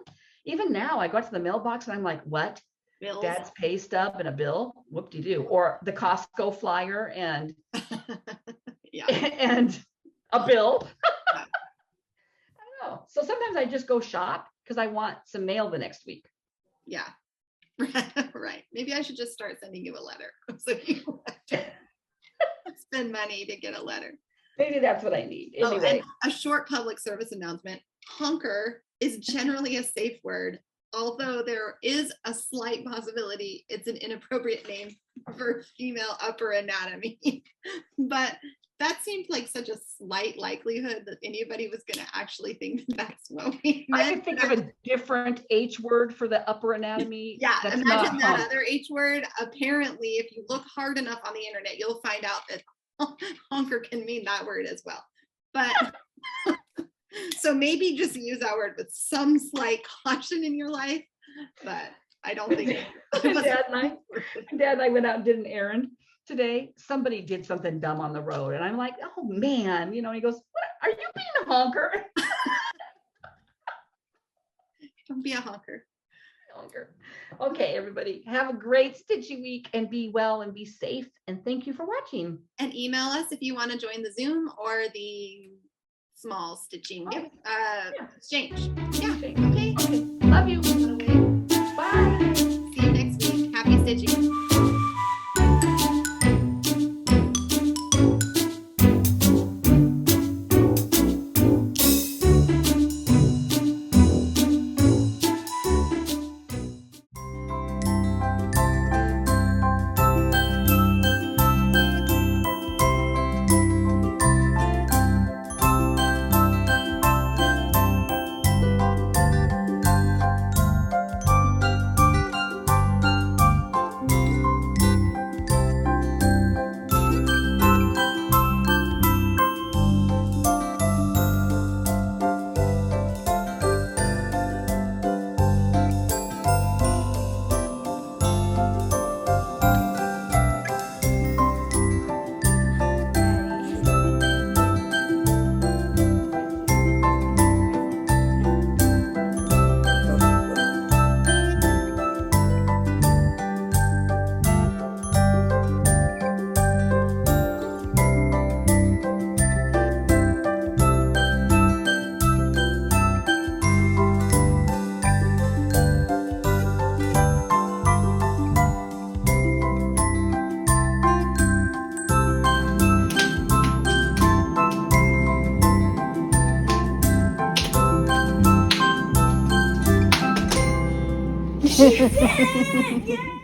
[SPEAKER 2] even now I go out to the mailbox and I'm like, what?
[SPEAKER 1] bills.
[SPEAKER 2] Dad's pay stub and a bill, whoop-de-doo, or the Costco flyer and and a bill. I don't know. So sometimes I just go shop because I want some mail the next week.
[SPEAKER 1] Yeah. Right. Maybe I should just start sending you a letter so you spend money to get a letter.
[SPEAKER 2] Maybe that's what I need.
[SPEAKER 1] Oh,
[SPEAKER 2] Anyway,
[SPEAKER 1] and a short public service announcement. Honker is generally a safe word, although there is a slight possibility it's an inappropriate name for female upper anatomy. But that seemed like such a slight likelihood that anybody was going to actually think that's what we
[SPEAKER 2] I
[SPEAKER 1] meant.
[SPEAKER 2] could think of a different H word for the upper anatomy.
[SPEAKER 1] Yeah,
[SPEAKER 2] that's
[SPEAKER 1] imagine
[SPEAKER 2] not
[SPEAKER 1] that
[SPEAKER 2] hump.
[SPEAKER 1] other H word. Apparently, if you look hard enough on the internet, you'll find out that honker can mean that word as well. But so maybe just use that word with some slight caution in your life. But I don't think
[SPEAKER 2] Dad and I went out and did an errand today. Somebody did something dumb on the road, and I'm like, oh man, you know. He goes, "What? Are you being a honker?"
[SPEAKER 1] don't be a honker.
[SPEAKER 2] Honker. Okay, everybody, have a great stitchy week and be well and be safe. And thank you for watching.
[SPEAKER 1] And email us if you want to join the Zoom or the small stitching exchange. Yeah. Okay.
[SPEAKER 2] Okay, love you. Bye.
[SPEAKER 1] See you next week. Happy stitching.
[SPEAKER 3] Yay!